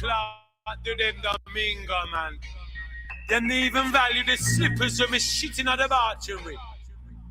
clock, do them Domingo, man. Them they even value the slippers when me shitting at the bathroom with.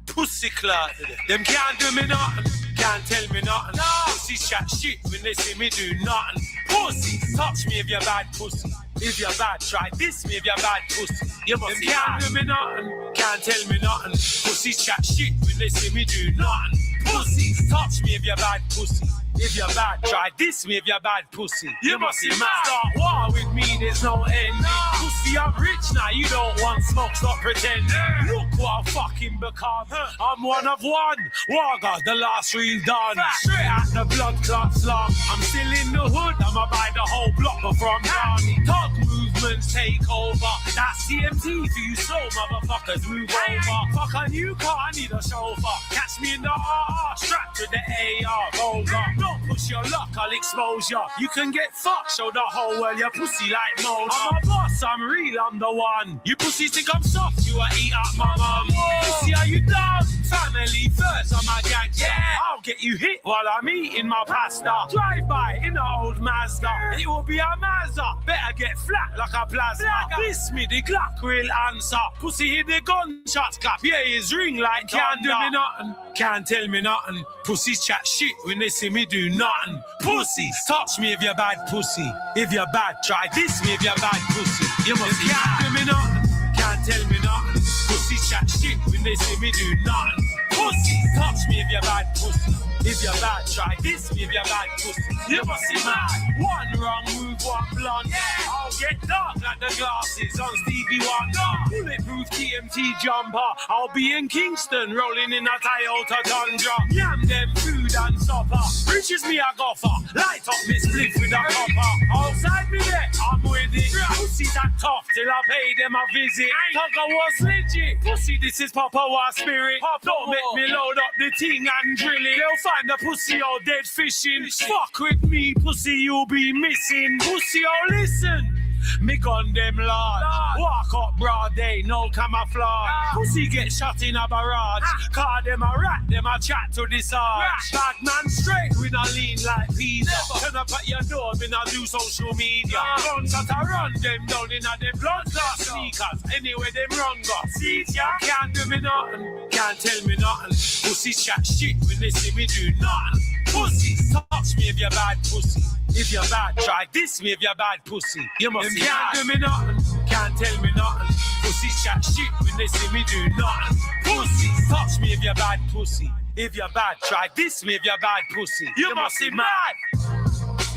Pussy clot. Them can't do me nothing, can't tell me nothing. No. Pussy chat shit when they see me do nothing. Pussy, touch me if you're bad pussy. If you're bad, try this me if you're bad pussy. You must them can't do me nothing, can't tell me nothing. Pussy chat shit when they see me do nothing. Pussy, touch me if you're bad pussy. If you're bad, try this me if you're bad pussy. You must be mad. Start war with me, there's no end. Pussy, I'm rich now, you don't want smoke, stop pretend. Look what I fucking become. I'm one of one. Wagga, the last reel done. Straight at the blood clot slum. I'm still in the hood, I'ma buy the whole block before I'm done. Talk movements take over. That's CMT for you slow motherfuckers, move over. Fuck a new car, I need a chauffeur. Catch me in the RR, strapped to the AR, over. Don't push your luck, I'll expose ya. You can get fucked, show the whole world your pussy like Mona. I'm a boss, I'm real, I'm the one. You pussies think I'm soft, you a eat up my mum. Pussy, are you dumb? Family first, I'm a gang, yeah. I'll get you hit while I'm eating my pasta. Drive by in an old Mazda, it will be a Mazda. Better get flat like a plasma. This me, the Glock will answer. Pussy hit the gunshots clap, yeah, his ring like can't do me nothing, can't tell me nothing. Pussies chat shit when they see me do nothing. Pussies, touch me if you're bad pussy. If you're bad, try this me if you're bad pussy. You must be can't do me nothing, can't tell me nothing. Pussies chat shit when they see me do nothing. Pussies, touch me if you're bad pussy. If you're bad, try this me if you're bad pussy. You must be mad. One wrong move, one blunt. I'll get dark like the glasses on Stevie Wonder. Bulletproof TMT jumper. I'll be in Kingston, rolling in a Toyota Tundra. Yam them food and supper. Reaches me a gopher. Light up this split with a copper. Outside me there, I'm with it. Pussy that tough till I pay them a visit. Tugger was legit. Pussy, this is Papa War spirit. Don't make me load up the thing and drill it. They'll find the pussy all dead fishing. Fuck with me, pussy, you'll be missing. Pussy, oh listen. Me gun them large. Walk up broad day, no camouflage. Pussy get shot in a barrage. Call them a rat, them a chat to this arch. Bad man straight, we not lean like pizza. Turn up at your door, we not do social media. Guns that I run them down in a them blood clot sneakers. Anyway, them run go. See ya, can't do me nothing, can't tell me nothing. Pussy chat shit when they see me do nothing. Pussy, touch me if you're bad pussy. If you're bad, try this me if you're bad pussy. You must be can't do me nothing, can't tell me nothing. Pussy chat shit when they see me do nothing. Pussy, touch me if you're bad pussy. If you're bad, try this me if you're bad pussy. You must be mad.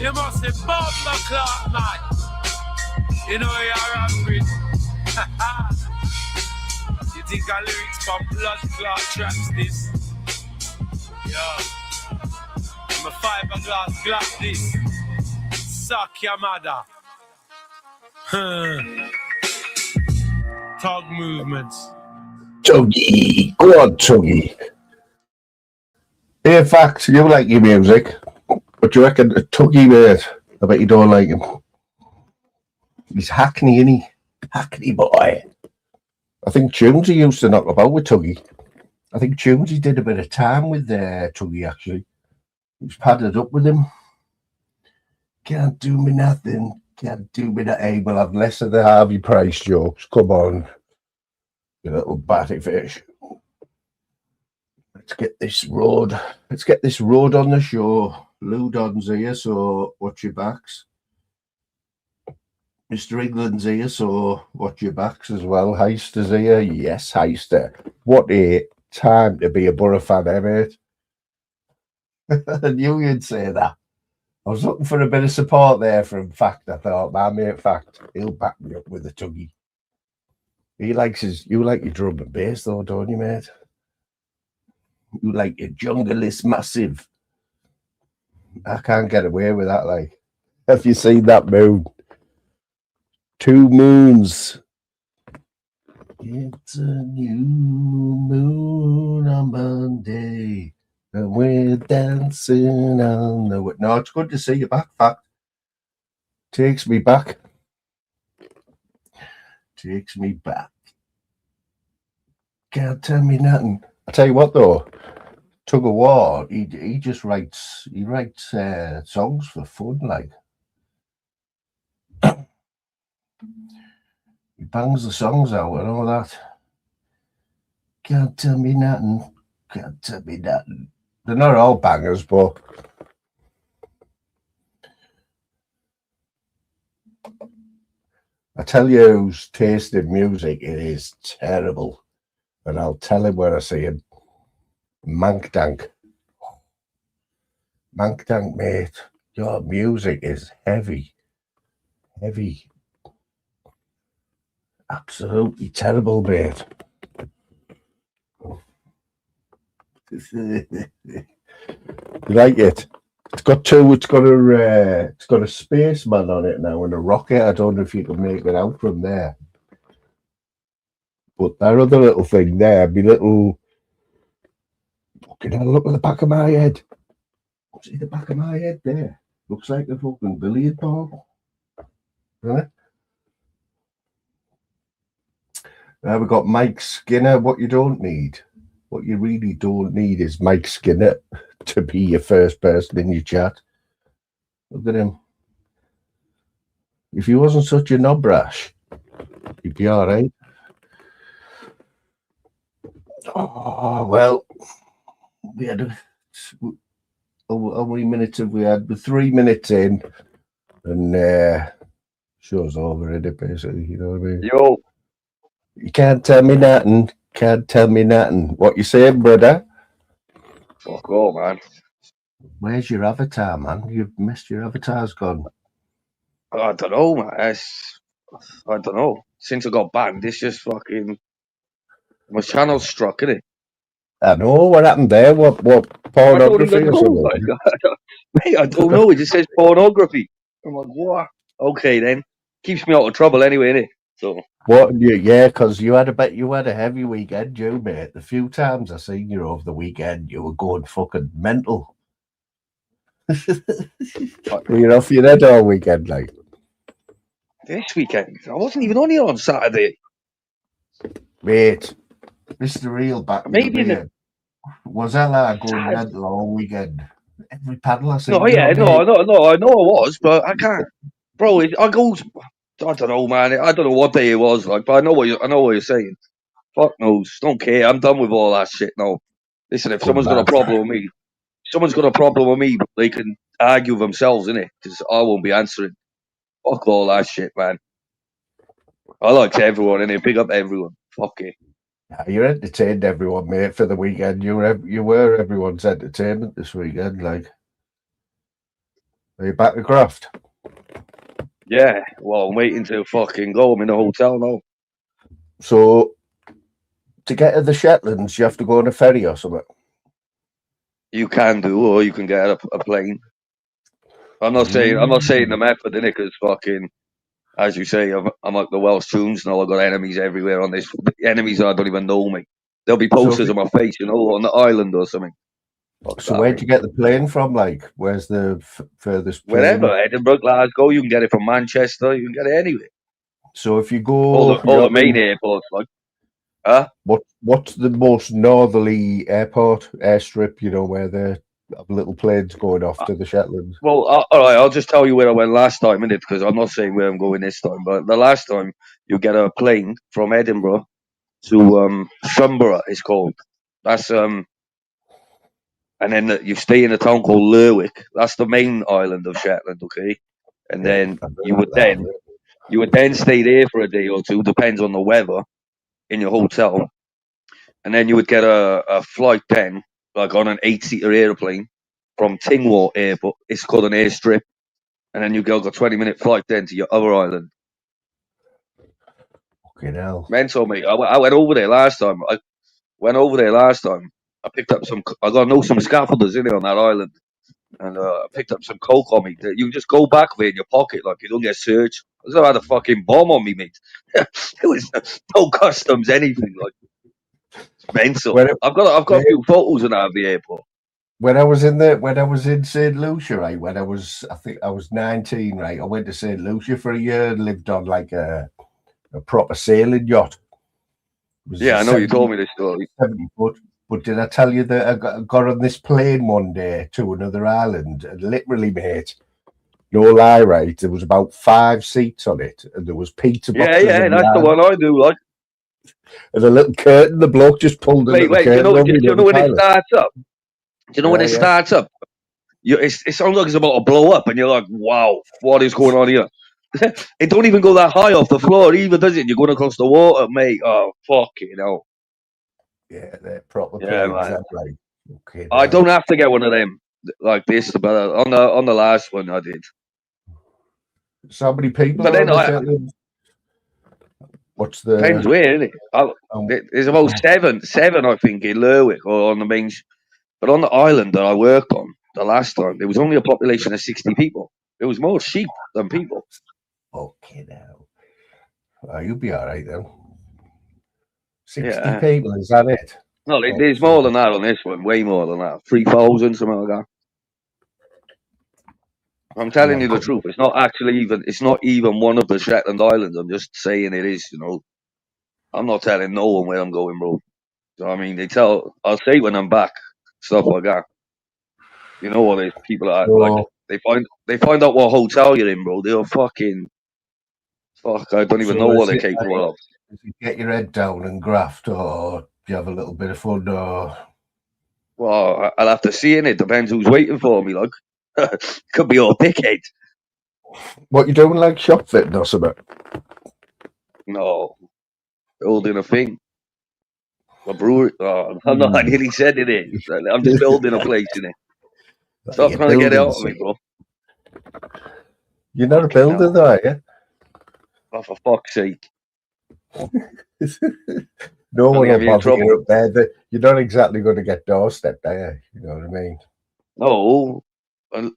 You must be bomber clock mad. You know you're angry. You think our lyrics from blood clot traps this? Yo, I'm a fiberglass glock this. Suck your mother. Tug movements. Tuggy, go on, Tuggy. In fact, you like your music, but you reckon Tuggy, mate? I bet you don't like him. He's Hackney, isn't he? Hackney boy. I think Tunesy used to knock about with Tuggy. I think Tunesy did a bit of time with Tuggy, actually. He was padded up with him. Can't do me nothing. Can't do me that. Hey, we'll have less of the Harvey Price jokes. Come on, you little batty fish. Let's get this road. Let's get this road on the show. Lou Don's here, so watch your backs. Mr. England's here, so watch your backs as well. Heister's here. Yes, Heister. What a time to be a Borough fan, eh, mate? I knew you'd say that. I was looking for a bit of support there from Fact. I thought, my mate Fact, he'll back me up with a Tuggy. He likes you like your drum and bass though, don't you, mate? You like your junglist massive. I can't get away with that, like. Have you seen that moon? 2 moons. It's a new moon on Monday. And we're dancing on the way. No, it's good to see you back, Fact. Takes me back. Takes me back. Can't tell me nothing. I tell you what, though, Tug of War, he just writes songs for fun, like. He bangs the songs out and all that. Can't tell me nothing. Can't tell me nothing. They're not all bangers, but I tell you who's taste in music, it is terrible. And I'll tell him when I see him. Mank Dank. Mank Dank, mate. Your music is heavy. Heavy. Absolutely terrible, mate. You like it? It's got a spaceman on it now and a rocket. I don't know if you can make it out from there. But that other little thing there, my little fucking hell, look at the back of my head. See the back of my head there? Looks like a fucking billiard ball. Doesn't it? Now we've got Mike Skinner. What you really don't need is Mike Skinner to be your first person in your chat. Look at him. If he wasn't such a knob rash, he'd be all right. Oh, well, we had how many minutes have we had? We're 3 minutes in, and show's over, isn't it, basically? You know what I mean? Yo. You can't tell me nothing. Can't tell me nothing. What you saying, brother? Fuck all, man. Where's your avatar, man? You've missed your avatar's gone. I don't know, man. I don't know. Since I got banned, it's just fucking... My channel's struck, innit? I know. What happened there? What pornography or something? Mate, I don't know. It just says pornography. I'm like, what? Okay, then. Keeps me out of trouble anyway, innit? So... What? Yeah, because you had a heavy weekend, you, mate. The few times I seen you over the weekend, you were going fucking mental. You're off your head all weekend, like. This weekend? I wasn't even on here on Saturday. Mate, this is the real back. Maybe was Ella going mental all weekend? Every paddle I seen. No, yeah, no, I know I was, but I can't, bro. I don't know, man. I don't know what day it was like, but I know what you're saying. Fuck knows. Don't care. I'm done with all that shit now. Listen, if someone's got a problem with me, they can argue with themselves, innit? Because I won't be answering. Fuck all that shit, man. I like everyone, innit? Big up everyone. Fuck it. You entertained everyone, mate, for the weekend. You were everyone's entertainment this weekend. Like, are you back to graft? Yeah. Well, I'm waiting to fucking go. I'm in a hotel now. So, to get to the Shetlands, you have to go on a ferry or something. You can do, or you can get a plane. I'm not saying the method, innit? Because fucking, as you say, I'm like the Welsh tunes now. I've got enemies everywhere on this. Enemies I don't even know me. There'll be posters of my face, on the island or something. So where'd you get the plane from? Like, where's the furthest plane? Wherever, Edinburgh, Glasgow. You can get it from Manchester. You can get it anywhere. So if you go all the main airports, like, what's the most northerly airstrip? Where the little planes going off to the Shetlands. Well, all right. I'll just tell you where I went last time, innit? Because I'm not saying where I'm going this time. But the last time, you get a plane from Edinburgh to Sunborough. It's called. That's and then you stay in a town called Lerwick. That's the main island of Shetland, okay? And then you would then stay there for a day or two, depends on the weather, in your hotel. And then you would get a flight then, like on an 8-seater airplane from Tingwall Airport. It's called an airstrip. And then you go a 20-minute flight then to your other island. Fucking hell. Mental, mate. I went over there last time. I picked up I got to know some scaffolders in there on that island. And I picked up some coke on me. You just go back with it in your pocket, like you don't get searched. I had a fucking bomb on me, mate. It was no customs, anything. Like, it's mental. I've got a few photos of that at the airport. When I was in St. Lucia, right, I think I was 19, right, I went to St. Lucia for a year and lived on like a proper sailing yacht. Yeah, I know you told me this story. 70 foot. But did I tell you that I got on this plane one day to another island and literally, mate, No lie, right? There was about 5 seats on it, and there was pizza boxes. Yeah, that's the one I do, like. And a little curtain. The bloke just pulled a little curtain. Do you know when it starts up? Do you know when it starts up? It sounds like it's about to blow up, and you're like, wow, what is going on here? It don't even go that high off the floor either, does it? You're going across the water, mate. Oh, fucking hell. Yeah, they're proper Yeah, planes. man. Like, okay, I don't have to get one of them like this, but on the last one I did. So many people. But then what's the depends where, isn't it? There's about seven, I think, in Lerwick or on the main. But on the island that I worked on the last time, there was only a population of 60 people. There was more sheep than people. Okay, now. You'll be all right then. 60 people, is that it? No, there's more than that on this one. Way more than that. 3,000, something like that. I'm telling you the truth. It's not actually even. It's not even one of the Shetland Islands. I'm just saying it is. I'm not telling no one where I'm going, bro. So, I mean, I'll say when I'm back, stuff like that. You know what these people are like? They find out what hotel you're in, bro. They're fucking. Fuck, I don't even know what they're capable of. Does you get your head down and graft, or do you have a little bit of fun, or? Well, I'll have to see in it. Depends who's waiting for me. Like, could be all dickhead. What you doing, like shop fitting or something? No, building a thing. A brewery. Oh, I'm not. I nearly said it. I'm just building a place in it. Stop trying to get it out of me, bro. You're not a builder, though, are you? Oh, for fuck's sake. No one will bother you up there. You're not exactly going to get doorstep there. You know what I mean? No.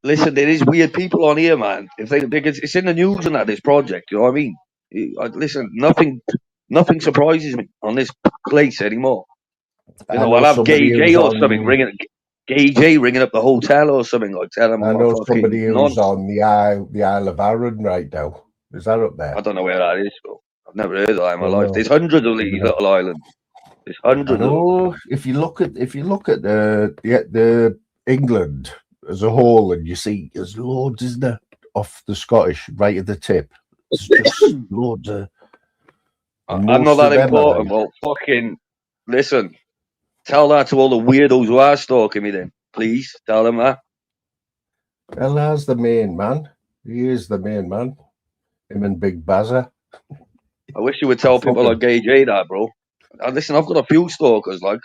Listen, there is weird people on here, man. If it's in the news and that, this project, you know what I mean? Listen, nothing surprises me on this place anymore. I'll have Gay J or something ringing up the hotel or something, like telling them. I know somebody who's on the Isle of Arran right now. Is that up there? I don't know where that is, bro. I've never heard of that in my life. There's hundreds of these little islands. There's hundreds of them. If you look at the England as a whole, and you see there's loads, isn't there, off the Scottish right at the tip. There's just loads of. I'm not that important. Well, fucking listen. Tell that to all the weirdos who are stalking me. Then, please tell them that. Well, that's the main man. He is the main man. Him and Big Bazza. I wish you would tell people like Gay J that, bro. Listen, I've got a few stalkers, like.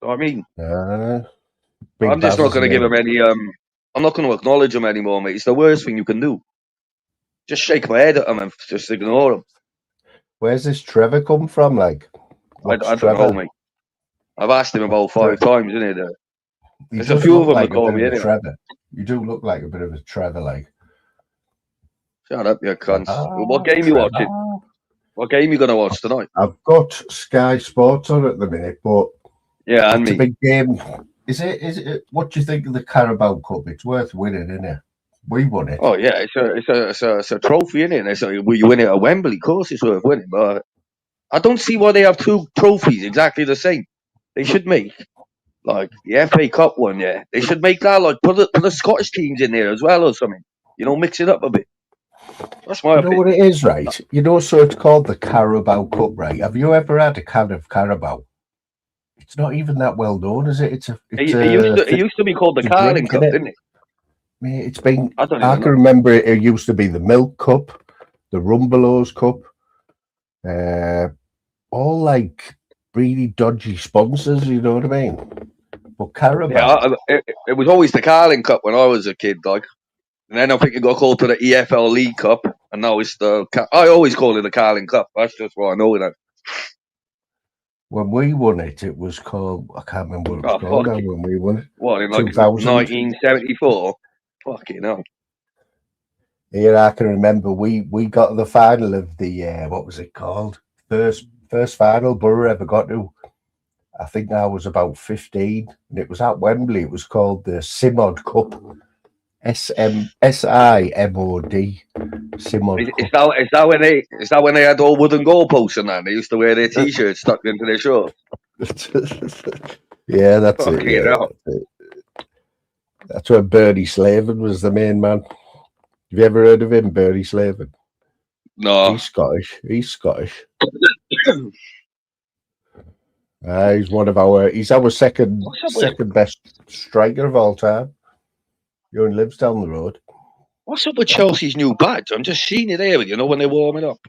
I mean, I'm just not going to give him any. I'm not going to acknowledge him anymore, mate. It's the worst thing you can do. Just shake my head at him and just ignore him. Where's this Trevor come from? Like, I don't know, mate. I've asked him about 5 times, isn't it? There's a few of them that call me anyway. Trevor. You do look like a bit of a Trevor, like. Shut up, you cunts. What game you watching? What game you going to watch tonight? I've got Sky Sports on at the minute, but yeah, and it's a big game. Is it? What do you think of the Carabao Cup? It's worth winning, isn't it? We won it. Oh yeah, it's a trophy, isn't it? You win it at Wembley, of course it's worth winning. But I don't see why they have 2 trophies exactly the same. They should make like the FA Cup one. Yeah, they should make that like put the Scottish teams in there as well or something. Mix it up a bit. That's my opinion. You know what it is, right? So it's called the Carabao Cup, right? Have you ever had a can of Carabao? It's not even that well known, is it? It used to be called the Carling Cup, didn't it? Mate, it's been. I can remember it used to be the Milk Cup, the Rumbelows Cup, all like really dodgy sponsors. You know what I mean? But Carabao. Yeah, it was always the Carling Cup when I was a kid, like. And then I think it got called to the EFL League Cup, and now it's I always call it the Carling Cup. That's just what I know it as. When we won it, it was called. I can't remember what it was called now when we won it. What, in like 1974? Fucking hell. Here I can remember we got the final of the what was it called? First final Borough ever got to. I think I was about 15, and it was at Wembley. It was called the Simod Cup. SIMOD. Simod. Is that when they had all wooden goalposts and that? They used to wear their t-shirts stuck into their shorts. Yeah, that's it. Yeah, that's it. That's where Bernie Slavin was the main man. Have you ever heard of him, Bernie Slavin? No. He's Scottish. He's Scottish. He's one of our. He's our second best striker of all time. He only lives down the road. What's up with Chelsea's new badge? I'm just seeing it here, when they warm it up.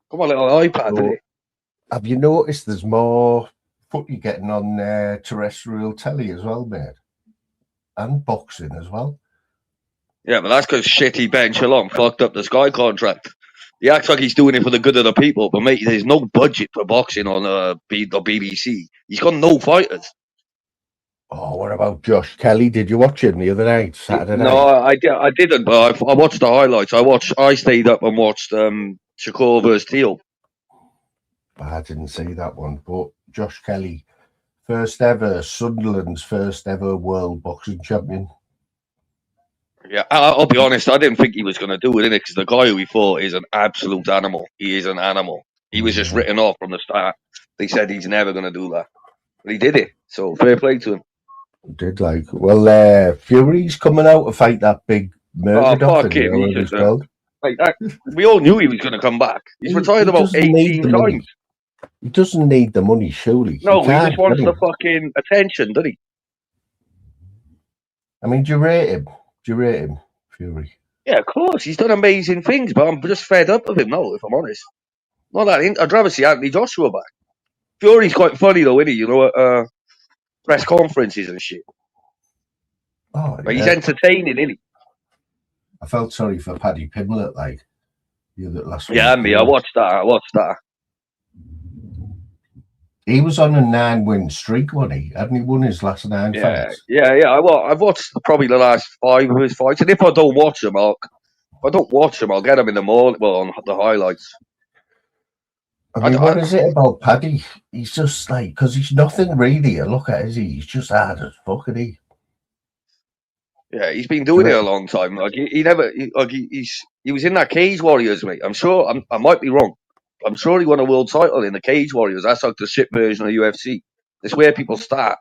Come on, little iPad. So, have you noticed there's more footy getting on terrestrial telly as well, mate? And boxing as well. Yeah, but that's because shitty Ben Shalom fucked up the Sky contract. He acts like he's doing it for the good of the people, but mate, there's no budget for boxing on the BBC. He's got no fighters. Oh, what about Josh Kelly? Did you watch him the other night, Saturday night? No, I didn't, but I watched the highlights. I stayed up and watched Shakur versus Teal. I didn't see that one, but Josh Kelly, Sunderland's first ever world boxing champion. Yeah, I'll be honest, I didn't think he was going to do it, innit? Because the guy who he fought is an absolute animal. He is an animal. He was just written off from the start. They said he's never going to do that. But he did it, so fair play to him. Fury's coming out to fight that big Murdoch. We all knew he was going to come back. He's retired about 18 times. He doesn't need the money, surely. No, he just wants the fucking attention, doesn't he? I mean, do you rate him, Fury? Yeah, of course. He's done amazing things, but I'm just fed up of him now, if I'm honest. Not that I'd rather see Anthony Joshua back. Fury's quite funny, though, isn't he? Press conferences and shit. Oh, but he's entertaining, isn't he? I felt sorry for Paddy Pimblett, last week. Yeah, I watched that. He was on a 9-win streak, wasn't he? Hadn't he won his last 9 fights? Yeah. I've watched probably the last 5 of his fights, and if I don't watch them, I'll get them in the morning. Well, on the highlights. I mean, what is it about Paddy? He's just because he's nothing really to look at, is he? He's just hard as fuck, isn't he? Yeah, he's been doing it a long time. He was in that Cage Warriors, mate. I'm sure. I might be wrong. I'm sure he won a world title in the Cage Warriors. That's like the shit version of UFC. It's where people start.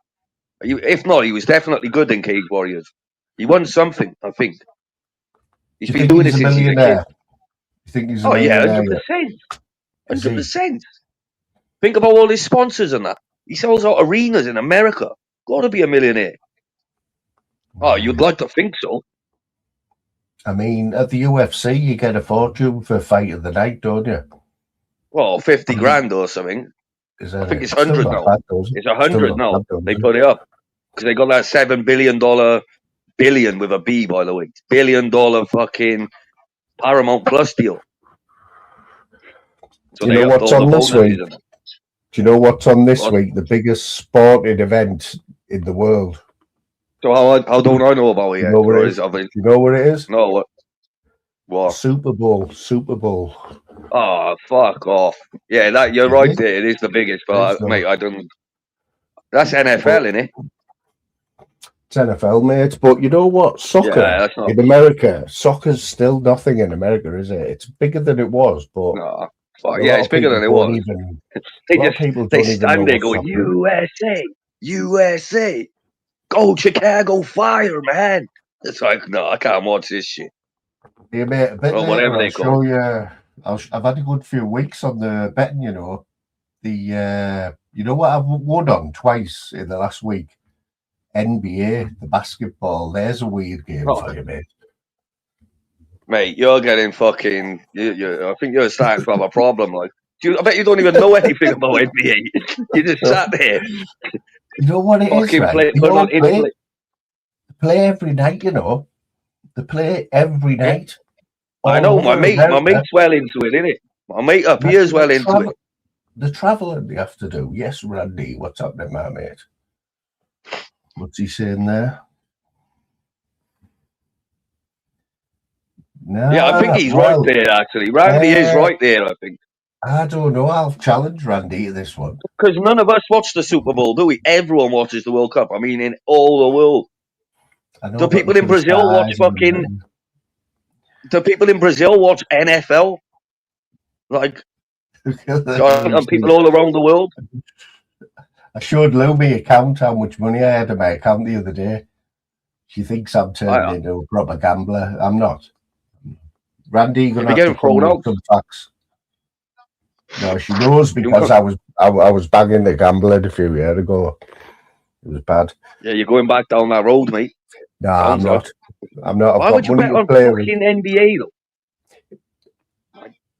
If not, he was definitely good in Cage Warriors. He won something, I think. He's been doing it since he's a kid. You think he's a millionaire? 100%. Think about all his sponsors and that. He sells out arenas in America. Got to be a millionaire. Oh, you'd like to think so. I mean, at the UFC, you get a fortune for Fight of the Night, don't you? Well, 50 grand or something. I think it's 100 now. It's 100 now. They put it up because they got that $7 billion with a B, by the way, $1 billion fucking Paramount Plus deal. So do you know what's on this week? Do you know what's on this week? The biggest sporting event in the world. So how don't I know about it yet? Do you know what it is? No, what? Super Bowl. Oh, fuck off. Yeah, you're right there. It is the biggest, but mate, I don't. That's NFL, isn't it? It's NFL, mate. But you know what? Soccer in America, soccer's still nothing in America, is it? It's bigger than it was, but no. It's bigger than it was. They stand there going, USA, go Chicago Fire, man. It's like, no, I can't watch this shit. Yeah, mate, a bit later, I'll show you. I've had a good few weeks on the betting, you know. You know what I've won on twice in the last week? NBA, the basketball. There's a weird game for you, mate. Mate, you're getting fucking. I think you're starting to have a problem. I bet you don't even know anything about NBA. You just sat there. You know what it is, right? Play every night, you know. They play every night. I know, my mate's well into it, isn't it? My mate up here's well into it. The travelling they have to do. Yes, Randy, what's happening, my mate? What's he saying there? No, yeah, I think he's right there, actually. Randy is right there, I think. I don't know. I'll challenge Randy to this one. Because none of us watch the Super Bowl, do we? Everyone watches the World Cup. I mean, in all the world. Do people in Brazil watch fucking... Do people in Brazil watch NFL? And people all around the world? I showed Lou my account, how much money I had in my account the other day. She thinks I'm turning into a proper gambler. I'm not. Randy, you're gonna have to come with some facts. No, she knows because I was banging the gambling a few years ago. It was bad. Yeah, you're going back down that road, mate. No, I'm not. I'm not. Why would you bet on fucking NBA though?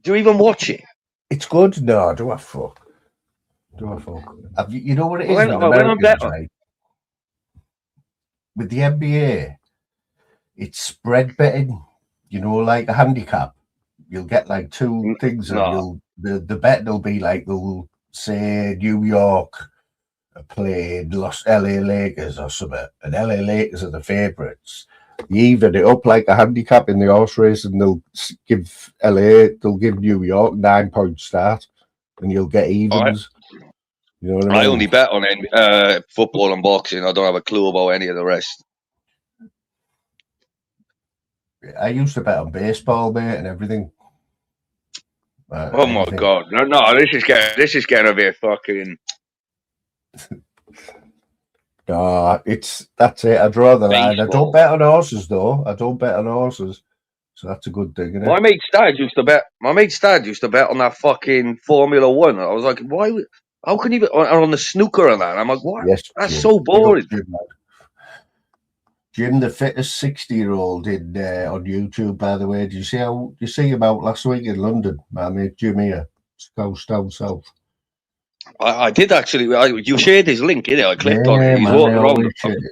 Do you even watch it? It's good. No, do I fuck? You know what it is with Americans, right? With the NBA, it's spread betting. You know, like a handicap. You'll get like two things, and the bet will be like they'll say New York played LA Lakers or something, and LA Lakers are the favourites. You even it up like a handicap in the horse race, and they'll give New York 9 point start, and you'll get evens. You know what I mean? I only bet on football and boxing. I don't have a clue about any of the rest. I used to bet on baseball, mate, and everything. Oh my god! No, this is getting a bit fucking. No, that's it. I draw the line. I don't bet on horses though. So that's a good thing, isn't it? My mate's dad used to bet on that fucking Formula One. I was like, why? How can you on the snooker and that? I'm like, what? Yes, that's Jim. So boring. Jim, the fittest 60-year-old on YouTube, by the way. Did you see him out last week in London? My mate Jim here, down south. I did actually. You shared his link, innit? I clicked on it. He's walking around.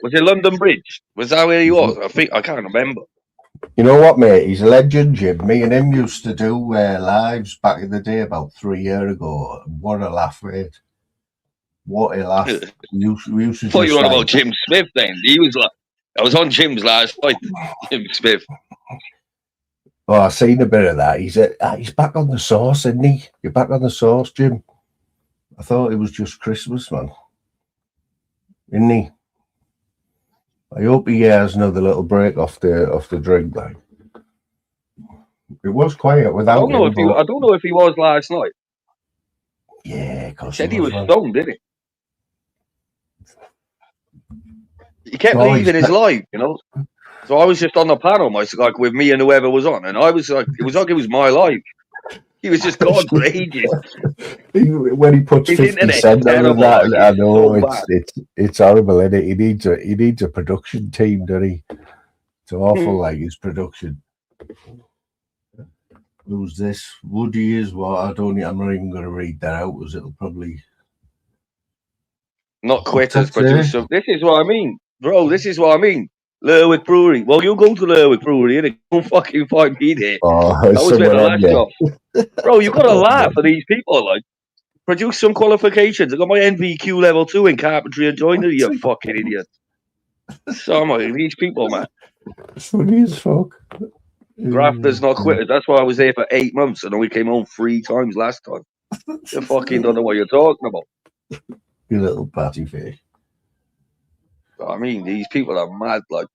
Was it London Bridge? Was that where he was? I can't remember. You know what, mate? He's a legend, Jim. Me and him used to do lives back in the day about 3 years ago. What a laugh, mate. What a laugh. we used to thought you were on about Jim Smith then. He was like, I was on Jim's last night, Jim Smith. Oh, I've seen a bit of that. He's back on the sauce, isn't he? You're back on the sauce, Jim. I thought it was just Christmas, man. Isn't he? I hope he has another little break off the drink, like. It was quiet without. I don't know if he was last night. Yeah, because he said he was stoned, didn't he? He kept leaving his live, you know. So I was just on the panel, like with me and whoever was on, and I was like, it was my life. He was just gone for ages. When he puts 50 cents on that, I know it's horrible, isn't it? He needs a production team, doesn't he? It's awful, like his production. Who's this? Woody is what? I'm not even going to read that out, because it'll probably not quitters, producer. This is what I mean, bro. This is what I mean. Lerwick Brewery. Well, you go to Lerwick Brewery and don't fucking find me there. Oh, that was the last job. Bro, you got to laugh at these people. Like, produce some qualifications. I got my NVQ level 2 in carpentry and joinery, you fucking idiot. So, these people, man. It's funny as fuck. Grafters, not quitters. That's why I was there for 8 months and only came home 3 times last time. You fucking don't know what you're talking about. You little batty fish. I mean, these people are mad. Like,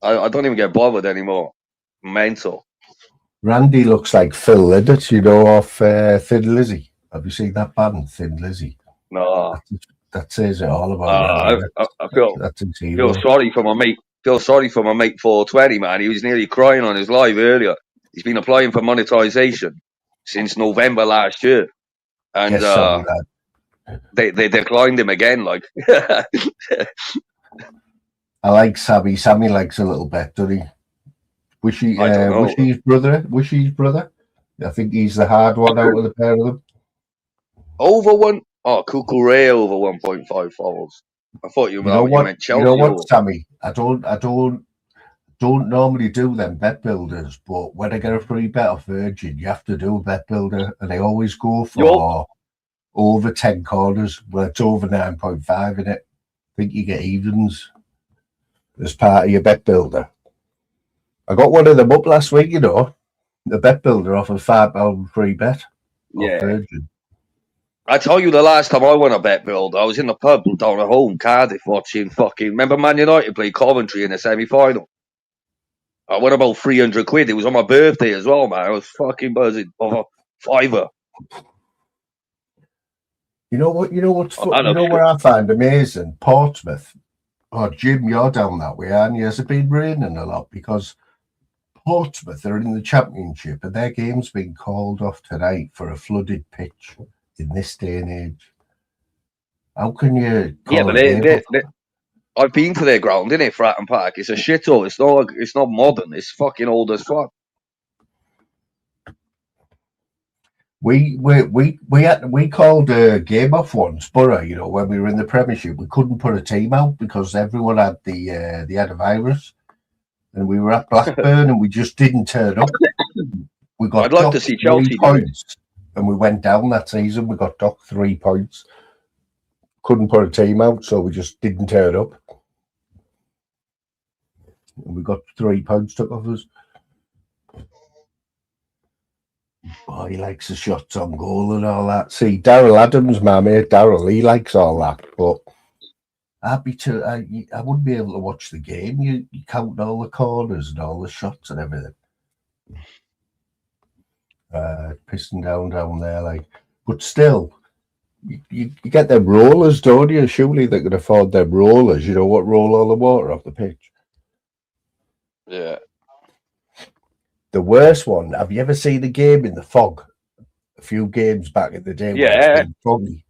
I don't even get bothered anymore. Mental. Randy looks like Phil Liddett, you know, off Thin Lizzy. Have you seen that band, Thin Lizzy? No. That says it all about I feel sorry for my mate. Feel sorry for my mate 420, man. He was nearly crying on his live earlier. He's been applying for monetization since November last year. And they declined him again, like. I like Sammy. Sammy likes a little bit, doesn't he? Was she his brother? I think he's the hard one out of the pair of them. Over one. Oh, Cuckoo over 1.5 followers. I thought you meant Chelsea. You know what, Sammy? I don't normally do them bet builders, but when I get a free bet off Virgin, you have to do a bet builder, and I always go for over 10 corners. Well, it's over 9.5 in it. I think you get evens as part of your bet builder. I got one of them up last week, you know, the bet builder off a £5 free bet. Yeah. Virgin. I tell you, the last time I won a bet builder, I was in the pub down at home, Cardiff, watching remember Man United play Coventry in the semi-final? I won about 300 quid. It was on my birthday as well, man. I was fucking buzzing. Over £5. You know what? You know where I find amazing? Portsmouth Oh, Jim, you're down that way, aren't you? Has it been raining a lot? Because Portsmouth are in the Championship and their game's been called off tonight for a flooded pitch in this day and age. How can you call but a game off? I've been to their ground, innit, Fratton Park. It's a shithole. It's not modern. It's fucking old as fuck. We called a game off once, Borough. You know, when we were in the Premiership, we couldn't put a team out because everyone had they had a virus, and we were at Blackburn and we just didn't turn up. We got I'd like to see 3 Chelsea points, and we went down that season. We got docked 3 points. Couldn't put a team out, so we just didn't turn up, and we got 3 points took off us. Oh, he likes the shots on goal and all that. See, Daryl Adams, my mate Daryl, he likes all that. But I wouldn't be able to watch the game. You count all the corners and all the shots and everything. Pissing down there, like. But still, you get them rollers, don't you? Surely they can afford them rollers. You know what roll all the water off the pitch. Yeah. The worst one, have you ever seen a game in the fog? A few games back in the day where it's been foggy.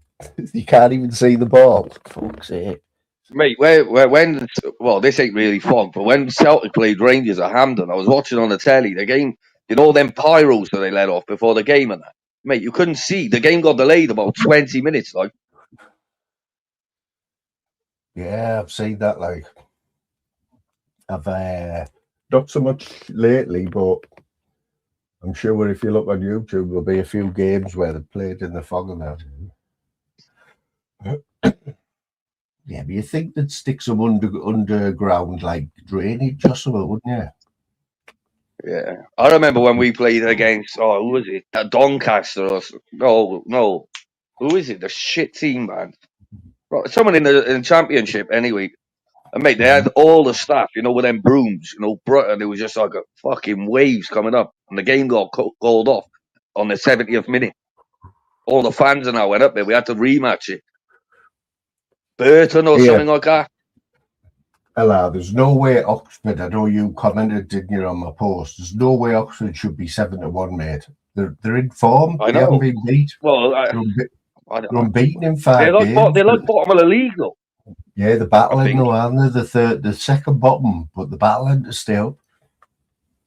You can't even see the ball. Fuck's sake. Mate, well, this ain't really fog, but when Celtic played Rangers at Hampden, I was watching on the telly the game, you know, them pyros that they let off before the game and that. Mate, you couldn't see. The game got delayed about 20 minutes, like. Yeah, I've seen that, like. I've not so much lately, but I'm sure if you look on YouTube, there'll be a few games where they played in the fog and that. Yeah, but you think they'd stick some underground, like, drainage or something, wouldn't you? Yeah. I remember when we played against, who was it? Doncaster or no. Who is it? The shit team, man. Someone in the Championship, anyway. And mate, they had all the staff, you know, with them brooms, you know, and it was just like a fucking waves coming up. And the game got called off on the 70th minute. All the fans and I went up there. We had to rematch it. Burton or something like that. Hello, there's no way Oxford, I know you commented, didn't you, on my post, there's no way Oxford should be 7-1, mate. They're in form. I know. They haven't been beat. Well, they're unbeaten in 5 games. They're like bottom of the league, though. Yeah, they're battling though, aren't they? The second bottom, but they're battling to stay up.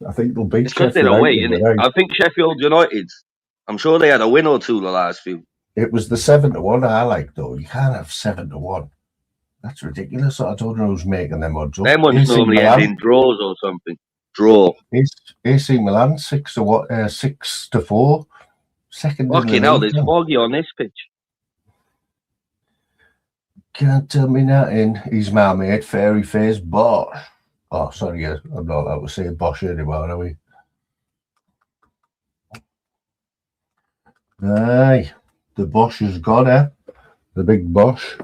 I think they'll beat Sheffield United. Away, isn't it? I think Sheffield United, I'm sure they had a win or two the last few. It was the 7-1 I like, though. You can't have 7-1. That's ridiculous. I don't know who's making them odds up. Them ones normally end in draws or something. Draw. AC Milan 6-4. Second. Fucking hell, there's foggy on this pitch. Can't tell me nothing. He's my mate, Fairy Face Bosch. Oh, sorry, I'm not allowed to say Bosch anymore, are we? Aye, the Bosch has got it. The big Bosch.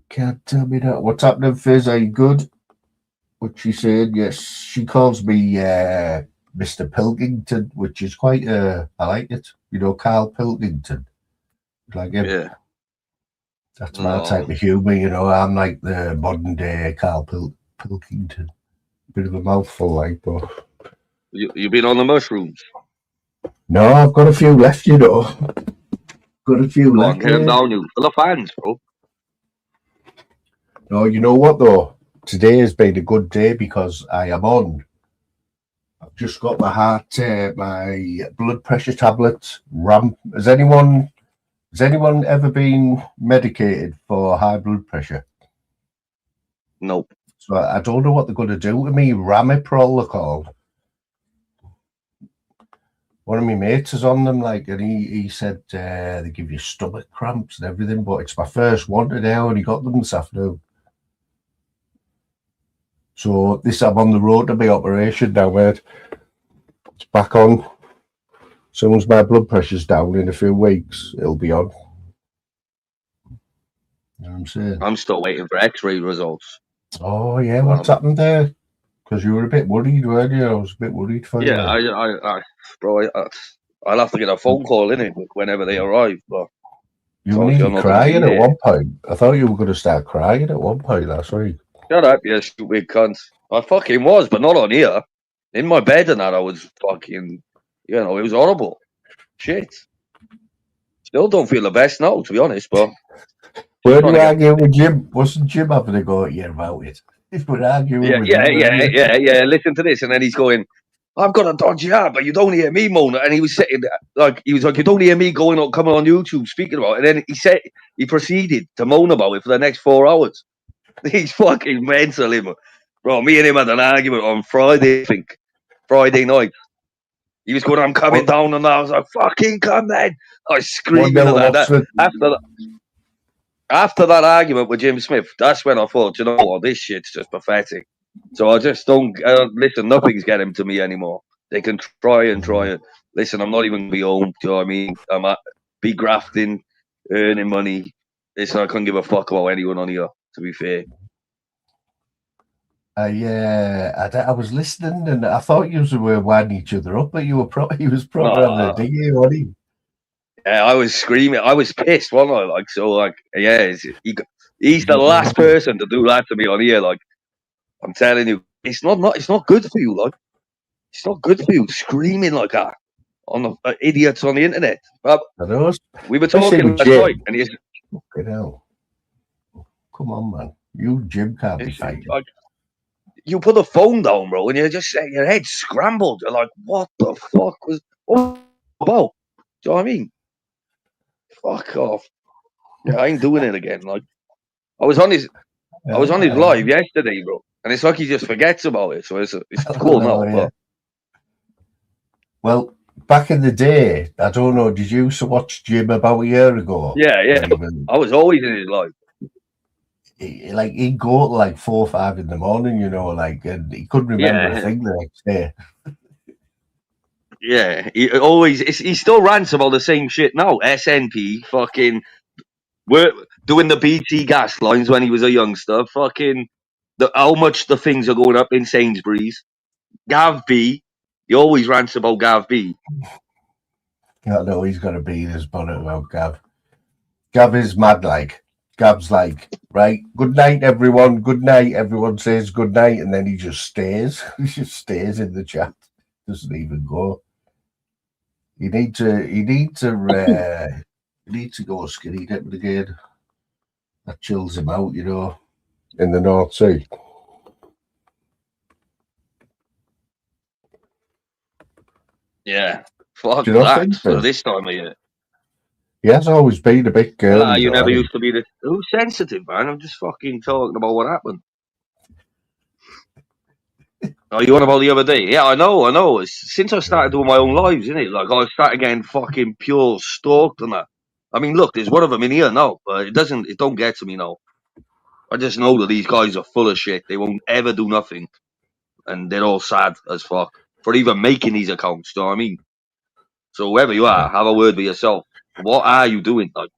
Can't tell me that. What's happening, Fizz? Are you good? What she said? Yes, she calls me Mr. Pilkington, which is quite I like it. You know, Carl Pilkington. Like him. Yeah. That's my type of humour, you know. I'm like the modern day Carl Pilkington. Bit of a mouthful, like, but you been on the mushrooms? No, I've got a few left, you know. Got a few left. Get them down, you. For the fans, bro. No, you know what though? Today has been a good day because I am on. I've just got my my blood pressure tablets. Has anyone ever been medicated for high blood pressure? Nope. So I don't know what they're going to do to me. Ramiprol, they're called. One of my mates is on them, like, and he said they give you stomach cramps and everything, but it's my first one today. I only got them this afternoon. So I'm on the road to my operation now, mate. It's back on. As soon as my blood pressure's down in a few weeks, it'll be on. You know what I'm saying? I'm still waiting for X-ray results. Oh yeah, what's happened there? Because you were a bit worried, weren't you? I was a bit worried for you. Yeah, bro, I'll have to get a phone call in it whenever they arrive. But You were nearly crying at one point. I thought you were going to start crying at one point last week. Shut up, you stupid cunt. I fucking was, but not on here. In my bed and that, I was fucking, it was horrible. Shit. Still don't feel the best now, to be honest, but... Were you arguing with Jim? Wasn't Jim having a go at you about it? If we're arguing with him, listen to this. And then he's going, I've got a dodgy heart, but you don't hear me moan. And he was saying, you don't hear me coming on YouTube speaking about it. And then he proceeded to moan about it for the next 4 hours. He's fucking mental, him. Bro, me and him had an argument on Friday, I think. Friday night. He was going, I'm coming down, and I was like, fucking come then. I was screaming at that. After that argument with Jim Smith, that's when I thought, you know what, this shit's just pathetic. So I just don't listen, nothing's getting to me anymore. They can try and try it. Listen, I'm not even going to be home, do you know what I mean? I'm at be grafting, earning money. Listen, I couldn't give a fuck about anyone on here, to be fair. I was listening and I thought you were winding each other up, but he was probably having a dig here, wasn't he? Yeah, I was screaming. I was pissed, wasn't I? He's the last person to do that to me on here. Like, I'm telling you, it's not good for you. Like, it's not good for you screaming like that on the idiots on the internet. We were talking last night, and he's fucking hell. Come on, man. You Jim can't be fighting. Like, you put the phone down, bro, and you're just your head scrambled. You're like, what the fuck was about? Do you know what I mean? Fuck off. Yeah, I ain't doing it again. Like, I was on his live yesterday, bro, and it's like he just forgets about it. So it's cool now. Yeah. Well, back in the day, I don't know. Did you used to watch Jim about a year ago? Yeah. I was always in his live. He'd go to like 4 or 5 in the morning, and he couldn't remember a thing the next day. Yeah, he still rants about the same shit now. SNP, fucking, we're doing the BT gas lines when he was a youngster. Fucking, how much the things are going up in Sainsbury's. Gav B, he always rants about Gav B. I know he's got to be in his bonnet about Gav. Gav is mad, like. Gav's like, right, good night, everyone. Good night. Everyone says good night, and then he just stays. He just stays in the chat. Doesn't even go. You need to go skinny dipping again. That chills him out, in the North Sea. Yeah, fuck that for this time of year. He has always been a bit girly. You never used to be this. Who's sensitive, man? I'm just fucking talking about what happened. Oh, you on about the other day? Yeah, I know. Since I started doing my own lives, isn't it? Like, I started getting fucking pure stalked and that. I mean, look, there's one of them in here now, but it don't get to me now. I just know that these guys are full of shit. They won't ever do nothing. And they're all sad as fuck for even making these accounts, do you know what I mean? So whoever you are, have a word with yourself. What are you doing? Like,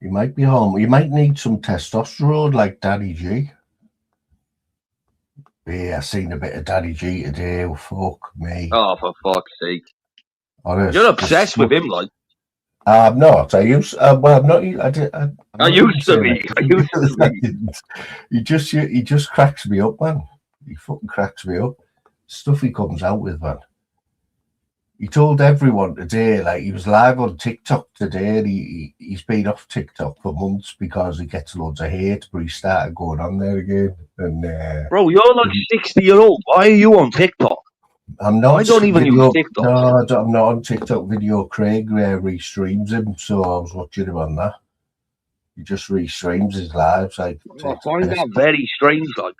you might be home. You might need some testosterone like Daddy G. Yeah, I seen a bit of Daddy G today. Oh, fuck me. Oh, for fuck's sake. Honest, you're obsessed with him, like. I'm not. I'm not. I used to be. He just cracks me up, man. He fucking cracks me up. Stuff he comes out with, man. He told everyone today, like, he was live on TikTok today, and he's been off TikTok for months because he gets loads of hate, but he started going on there again. And bro, you're like 60-year-old. Why are you on TikTok? I'm not. I don't even use TikTok. No, I'm not on TikTok. Video Craig restreams him, so I was watching him on that. He just restreams his lives. Like, I find that very strange, like.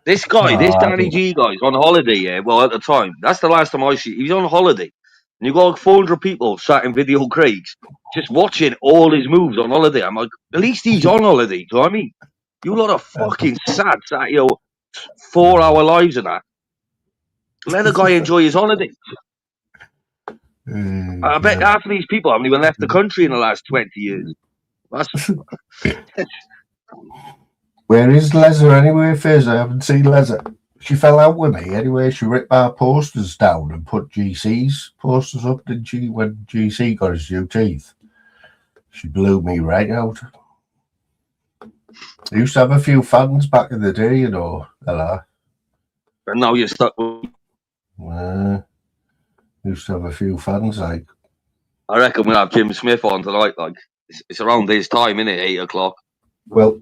This guy, this Danny G guy's on holiday, yeah. Well, at the time, that's the last time I see. He's on holiday, and you got like 400 people sat in Video Craig's just watching all his moves on holiday. I'm like, at least he's on holiday. Do you know what I mean? You lot of fucking sad, sat 4-hour lives and that. Let the guy enjoy his holiday. I bet half of these people haven't even left the country in the last 20 years. Where is Leather anyway, Fizz? I haven't seen Leather. She fell out with me anyway. She ripped our posters down and put GC's posters up, didn't she? When GC got his new teeth, she blew me right out. I used to have a few fans back in the day, you know. Ella. And now you're stuck with. Used to have a few fans, like. I reckon we'll have Jim Smith on tonight. Like it's around his time, isn't it? 8 o'clock. Well,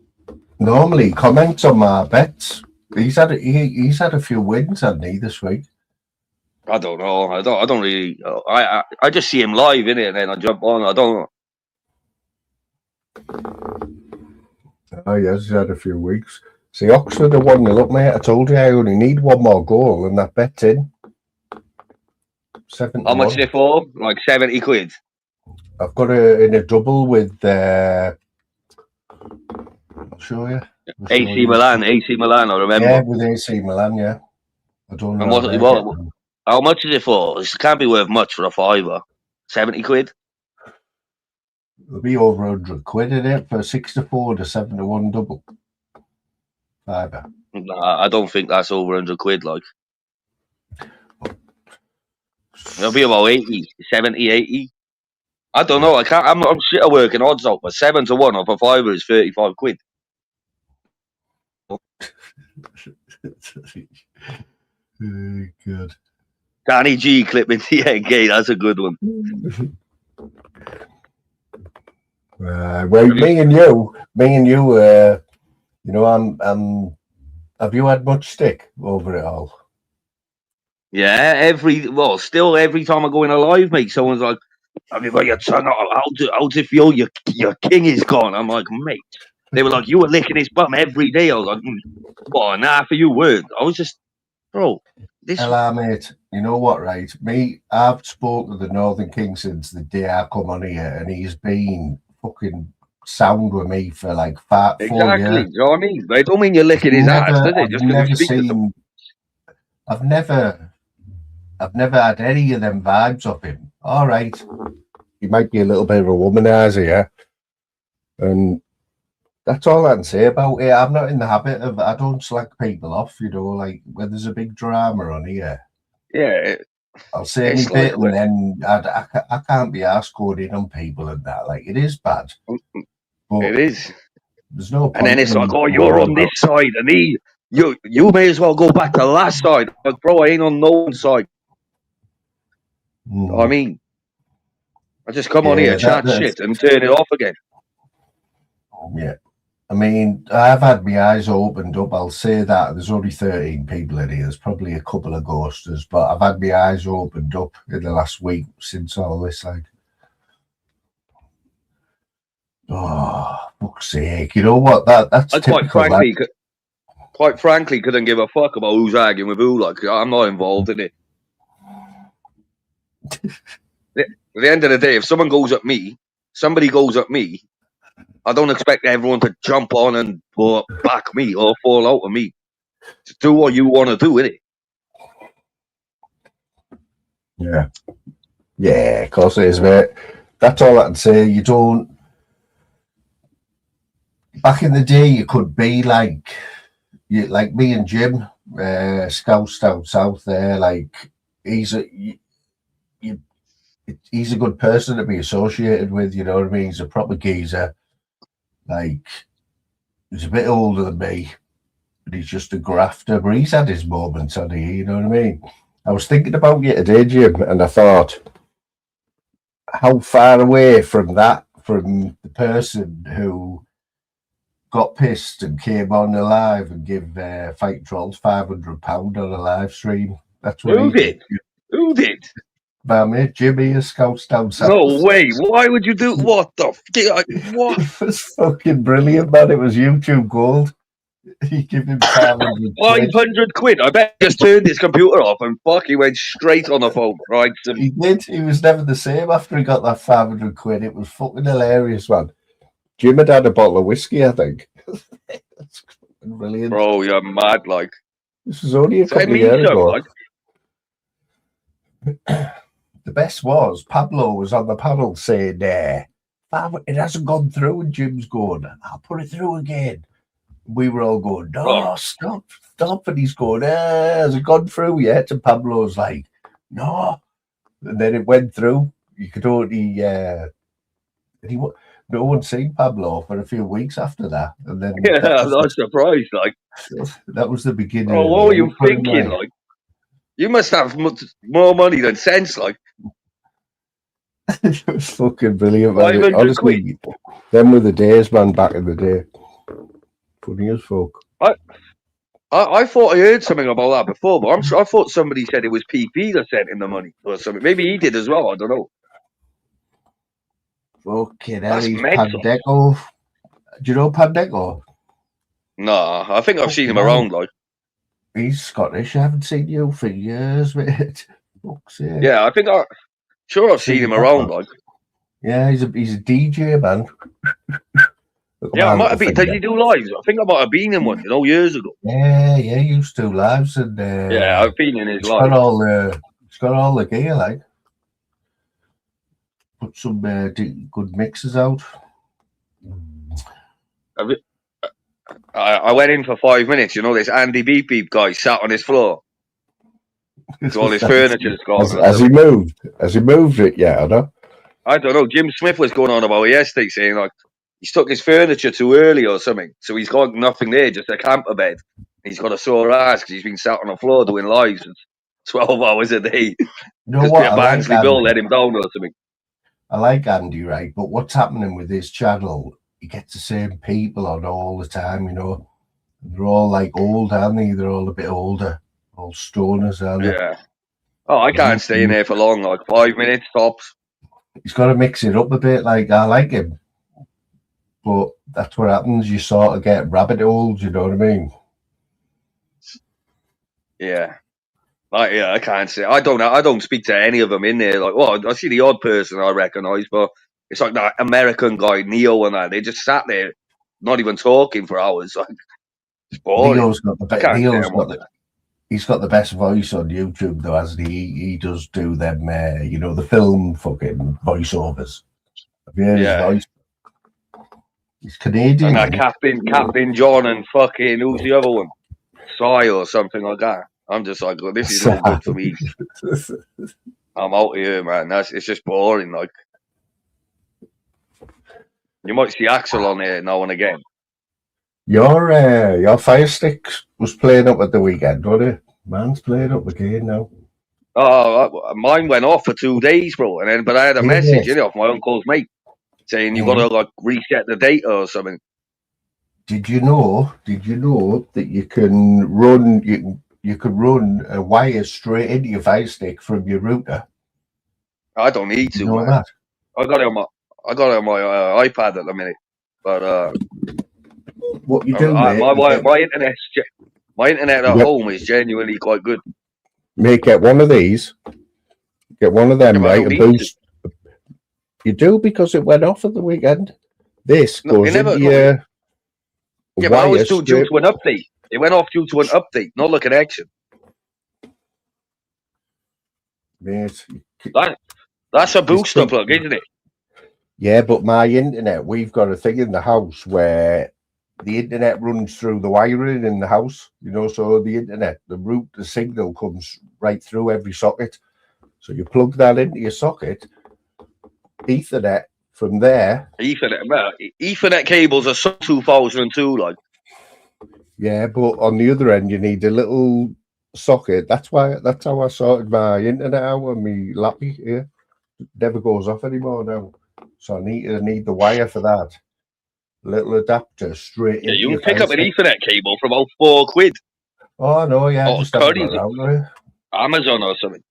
normally he comments on my bets. He's had a few wins, hasn't he, this week? I don't know. I don't really. I just see him live in it, and then I jump on. I don't know. Oh yes, he's had a few weeks. See, Oxford are 1-0 up, mate. I told you I only need one more goal, and that bet's in. 71. How much is it for? Like 70 quid. I've got it in a double with. I'll show you. AC Milan. I remember. Yeah, with AC Milan. Yeah. I don't know. And how much is it for? This can't be worth much for a fiver. 70 quid. It'll be over 100 quid in it for 6-4 to 7-1 double. Fiver. Nah, I don't think that's over 100 quid. Like. It'll be about 80, 70, 80. I don't know. I can't. I'm shit at working odds out, but 7-1 off a fiver is 35 quid. Good. Danny G clipping the gate. That's a good one. Well, me and you. You know, have you had much stick over it all? Yeah, still every time I go in a live, mate, someone's like, "Have you got your tongue out? How's it feel? Your king is gone." I'm like, mate. They were like, "You were licking his bum every day." I was like, "What? Nah, for you word." I was just, bro. Hello, mate. You know what, right? I've spoken to the Northern King since the day I come on here, and he's been fucking sound with me for like 4 years. Exactly. You know what I mean? I don't mean you're licking his ass, does it? Just I've never had any of them vibes of him. All right, he might be a little bit of a womanizer, yeah, and that's all I can say about it. I'm not in the habit of. I don't slag people off, you know, like when there's a big drama on here. Yeah, I'll say any bit, and then I can't be asked going in on people and that. Like it is bad. But it is. There's no point. And then it's like, oh, you're on this side, and you may as well go back to last side. Like, bro, I ain't on no one side. I mean, I just come on here, chat shit, and turn it off again. Yeah. I mean, I've had my eyes opened up. I'll say that. There's only 13 people in here. There's probably a couple of ghosters, but I've had my eyes opened up in the last week since all this, like. Oh, fuck's sake. You know what? That's quite frankly, couldn't give a fuck about who's arguing with who. Like, I'm not involved in it. At the end of the day, if somebody goes at me, I don't expect everyone to jump on and back me or fall out of me. Just do what you want to do, innit? Yeah. Yeah, of course it is, mate. That's all I can say. You don't. Back in the day, you could be like me and Jim, Scouts down south there. Like he's a good person to be associated with. You know what I mean? He's a proper geezer. Like he's a bit older than me, but he's just a grafter. But he's had his moments, hasn't he? You know what I mean? I was thinking about you today, Jim, and I thought, how far away from the person who got pissed and came on the live and give Fight Trolls £500 on a live stream. That's what Who did? Who did? My mate Jimmy, a Scouts down south. No way! Why would you do what the? What? It was fucking brilliant, man. It was YouTube gold. He gave him 500 quid. I bet he just turned his computer off and he went straight on the phone. Right? He did. He was never the same after he got that 500 quid. It was fucking hilarious, man. Jim had a bottle of whiskey, I think. That's brilliant. Bro, you're mad, like. This was only a couple of years ago. Like. The best was, Pablo was on the panel saying, it hasn't gone through, and Jim's going, I'll put it through again. we were all going, no, Oh. stop. And he's going, has it gone through yet? And Pablo's like, no. And then it went through. You could only, no one seen Pablo for a few weeks after that. And then Yeah, that I'm was, not surprised. Like, that was the beginning oh, of what the were you end for him, thinking? Like, you must have more money than sense. Like, It was fucking brilliant, man. 500 Honestly, them were the days, man, back in the day. Funny as fuck. I thought I heard something about that before, but I thought somebody said it was PP that sent him the money or something. Maybe he did as well. I don't know. Fucking hell, That's he's mental. Pandeco. Do you know Pandeco? Nah, I think I've seen him Fucking hell. around. Like, He's Scottish. I haven't seen you for years, mate. Fuck's sake. yeah, sure I've seen him around. Like, Yeah, he's a DJ, man. Look at yeah, my I might little have been. Did finger. he do lives? I think I might have been in one, years ago. Yeah, he used to lives, and Yeah, I've been in his it's live. got all the gear, like. Put some good mixes out. I went in for 5 minutes. This Andy Beep Beep guy sat on his floor. All his furniture's gone. Has he moved? Has he moved it yet? I know. I don't know. Jim Smith was going on about it yesterday, saying like he's took his furniture too early or something, so he's got nothing there, just a camper bed. He's got a sore ass because he's been sat on the floor doing lives 12 hours a day. You know Because what? Barnsley Bill let him down or something. I like Andy, right? But what's happening with his channel? He gets the same people on all the time, They're all like old, aren't they? They're all a bit older, all stoners, aren't they? Yeah. Oh, I can't stay in there for long, like 5 minutes tops. He's got to mix it up a bit. Like, I like him, but that's what happens. You sort of get rabbit holes, you know what I mean? Yeah. I can't say. I don't speak to any of them in there. Like, well, I see the odd person I recognise, but it's like that American guy, Neo, and that. They just sat there, not even talking for hours. Like, it's boring. Neo's got he's got the best voice on YouTube, though, hasn't he? He does do them, the film fucking voiceovers. Have you heard his voice? He's Canadian. And that Captain John and fucking, who's the other one? Sai or something like that. I'm just like, well, this is not good for me. I'm out here, man. It's just boring. Like, you might see Axel on there now and again. Your Fire Stick was playing up at the weekend, wasn't it? Man's playing up again now. Oh, mine went off for 2 days, bro. But I had a message off my uncle's mate saying you got to like reset the data or something. Did you know that you can run you could run a wire straight into your Fire Stick from your router? I don't need to, man. That? I got it on my iPad at the minute, but what you do, mate? My internet at home is genuinely quite good. Mate, get one of these. Get one of them, right? And boost. You do, because it went off at the weekend. This goes into your. Yeah, but I was due to an update. It went off due to an update, not a connection. Mate, that's a booster plug, isn't it? Yeah, but my internet, we've got a thing in the house where the internet runs through the wiring in the house, so the signal comes right through every socket. So you plug that into your socket, Ethernet from there. Ethernet cables are 2002, like. Yeah, but on the other end, you need a little socket. That's how I sorted my internet out on my lappy here. It never goes off anymore now. So I need the wire for that. Little adapter straight. Yeah, you can pick up an Ethernet cable for about £4. Oh no, yeah, just Amazon or something.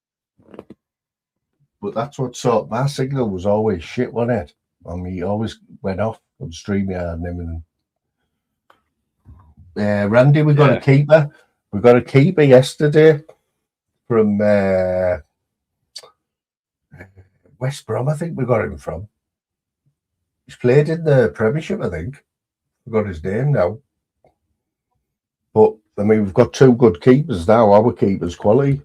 But that's what my signal was always shit, wasn't it? He always went off on StreamYard and everything. Randy, we got a keeper. We got a keeper yesterday from West Brom. I think we got him from. He's played in the Premiership, I think. We've got his name now. But, we've got two good keepers now. Our keeper's quality.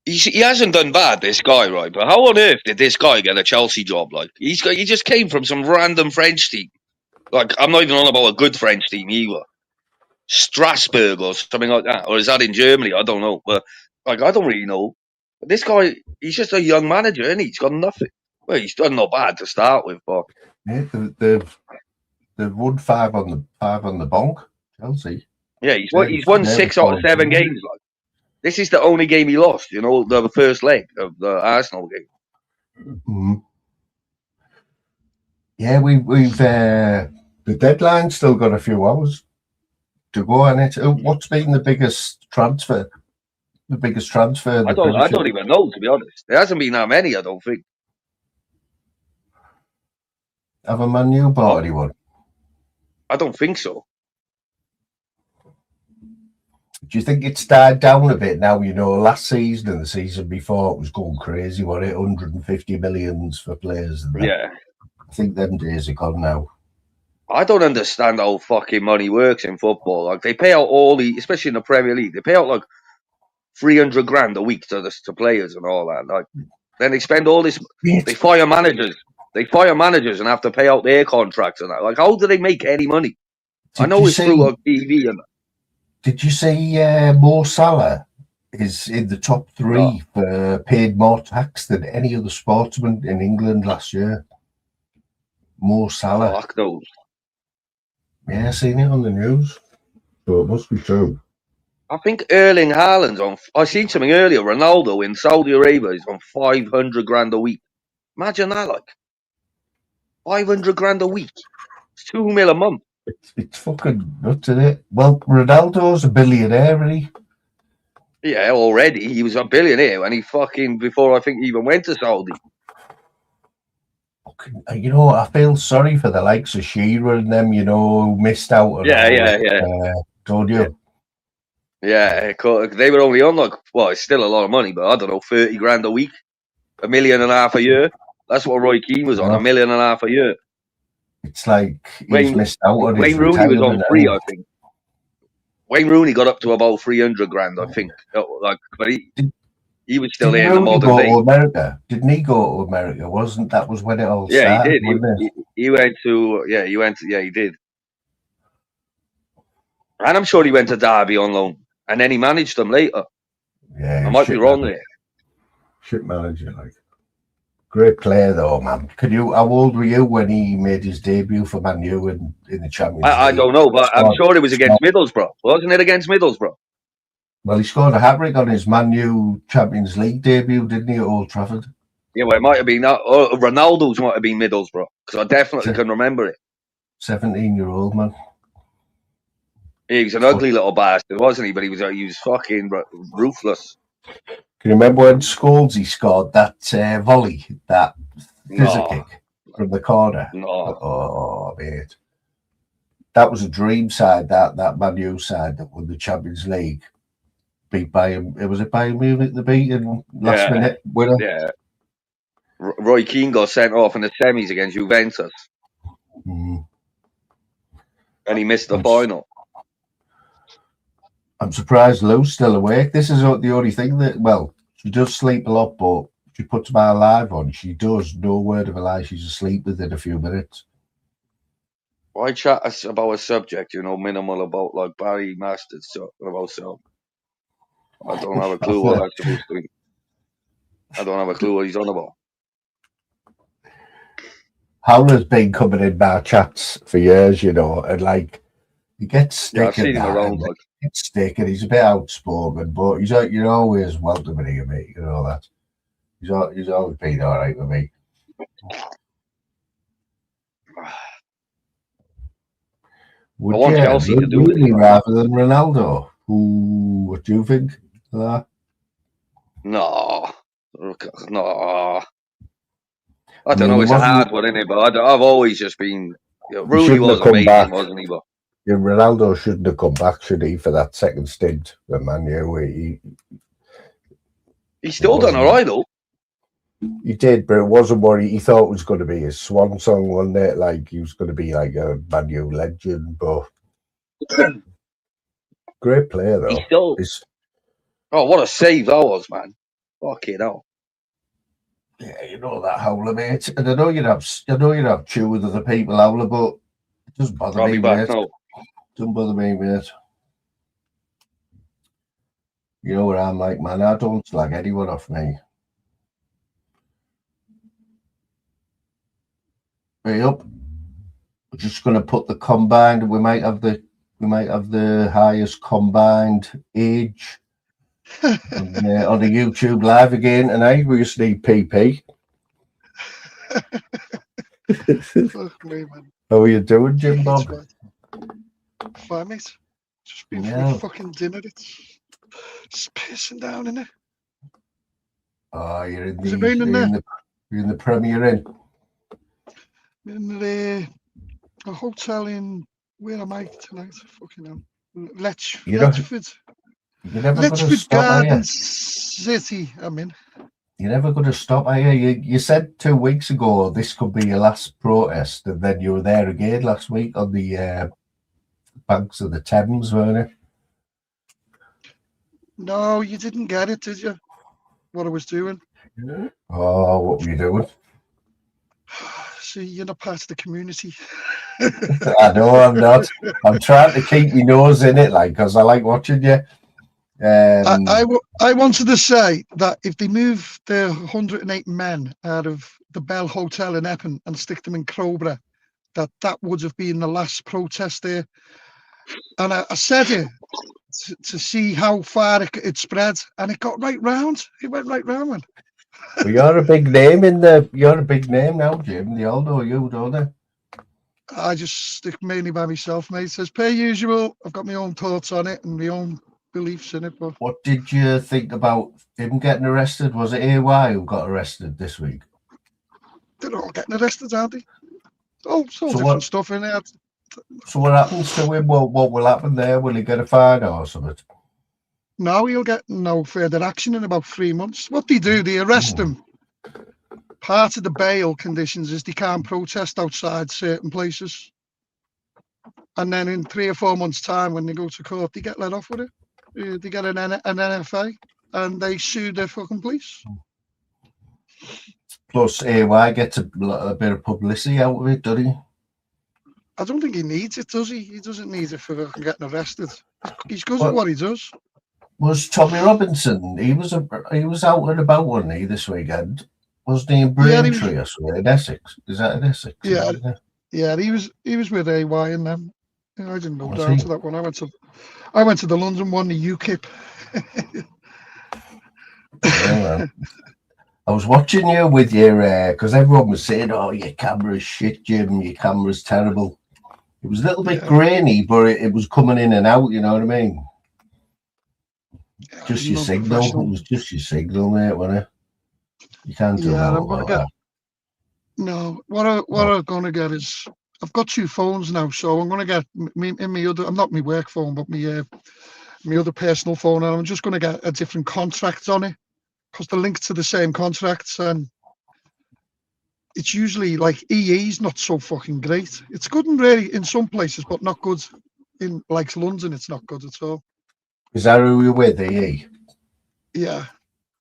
He hasn't done bad, this guy, right? But how on earth did this guy get a Chelsea job? Like, he just came from some random French team. Like, I'm not even on about a good French team either. Strasbourg or something like that. Or is that in Germany? I don't know. But, like, I don't really know. But this guy, he's just a young manager, isn't he? He's got nothing. Well, he's done not bad to start with, but... Yeah, they've won five on the bonk, Chelsea. Yeah, he's won 6 out of 7 games. Like, this is the only game he lost, you know, the first leg of the Arsenal game. Mm-hmm. Yeah, we've the deadline's still got a few hours to go on it. What's been the biggest transfer? The biggest transfer? I don't even know, to be honest. There hasn't been that many, I don't think. Have a Man U bought anyone? I don't think so. Do you think it's died down a bit now? You know, last season and the season before it was going crazy. What, 150 millions for players? And Yeah. I think them days are gone now. I don't understand how fucking money works in football. Like, they pay out especially in the Premier League, they pay out like 300 grand a week to players and all that. Like, then they spend all this. They fire managers. They fire managers and have to pay out their contracts and that. Like, how do they make any money? I know it's through like TV and. Did you see Mo Salah is in the top 3 for paid more tax than any other sportsman in England last year? Mo Salah. Fuck those. Yeah, I seen it on the news. So it must be true. I think Erling Haaland's I seen something earlier. Ronaldo in Saudi Arabia is on 500 grand a week. Imagine that, like 500 grand a week. It's 2 mil a month. It's fucking nuts, isn't it? Well, Ronaldo's a billionaire, isn't he? Yeah, already. He was a billionaire and he fucking, before I think he even went to Saudi. You know, I feel sorry for the likes of Shearer and them, you know, who missed out on don't you? Yeah, they were only on like, well, it's still a lot of money, but I don't know, 30 grand a week, $1.5 million a year. That's what Roy Keane was on, $1.5 million a year. It's like he's missed out on Wayne Rooney was on 3, I think. Wayne Rooney got up to about 300 grand, I think. Like, but he was still there in the modern day. America? Didn't he go to America? That was when it all started? Yeah, he did. He went to. Yeah, he did. And I'm sure he went to Derby on loan, and then he managed them later. Yeah, I might be wrong there. Shit manager, like. Great player though, man. How old were you when he made his debut for Man U in the Champions League? I don't know, but I'm sure it was against Middlesbrough. Wasn't it against Middlesbrough? Well, he scored a hat-trick on his Man U Champions League debut, didn't he, at Old Trafford? Yeah, well, it might have been that. Ronaldo's might have been Middlesbrough, because I definitely can remember it. 17-year-old man. He was an ugly little bastard, wasn't he? But he was fucking ruthless. Can you remember when Scholes scored that volley, that scissor kick from the corner? No. Oh, mate. That was a dream side, that Man U side that won the Champions League. Beat Bayern. Was it Bayern Munich the beating last minute winner? Yeah. Roy Keane got sent off in the semis against Juventus. Mm. And he missed the final. I'm surprised Lou's still awake. This is the only thing that, well, she does sleep a lot, but she puts my live on. She does, no word of a lie. She's asleep within a few minutes. Why chat about a subject, you know, minimal about like Barry Masters talking about so? I don't have a clue what that's supposed to be. I don't have a clue what he's on about. Howler's been coming in my chats for years, you know, and like he gets stick. I've seen him around. Like, gets stick, and he's a bit outspoken, but you're always welcome here, mate. You know that. He's always been all right with me. Would I want Chelsea to do it rather than Ronaldo? What do you think of that? No. I don't know. It's a hard one, isn't it? But I've always just been. Rooney was amazing, wasn't he? But yeah, Ronaldo shouldn't have come back, should he, for that second stint at Man U? He still done all right, though. He did, but it wasn't what he thought it was going to be his swan song, wasn't it? Like he was going to be like a Man U legend, but great player though. Oh, what a save that was, man! Fucking hell. Yeah, you know that, Howler, mate. And I know you'd have two with other people, Howler, but Doesn't bother I'll me, be back mate. now. Doesn't bother me, mate. You know what I'm like, man. I don't slag anyone off me. Hey up. We're just gonna put the combined. We might have the highest combined age on the YouTube live again tonight. We just need PP. Fuck me, man. How are you doing, Jim Bob? Fine, mate. Just been for Yeah. a fucking dinner. It's pissing down in it. Oh, you're in Is it raining there? You're in the Premier Inn. In a hotel in, where am I tonight? Fucking hell. Letchford. You're never going to Letchford stop, are you? Garden City, I'm in. You're never going to stop, are you? You said 2 weeks ago this could be your last protest, and then you were there again last week on the banks of the Thames, weren't you? No, you didn't get it, did you? What I was doing? Oh, what were you doing? See, you're not part of the community. I know I'm not. I'm trying to keep my nose in it, like, because I like watching you. I wanted to say that if they move the 108 men out of the Bell Hotel in Epping and stick them in Crowborough, that would have been the last protest there. And I said it to see how far it spread, and it got right round. It went right round, man. Well, you're a big name you're a big name now, Jim. They all know you, don't they? I just stick mainly by myself, mate. As per usual, I've got my own thoughts on it and my own beliefs in it. But What did you think about him getting arrested? Was it AY who got arrested this week? they're all getting arrested, aren't they? Oh, so different what- stuff in there. So what happens to him? What will happen there? Will he get a fine or something? No, he'll get no further action in about 3 months. What they do, they arrest him. Part of the bail conditions is they can't protest outside certain places. And then in 3 or 4 months' time, when they go to court, they get let off with it. They get an NFA and they sue the fucking police. Plus, AY gets a bit of publicity out of it, doesn't he? I don't think he needs it, does he? He doesn't need it for fucking getting arrested. He's good at what he does. Was Tommy Robinson? He was out and about, wasn't he, this weekend? Wasn't he in Braintree or something in Essex? Is that in Essex? Yeah, yeah. He was with AY and them. I didn't go down to that one. I went to the London one, the UKIP. Yeah, I was watching you with your because everyone was saying, "Oh, your camera's shit, Jim. Your camera's terrible." It was a little bit grainy, but it was coming in and out. You know what I mean? Just your signal. It was just your signal, mate, wasn't it? You can't do that. No, what I'm gonna get is I've got 2 phones now, so I'm gonna get me in my other. I'm not my work phone, but my other personal phone, and I'm just gonna get a different contract on it because they're linked to the same contracts, and it's usually like EE's not so fucking great. It's good and really in some places, but not good in like London. It's not good at all. Is that who you're with, EE? Yeah.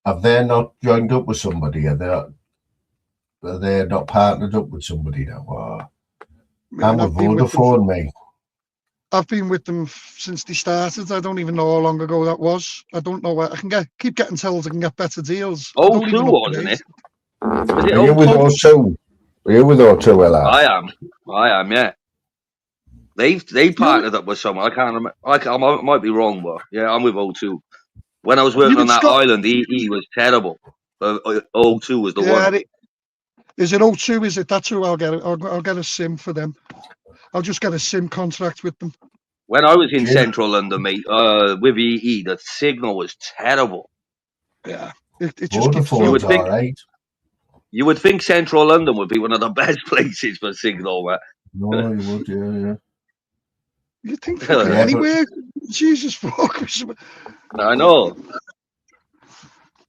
Have they not joined up with somebody? Are they not partnered up with somebody now? I'm with Vodafone, mate. I've been with them since they started. I don't even know how long ago that was. I don't know where I can keep getting told I can get better deals. O2, wasn't it? Are you with O2? Are you with O2, LR? I am, yeah. They partnered up with someone. I can't remember. I might be wrong, but yeah, I'm with O2. When I was working on that island, EE was terrible. O2 was the one. Is it O2? Is it? That's who I'll get. I'll get a SIM for them. I'll just get a SIM contract with them. When I was in Central London, mate, with EE, the signal was terrible. Yeah, it just keeps You would think Central London would be one of the best places for signal, man. No, you would, yeah. You think fucking anywhere? Jesus fuck! I know.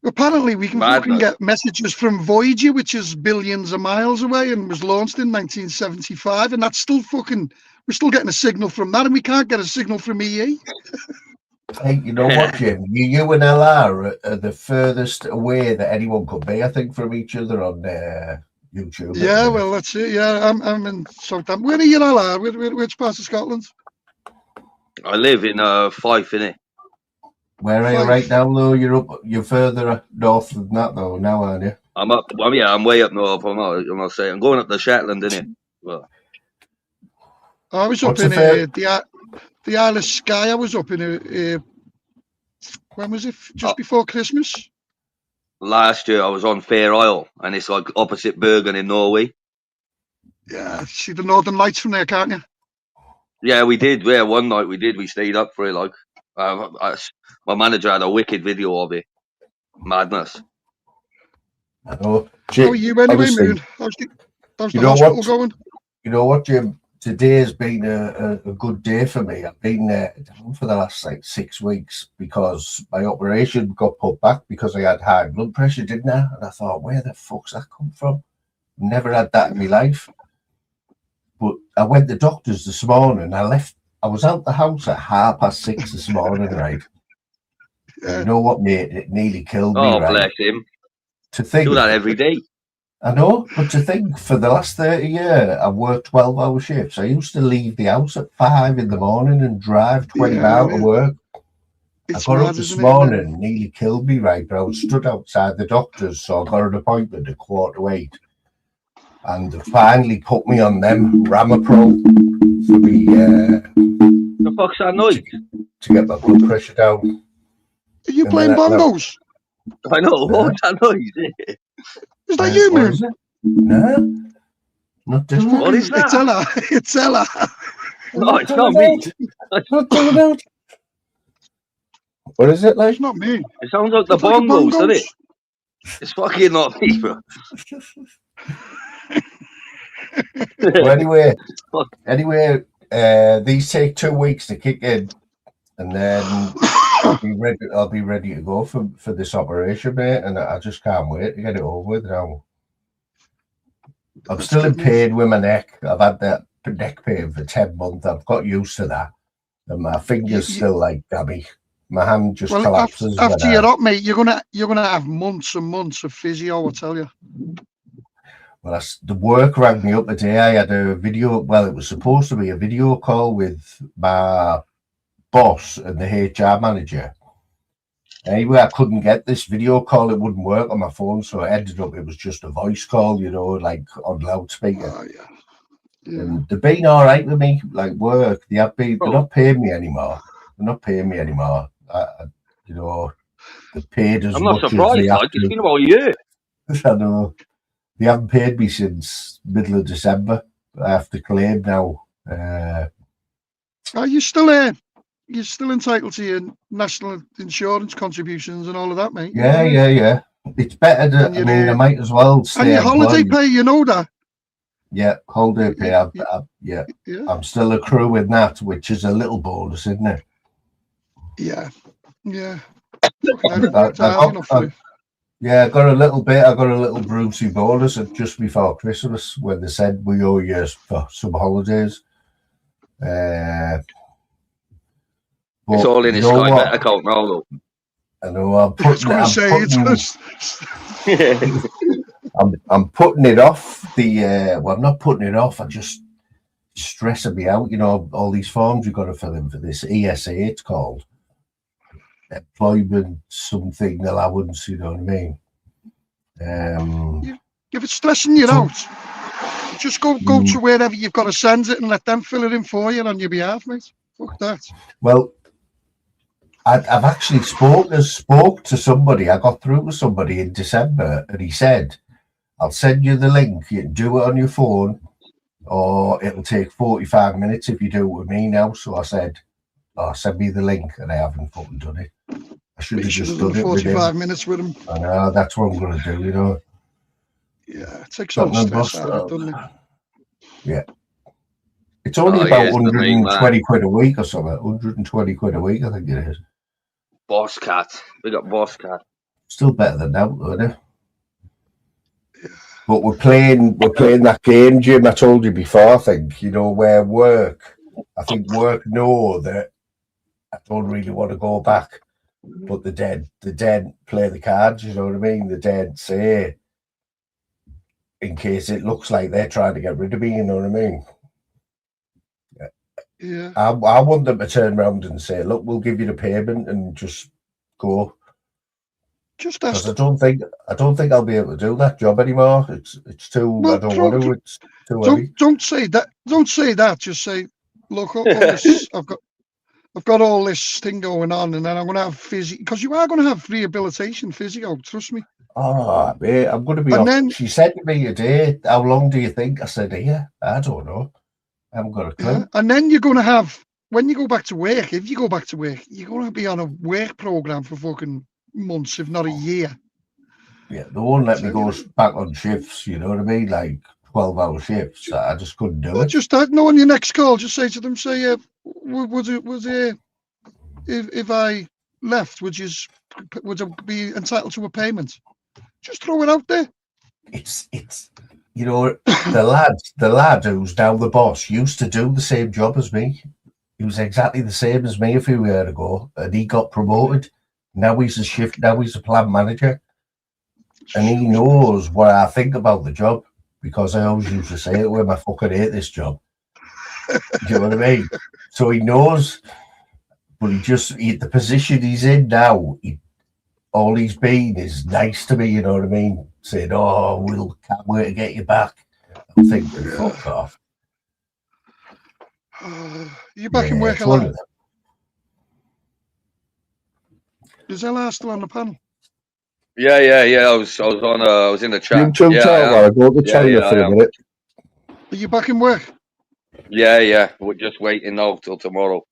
Apparently, we can fucking get messages from Voyager, which is billions of miles away and was launched in 1975, and that's still fucking. We're still getting a signal from that, and we can't get a signal from EE. Hey, you know what, Jim? You and LR are the furthest away that anyone could be, I think, from each other on YouTube. Yeah, well, that's it. Yeah, I'm in Southampton. Where are you now, lad? Which part of Scotland? I live in Fife, innit? Where are you right now, though? You're further north than that, though, now, aren't you? I'm up. Well, yeah, I'm way up north. I'm not saying. I'm going up to Shetland, innit? Well, I was up What's in the the Isle of Skye. I was up in when was it? Just before Christmas. last year I was on Fair Isle, and it's like opposite Bergen in Norway. Yeah, see the Northern Lights from there, can't you? Yeah, we did. Yeah, one night we did. We stayed up for it. Like, my manager had a wicked video of it. Madness. I know. How are you anyway, Honestly, Moon? How's the you know hospital what? going? You know what, Jim? Today has been a good day for me. I've been down for the last like 6 weeks because my operation got put back because I had high blood pressure, didn't I? And I thought, where the fuck's that come from? Never had that in my life. But I went to the doctors this morning. I was out the house at 6:30 this morning, right? Yeah. You know what, mate? It nearly killed me, Oh, right? bless him. To think, Do that every day. I know, but to think for the last 30 years, I've worked 12-hour shifts. I used to leave the house at 5 in the morning and drive 20 miles to work. It's I got mad, up this isn't morning, nearly killed me, right? But I was stood outside the doctor's, so I got an appointment at 7:45. And they finally put me on them Ramapro for The fuck's that noise? to get my blood pressure down. Are you And playing then bongos? I know. What's that noise? Is that you, What Moon? is it? No, not this one. What is that? It's Ella. It's Ella. No, it's not me. What doing out? What is it like? It's not me. It sounds like the It's like a bongos, doesn't bongos. it? It's fucking not me, bro. Well, anyway, these take 2 weeks to kick in, and then I'll be ready to go for this operation, mate. And I just can't wait to get it over with now. I'm still in pain with my neck. I've had that neck pain for 10 months. I've got used to that, and my fingers still like gammy. My hand just collapses. After you're up, mate, you're gonna have months and months of physio. I tell you. Well, the work rang me up today. I had a video. Well, it was supposed to be a video call with my boss and the HR manager. Anyway, I couldn't get this video call. It wouldn't work on my phone, so it was just a voice call, like on loudspeaker. Oh, yeah. And they've been all right with me, like work. They're not paying me anymore. They're not paying me anymore. They paid as I'm much not surprised. as they have It's to. been about a year. I know. They haven't paid me since middle of December. I have to claim now. Are you still there? You're still entitled to your national insurance contributions and all of that, mate. Yeah. It's better to. I might as well stay. And your holiday pay, you know that. Yeah, holiday pay. I'm still accruing that, which is a little bonus, isn't it? Yeah. I got a little bit. I got a little Brucey bonus just before Christmas when they said we owe you for some holidays. It's all in his Sky Bet account now, though. I know. I'm putting it off. I'm not putting it off. I just stressing me out. All these forms you've got to fill in for this ESA. It's called employment something allowance. You know what I mean? If it's stressing you out, just go to wherever you've got to send it and let them fill it in for you on your behalf, mate. Fuck that. Well, I've actually spoke to somebody. I got through to somebody in December, and he said, "I'll send you the link. You can do it on your phone, or it'll take 45 minutes if you do it with me now." So I said, "Oh, send me the link," and I haven't fucking done it. I should have just done it 45 minutes with him. I know, that's what I'm going to do, Yeah, it takes all the stress out of it, doesn't it? Yeah. It's only about 120 quid a week or something. 120 quid a week, I think it is. Boss Cat. We got Boss Cat. Still better than that, isn't it? Yeah. But we're playing that game, Jim. I told you before, I think, where work know that I don't really want to go back. But the dead play the cards, you know what I mean? The dead say, in case it looks like they're trying to get rid of me. You know what I mean? Yeah. I want them to turn around and say, "Look, we'll give you the payment and just go." Just Because ask. I don't think I'll be able to do that job anymore. It's too. Well, I don't want to. It's too heavy. Don't say that. Don't say that. Just say, look, all this, I've got all this thing going on, and then I'm going to have physio, because you are going to have rehabilitation physio. Trust me. Oh, mate, I'm going to be And off. then, She said to me today, "How long do you think?" I said, "Here, I don't know. I haven't got a clue." yeah, and then you're going to have, when you go back to work, if you go back to work, you're going to be on a work program for fucking months, if not a year. Yeah, they won't let me So, go back on shifts. You know what I mean? Like 12-hour shifts. I just couldn't do well, it. just that. No, on your next call, just say to them, say, if I left, would I be entitled to a payment? Just throw it out there. It's you know, the lad who's now the boss used to do the same job as me. He was exactly the same as me a few years ago, and he got promoted. Now he's a plant manager, and he knows what I think about the job, because I always used to say it when I fucking hate this job. Do you know what I mean? So he knows, but the position he's in now, all he's been is nice to me. You know what I mean? Saying, "Oh, can't wait to get you back." I'm thinking, fuck off. You're back in work it's a one lot. of them. Is LR still on the panel? Yeah. I was in the chat. You two Yeah, talk while I go to Yeah, tell you yeah, for I a am. minute. Are you back in work? Yeah. We're just waiting now till tomorrow.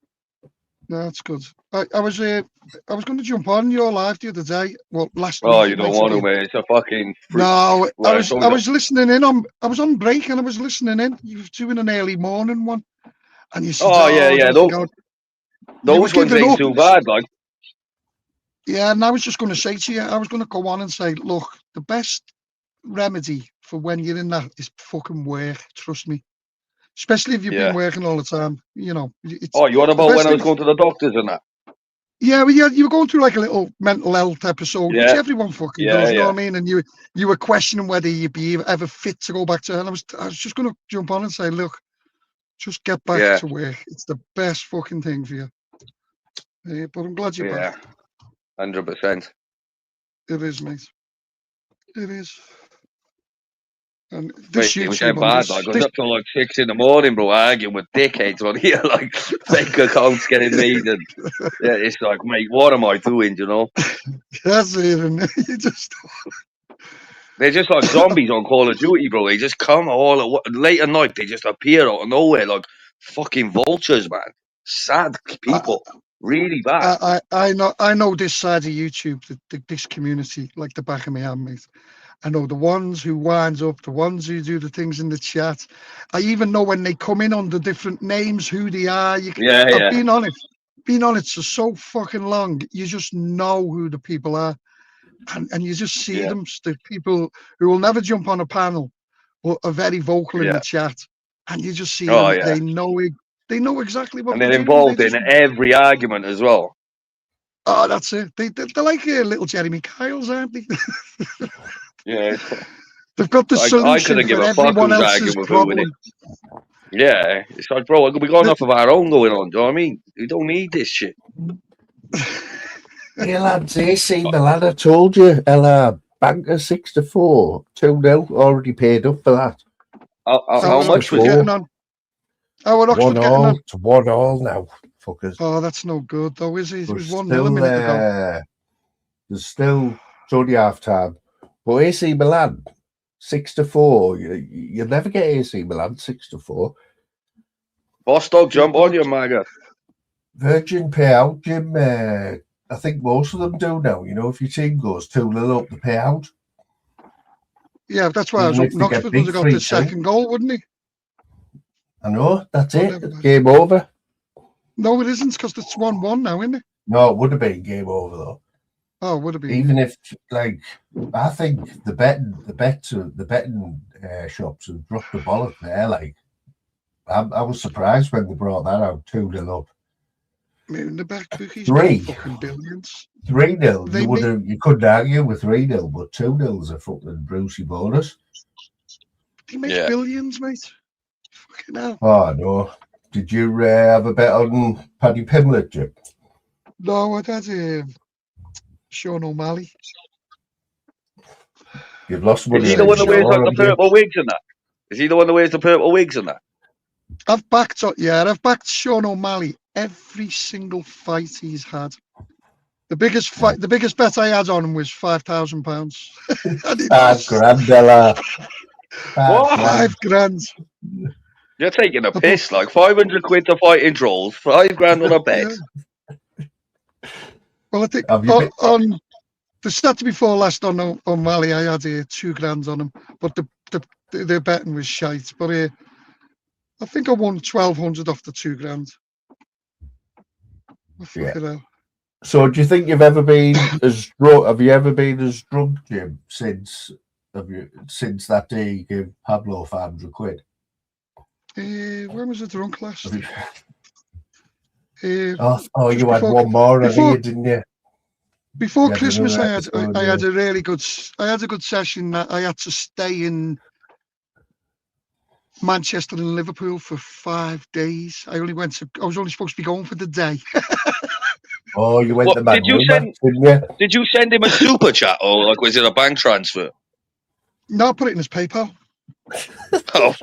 No, that's good. I was going to jump on your live the other day. Well, last Oh, week. you don't want to, man. It's a fucking freak. No, Well, I was listening in on. I was on break and I was listening in. You were doing an early morning one, and you said, Oh, yeah. I don't think I'll. You were Those ones giving ain't up. too bad, like. Yeah, and I was just going to say to you, I was going to go on and say, look, the best remedy for when you're in that is fucking work. Trust me, especially if you've been working all the time. You know, it's Oh, you on the about best when I was thing. going to the doctors and that? Yeah, well, you were going through like a little mental health episode, which everyone fucking does. You know what I mean? And you were questioning whether you'd be ever fit to go back to. And I was just going to jump on and say, look, just get back to work. It's the best fucking thing for you. Yeah, but I'm glad you're back. 100%. It is, mate. It is. And this It was YouTube on bad. this, Like, I was up till like 6 in the morning, bro, arguing with dickheads on here, like fake accounts getting made, and it's like, mate, what am I doing? You know? That's it, and you just. They're just like zombies on Call of Duty, bro. They just come late at night. They just appear out of nowhere, like fucking vultures, man. Sad people, really bad. I know this side of YouTube, this community, like the back of my hand, mate. I know the ones who winds up, the ones who do the things in the chat. I even know when they come in under different names, who they are. I've been on it for so fucking long. You just know who the people are. And you just see them, the people who will never jump on a panel, but are very vocal in the chat. And you just see them, they know exactly what and they're they're doing. involved in every argument as well. Oh, that's it. They're like little Jeremy Kyles, aren't they? Yeah. They've got the solution for everyone else's problem. Yeah, it's like, bro, we got enough of our own going on. Do you know what I mean? We don't need this shit. Hey lads, AC Milan, I told you, banter 6-4, 2-0, already paid up for that. How much was getting on? How are Oxford getting on? It's 1-1 now, fuckers. Oh, that's no good though, is it? It was 1-0 a minute ago. There's still only half time. But AC Milan, 6-4, you'll never get AC Milan 6-4. Boss dog, jump on your maggot. Virgin payout, Jim. I think most of them do now. You know, if your team goes 2-0 up, the payout. Yeah, that's why I was hoping Oxford would have got the second goal, wouldn't he? I know, that's it. Game over. No, it isn't, because it's 1-1 now, isn't it? No, it would have been game over though. Oh, would have been. Even if, like, I think the betting shops have dropped the ball there. Like, I was surprised when they brought that out 2-0 up. I mean, the back bookies fucking billions. 3-0, you couldn't argue with 3-0, but 2-0 is a fucking Brucey bonus. He makes billions, mate. Fucking hell. Oh, no. Did you have a bet on Paddy Pimlet, Jim? No, I had Sean O'Malley. You've lost money. Is he the one that wears like the purple wigs and that? Is he the one that wears the purple wigs and that? I've backed Sean O'Malley every single fight he's had. The biggest bet I had on him was £5,000. £5,000, Ella. What? £5,000. You're taking a piss, like 500 quid to fight in draws, £5,000 on a bet. Well, I think on the Saturday before last on O'Malley, I had £2,000 on him, but the betting was shite. But I think I won 1,200 off the £2,000. Yeah. So, do you think you've ever been as drunk? Have you ever been as drunk, Jim, since that day you gave Pablo 500 quid? When was I drunk last? You had one more earlier, didn't you? Before Christmas, I had a really good. I had a good session. I had to stay in Manchester and Liverpool for 5 days. I was only supposed to be going for the day. Oh, you went to Man United, didn't you? Did you send him a super chat or like was it a bank transfer? No, I put it in his PayPal. Oh,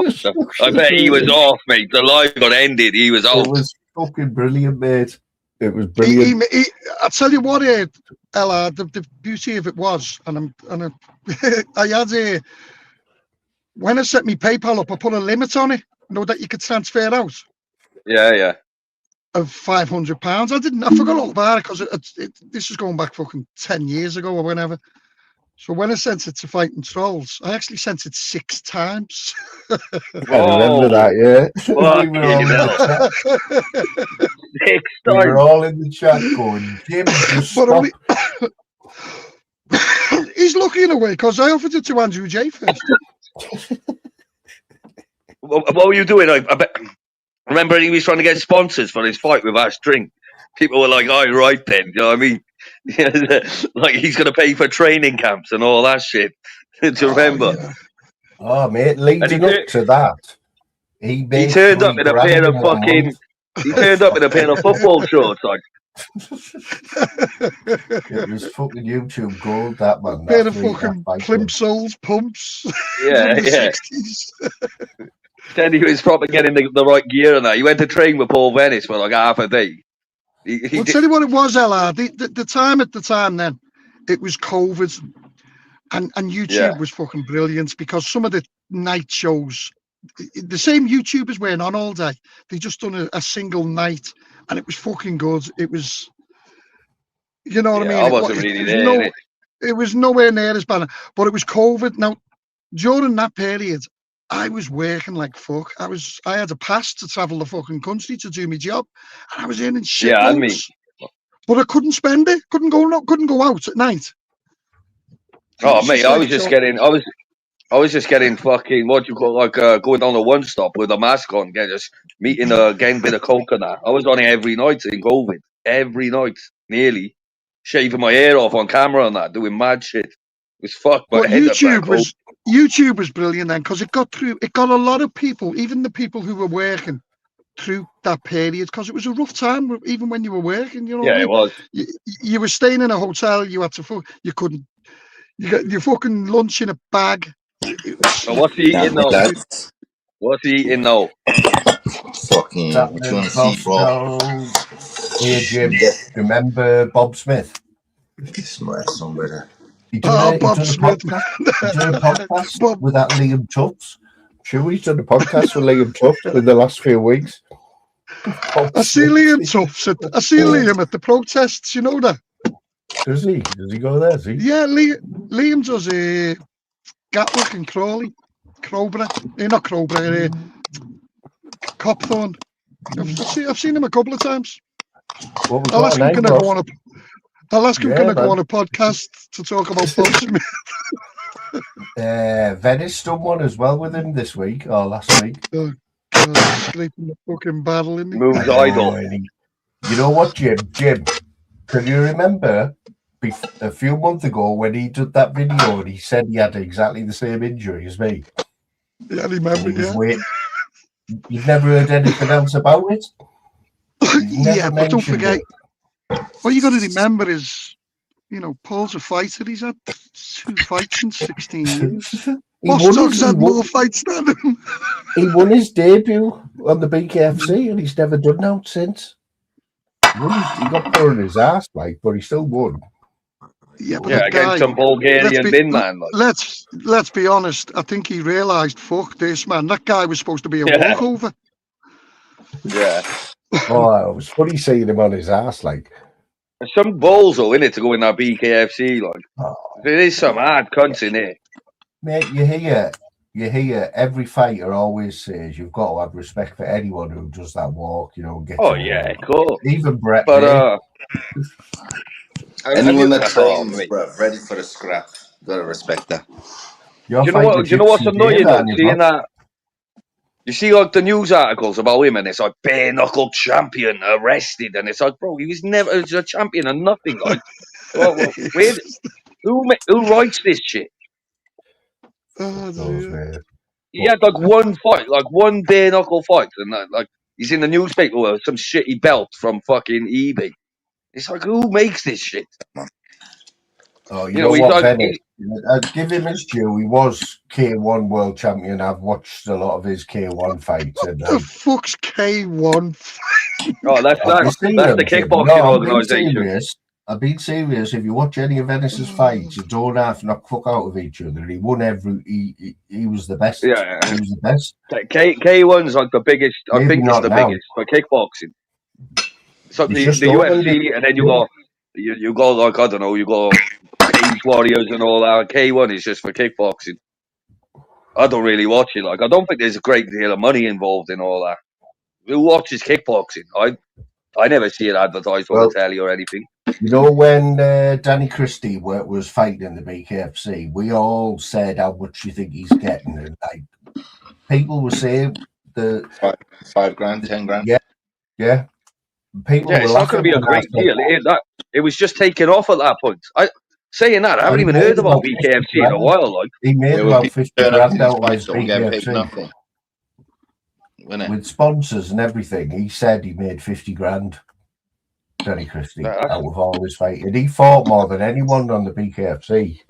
I bet he was off, mate. The live got ended. He was off. It was fucking brilliant, mate. It was brilliant. I tell you what, Ella, the beauty of it was, I had when I set my PayPal up, I put a limit on it, that you could transfer out. Yeah. Of £500. I forgot all about it because this is going back fucking 10 years ago or whenever. So when I sent it to Fighting Trolls, I actually sent it 6 times. I remember that, yeah. We were all in the chat going, Jim, just stop. He's lucky in a way because I offered it to Andrew J first. What were you doing? I remember he was trying to get sponsors for his fight with Ash Drink. People were like, "Oh, right then," you know what I mean? Like he's going to pay for training camps and all that shit. Do you remember? Yeah. Oh, mate, leading up to that, he turned up in a pair of fucking. He turned up in a pair of football shorts, like. It was fucking YouTube gold, that man. A pair of fucking plimsolls, pumps. Yeah. Said he was probably getting the right gear and that. He went to train with Paul Venice for like half a day. I'll tell you what it was, Ella. The time then, it was COVID, and YouTube was fucking brilliant because some of the night shows, the same YouTubers weren't on all day. They just done a single night, and it was fucking good. It was, you know what I mean? I wasn't really there. It was nowhere near as bad, but it was COVID. Now, during that period, I was working like fuck. I had a pass to travel the fucking country to do my job, and I was earning shit. Yeah, and me. But I couldn't spend it. Couldn't go out at night. Oh, mate, I was just getting fucking what you call like going down to one stop with a mask on, just meeting getting a bit of coconut. I was on it every night in COVID, every night, nearly shaving my hair off on camera and that, doing mad shit. It was fucked. But YouTube was brilliant then because it got a lot of people, even the people who were working through that period, because it was a rough time, even when you were working. You know, it was. You were staying in a hotel. You had to. You couldn't. You got your fucking lunch in a bag. So what's he eating now? What's he eating now? Fucking what you want to see, bro? Hey, Jim, remember Bob Smith? It's my son, brother. Bob Smith. He's done a podcast with that Liam Tufts. Sure, he's done a podcast with Liam Tufts in the last few weeks. I see Liam Tufts. I see Liam at the protests. You know that? Does he? Does he go there? Does he? Yeah, Liam does a Gatwick and Crawley, Crowborough. Not Crowborough. Copthorne. I've seen him a couple of times. I'll ask him can I go on a podcast to talk about Bob Smith. Venice done one as well with him this week or last week. Oh, God, sleeping the fucking battle, isn't he? Moves idle. You know what, Jim? Can you remember a few months ago when he did that video and he said he had exactly the same injury as me? Yeah, I remember. He was Yeah. waiting. You've never heard anything else about it? You've never Yeah, but don't mentioned forget, it. what you got to remember is, Paul's a fighter. He's had 2 fights in 16 years. Bostog's had more fights than him. He won his debut on the BKFC and he's never done out since. He got put on his ass, like, but he still won. Yeah, but Yeah, against some Bulgarian bin man. Like. Let's be honest. I think he realised, fuck this, man. That guy was supposed to be a walkover. Yeah. Oh, it was funny seeing him on his ass, like. There's some balls though in it to go in that BKFC, like. There is some hard cunts in it. Mate, you hear every fighter always says you've got to have respect for anyone who does that walk, and gets. Oh yeah, cool. Even Brett. But anyone that trains, bro, ready for a scrap, gotta respect that. Do you know what's annoying though? Seeing that, you see like the news articles about him, and it's like bare knuckle champion arrested, and it's like, bro, he was never a champion or nothing. Like, who writes this shit? He had like one fight, like one bare knuckle fight, and like he's in the newspaper with some shitty belt from fucking eBay. It's like, who makes this shit? Oh, you know what, Bennett? I'd give him his due. He was K1 world champion. I've watched a lot of his K1 fights. And, what the fuck's K1? Oh, that's the kickboxing organisation. I've been serious. If you watch any of Ennis's fights, you don't have to knock fuck out of each other. He won he was the best. Yeah, he was the best. K1's like the biggest. I think it's the biggest for kickboxing. It's like the UFC, and then you go like, I don't know, you go Cage Warriors and all that. K1 is just for kickboxing. I don't really watch it. Like, I don't think there's a great deal of money involved in all that. Who watches kickboxing? I never see it advertised on the telly or anything. You know, when Danny Christie was fighting in the BKFC, we all said how much you think he's getting, and like people were saying the $5,000, 10 grand. Yeah. People it's not going to be a great deal. It was just taken off at that point. Saying that, I haven't even heard about BKFC in a while. Like, he made about 50 grand out of his BKFC. With sponsors and everything, he said he made 50 grand. Danny Christie out of all his fighting. He fought more than anyone on the BKFC.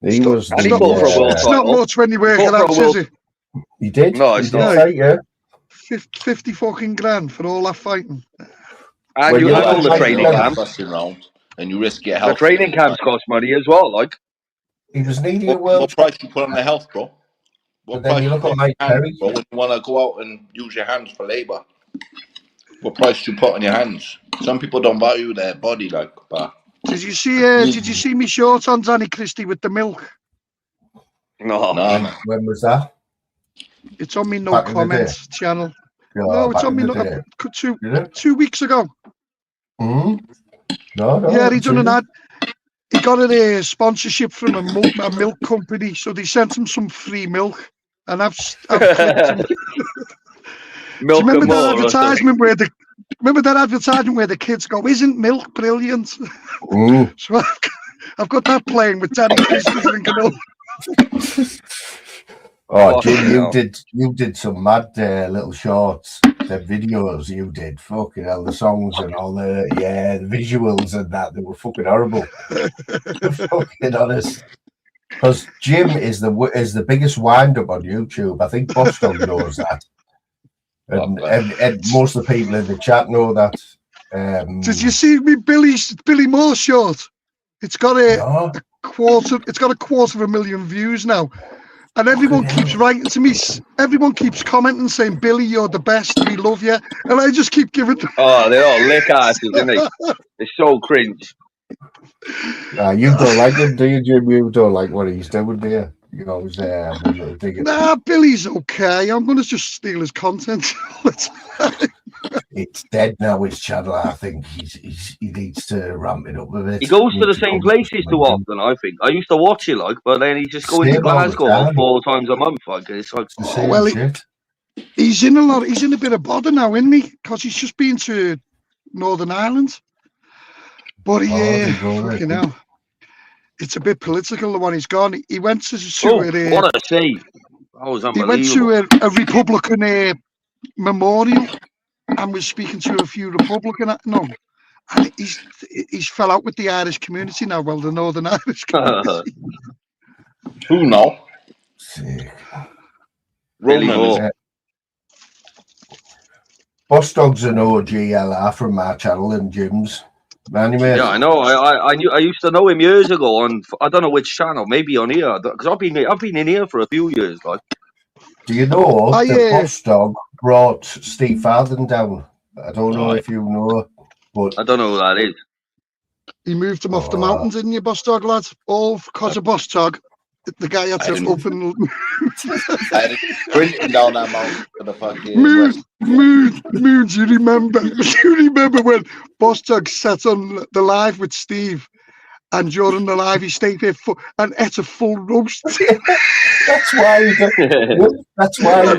He was. It's not much when you work it out, is it? He did. No, it's not. Fight, 50 fucking grand for all that fighting. And you have all the training camps. And you risk your health. The training camps cost money as well. Like, he was needing a what price you put on the health, bro? What price you look at Mike Perry, bro? When you want to go out and use your hands for labour, what price you put on your hands? Some people don't value their body, like. But did you see me short on Danny Christie with the milk? No. When was that? It's on me no comments channel. No, it's on me 2 weeks ago. No. Yeah, he done an ad. He got a sponsorship from a milk company, so they sent him some free milk, and I've clicked him. Milk. Remember that advertisement where the kids go, "Isn't milk brilliant?" So I've got that playing with Danny Christie drinking milk. Oh, Jim, you did some mad little shorts, the videos you did. Fucking hell, the songs and all the visuals and that, they were fucking horrible. Fucking honest. Because Jim is the biggest wind up on YouTube. I think Boston knows that. And most of the people in the chat know that. Did you see me Billy Moore short? It's got a quarter. It's got 250,000 views now. And everyone keeps writing to me. Everyone keeps commenting saying, "Billy, you're the best. We love you." And I just keep giving. Oh, they're all lick asses, aren't they? They're so cringe. You don't like him, do you, Jim? You don't like what he's doing, do you? You always Nah, Billy's okay. I'm gonna just steal his content all the time. It's dead now, his channel. I think he needs to ramp it up a bit. He goes to the same places too often, I think. I used to watch it, like, but then he just goes to Glasgow like 4 times a month. Like, it's like, he's in a bit of bother now, isn't he? Because he's just been to Northern Ireland. But fucking hell. It's a bit political, the one he's gone. He went to what a say. That was He went unbelievable. to a Republican memorial and was speaking to a few Republican, and he's fell out with the Irish community now. Well, the Northern Irish community. Who know? Sick. Billy Ronan is Moore. Boss Dog's an OGLR from my channel and Jim's. Anyway, Yeah, I know. I used to know him years ago on, I don't know which channel, maybe on here, because I've been in here for a few years. Like, do you know that Boss Dog brought Steve Farthing down? I don't know if you know, but I don't know who that is. He moved him off the mountain, didn't you, Boss Dog, lad? All because of Boss Dog. The guy had to open. I had it printing down that mountain for the fucking Moon, do you remember? Do you remember when Boss Dog sat on the live with Steve, and during the live he stayed there and ate a full roast? that's why he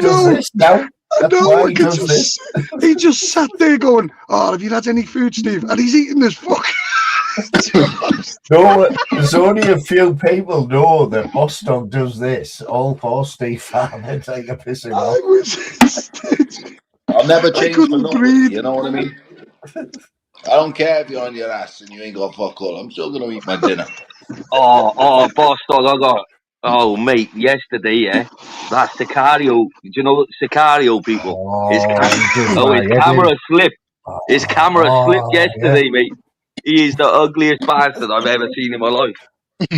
does this now. He just sat there going, "Oh, have you had any food, Steve?" And he's eating this fuck. No, there's only a few people know that Boss Dog does this all for Steve Farthing. Take a piss him off. I'll never change for nothing. Breathe. You know what I mean? I don't care if you're on your ass and you ain't got fuck all. I'm still gonna eat my dinner. Oh, Boss Dog, I got. Oh, mate, yesterday, yeah, that Sicario. Do you know Sicario people? His camera slipped. His camera slipped yesterday, mate. He is the ugliest bastard I've ever seen in my life.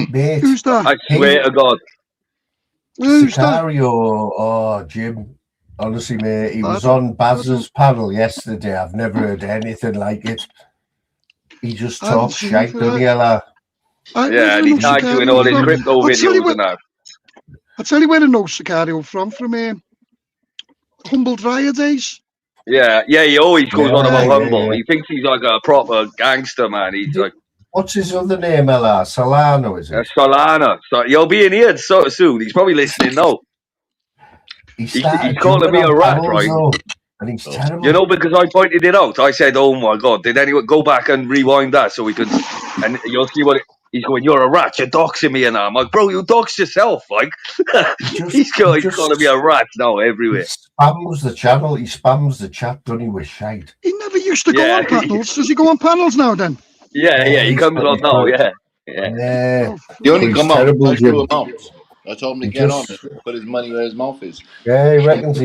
Mate, who's that? I swear to God. Who's that? Sicario, oh, Jim. Honestly, mate, he was on Baz's panel yesterday. I've never heard anything like it. He just talks shite, doesn't he, Ella? Yeah, and he tagged you in all his crypto videos and that. I'll tell you where I know Sicario from Humble Dryer days. Yeah, he always goes on about Humble. Yeah. He thinks he's like a proper gangster, man. He's like, what's his other name, Ella? Solano, is it? Solana. So you'll be in here so soon. He's probably listening now. He's calling me a rat, right? And he's terrible. You know, because I pointed it out. I said, "Oh my God, did anyone go back and rewind that so we could?" And you'll see what he's going. You're a rat. You're doxing me, and I'm like, "Bro, you doxed yourself." Like, he's calling me a rat now everywhere. He spams the channel. He spams the chat, doesn't he, with shite? He never used to go on panels. Does he go on panels now then? Yeah, he comes on now. Yeah. He only come out. I told him to get on, put his money where his mouth is. Yeah, he reckons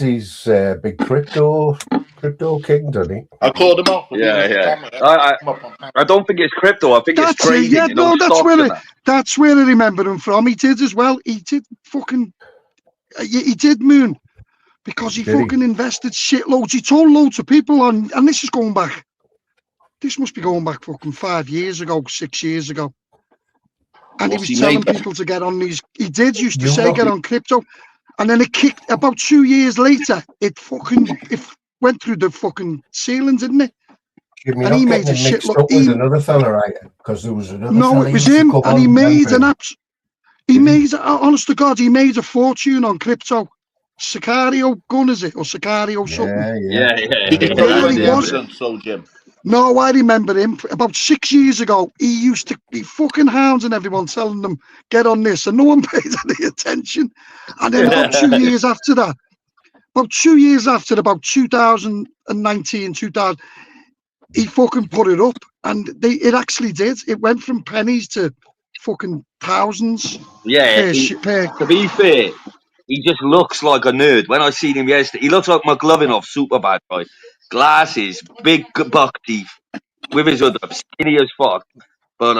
he's big crypto king, doesn't he? I called him out. I don't think it's crypto. I think it's trading. Yeah, no, that's where I remember him from. He did as well. He did fucking. He did Moon because he fucking invested shitloads. He told loads of people on, and this is going back. This must be going back fucking 5 years ago, 6 years ago. And he was telling people to get on these. He used to say get on crypto, and then it kicked. About 2 years later, it went through the fucking ceiling, didn't it? And he made a shit look. With another fella, right? Because there was another. No, it was him, and he made an app. He made, honest to God, he made a fortune on crypto. Sicario gun, is it, or Sicario something? Yeah. So Jim. No, I remember him about 6 years ago. He used to be fucking hounding everyone, telling them, get on this, and no one paid any attention. And then about 2 years after that, about 2019, 2000, he fucking put it up, and it actually did. It went from pennies to fucking thousands. Yeah, to be fair, he just looks like a nerd. When I seen him yesterday, he looks like McLovin off Superbad, right? Glasses, big buck teeth, with his hood up, skinny as fuck. But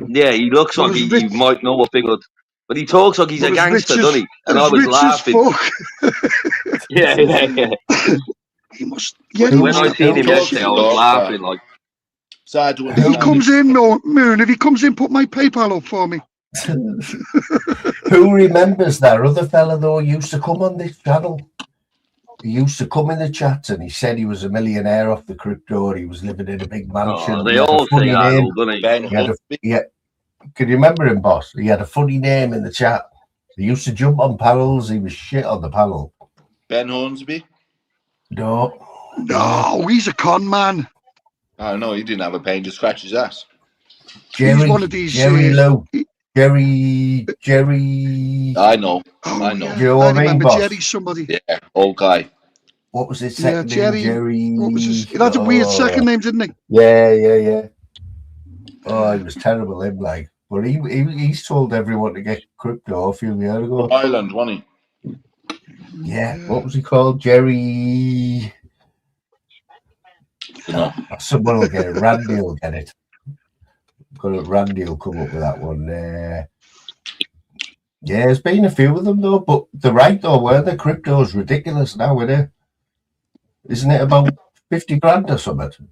yeah, he looks like he might know a big hood. But he talks like he's a gangster, doesn't he? And I was laughing. Yeah. He must. When I seen him yesterday, I was laughing like. If he comes in, Moon, if he comes in, put my PayPal up for me. Who remembers that other fella though used to come on this channel? He used to come in the chat and he said he was a millionaire off the crypto. He was living in a big mansion. Oh, they all say that, don't they? Can you remember him, boss? He had a funny name in the chat. He used to jump on panels. He was shit on the panel. Ben Hornsby? No, he's a con man. I don't know. He didn't have a pain to scratch his ass. He's one of these. Jerry Lowe. Jerry. I know. Oh, I know. yeah. Do you know what I mean, remember boss? Jerry somebody. Yeah, old guy. What was his Yeah, second name? Jerry. What was his? He had a weird second name, didn't he? Yeah. Oh, he was terrible, him, like. But he's told everyone to get crypto a few years ago. Island, wasn't Yeah. What was he called? Jerry. he? No. Someone will get it. Randy will get it. Randy will come up with that one. Yeah, there's been a few of them though, but they're right though. Where the crypto's ridiculous now, isn't it? Isn't it about 50 grand or something?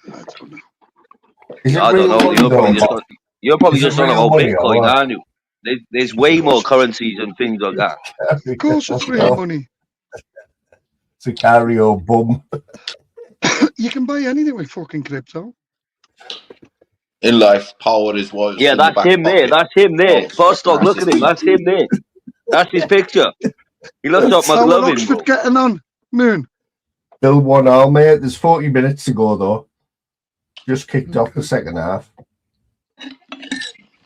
I don't know. Is it I don't real know. money though? You're probably Is it just on real about money or Bitcoin, what? aren't you? There's way more currencies and things like that. Of course, it's real money. Sicario bum. You can buy anything with fucking crypto. In life, power is what's Yeah, in the that's back him there. pocket. That's him there. Boss dog, look at him. That's him there. That's his picture. He looks like How are McLovin, Oxford bro. getting on, Moon? Still 1-0, mate. There's 40 minutes to go though. Just kicked off the second half.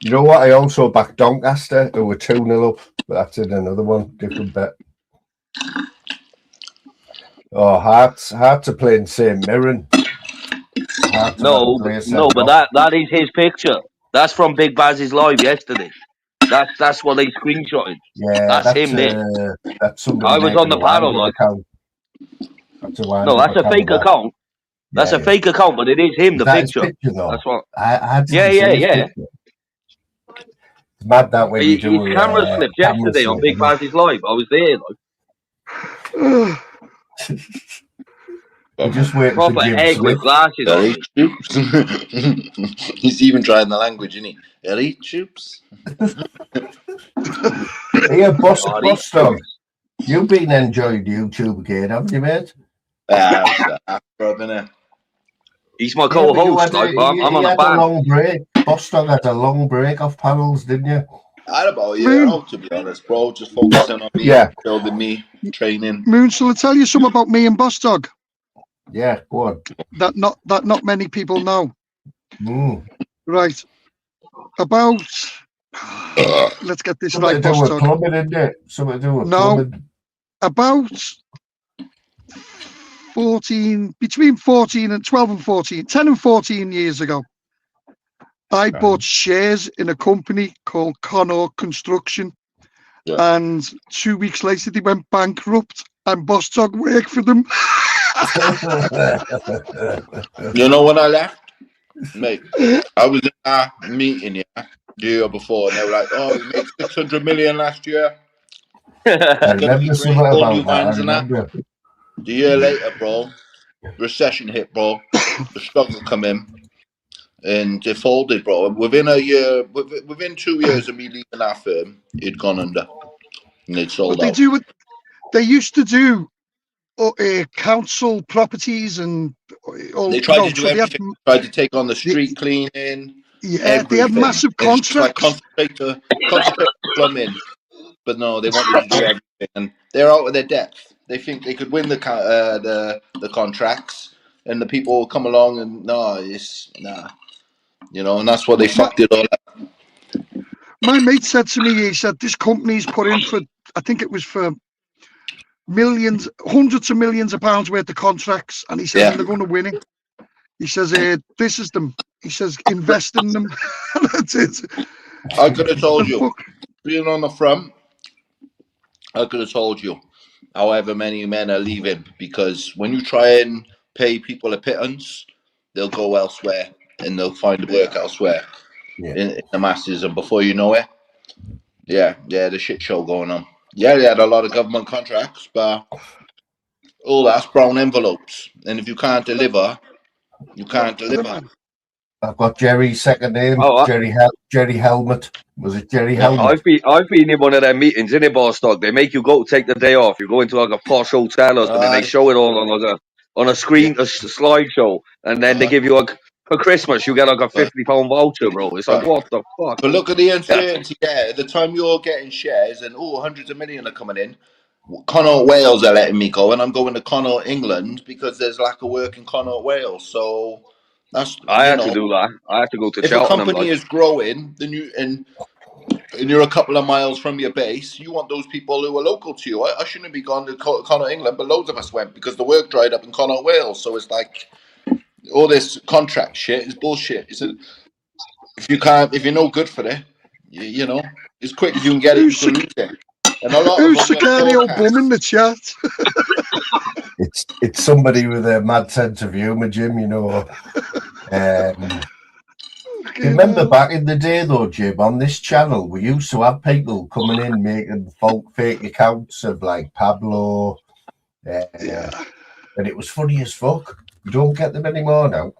You know what? I also backed Doncaster, who were 2-0 up, but that's in another one, different bet. Oh, Hearts are playing St Mirren. No, but that is his picture. That's from Big Baz's live yesterday. That's what they screenshotted. Yeah, that's him there. That's somebody. I was on the panel, like. No, that's a fake account. That's a fake account, but it is him, the picture. That's what. I yeah. It's mad that way. His camera slipped yesterday on Big Baz's live. I was there, like. Just waiting for proper Jim egg Smith. with glasses on. He's even trying the language, isn't he? Elite troops. Here, boss dog. You've been enjoying YouTube again, haven't you, mate? He's my co-host. I'm on the a long break. Boss dog had a long break off panels, didn't you? I had about a year out, to be honest, bro. Just focusing on me, building me, training. Moon, shall I tell you something about me and Boss Dog? Yeah, go on. That not many people know. Right. About let's get this right, Boss Dog. Plumbing, isn't it? Something to do with plumbing. About 14, between 14 and 12 and 14, 10 and 14 years ago, I bought shares in a company called Connaught Construction. Yeah. And 2 weeks later, they went bankrupt and Boss Dog worked for them. You know when I left? Mate, I was in a meeting the year before, and they were like, "Oh, we made 600 million last year." I remember something about that. The year later, bro, recession hit, bro. The struggle come in, and they folded, bro. Within a year, within 2 years of me leaving that firm, it'd gone under, and they'd sold out. They used to do council properties and all. They tried to do everything. They tried to take on the street cleaning. Yeah, everything. They had massive contracts. Like concentrate plumbing, but no, they wanted to do everything, and they're out of their depth. They think they could win the contracts, and the people will come along and you know, and that's what they fucked it all up. My mate said to me, he said this company's put in for, I think it was for millions, hundreds of millions of pounds worth of contracts, and he said they're going to win it. He says, this is them. He says, invest in them. That's it. I could have told you, being on the front, I could have told you however many men are leaving, because when you try and pay people a pittance, they'll go elsewhere and they'll find work elsewhere in the masses, and before you know it, the shit show going on. Yeah, they had a lot of government contracts, but all that's brown envelopes, and if you can't deliver, you can't deliver. I've got Jerry's second name. Jerry Helmet. Was it Jerry Helmet? I've been in one of their meetings in a Boss Dog. They make you go take the day off. You go into like a posh hotel or something. They show it all on a screen, a slideshow, and then they give you for Christmas you get like a £50 voucher, bro. It's like what the fuck? But look at the uncertainty there. At the time you're getting shares and hundreds of million are coming in. Connaught Wales are letting me go, and I'm going to Connaught England because there's lack of work in Connaught Wales. So That's I had to do that. I had to go to if a Cheltenham. company is growing, then and you're a couple of miles from your base, you want those people who are local to you. I shouldn't be gone to Connaught, England, but loads of us went because the work dried up in Connaught, Wales. So it's like all this contract shit is bullshit. If you're no good for it, you know, as quick as you can get it, you can lose it. And a lot of Who's them Sicario bum in the chat? It's somebody with a mad sense of humour, Jim. You know. Remember back in the day, though, Jim, on this channel, we used to have people coming in making fake accounts of like Pablo, and it was funny as fuck. You don't get them anymore now.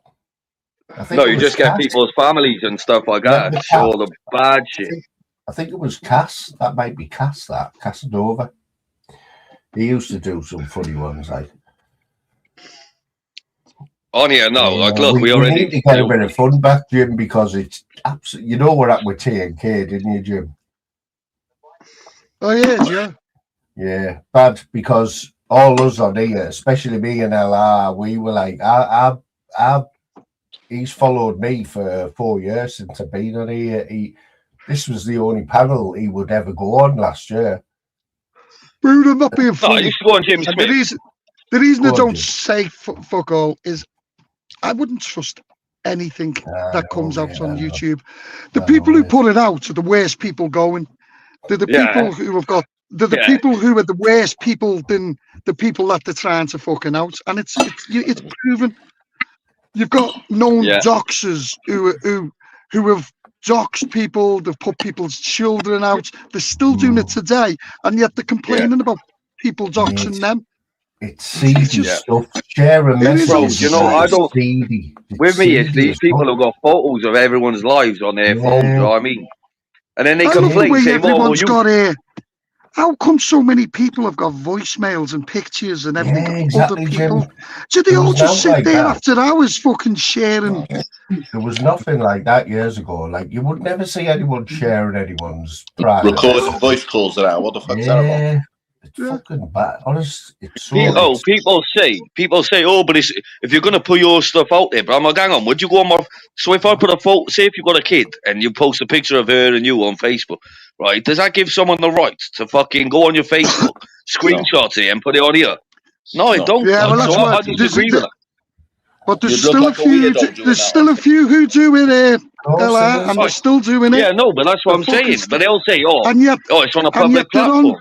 No, you just get people's families and stuff like that. Show all the bad shit. I think it was Cass. That might be Cass. That Casanova. He used to do some funny ones, like. Oh yeah, no. Like, look, we already need to get a bit of fun back, Jim, because it's absolutely. You know we're at with T&K, didn't you, Jim? Oh yeah. Yeah, bad because all us on here, especially me and LR, we were like, he's followed me for 4 years since I've been on here. This was the only panel he would ever go on last year. Rude, I'm not being funny. No, I used to go on Jim Smith. The reason I don't say fuck all is I wouldn't trust anything that comes out on YouTube. The people who put it out are the worst people going. They're the people who have got. They're the people who are the worst people than the people that they're trying to fucking out, and it's proven. You've got known doxers who have doxed people. They've put people's children out. They're still doing it today, and yet they're complaining about people doxing them. It's seedy stuff. Sharing messages. You know, I don't. With me, it's these people who've got photos of everyone's lives on their phones. You know what I mean? And then they complain, saying, everyone's got here. How come so many people have got voicemails and pictures and everything of other people? So they all just sit there after hours fucking sharing. There was nothing like that years ago. Like, you would never see anyone sharing anyone's private. Recording voice calls and that. What the fuck's that about? It's fucking bad. Honest, it's so. People say, oh, but if you're gonna put your stuff out there, but I'm like, hang on, would you go on my? So if I put a photo, say if you've got a kid and you post a picture of her and you on Facebook, right? Does that give someone the right to fucking go on your Facebook, screenshot it, and put it on here? No, it don't. Yeah, well, that's so what I disagree with that. But there's still a few. There's still a few who do it, and they're still doing it. Yeah, no, but that's what I'm saying. But they'll say, it's on a public platform.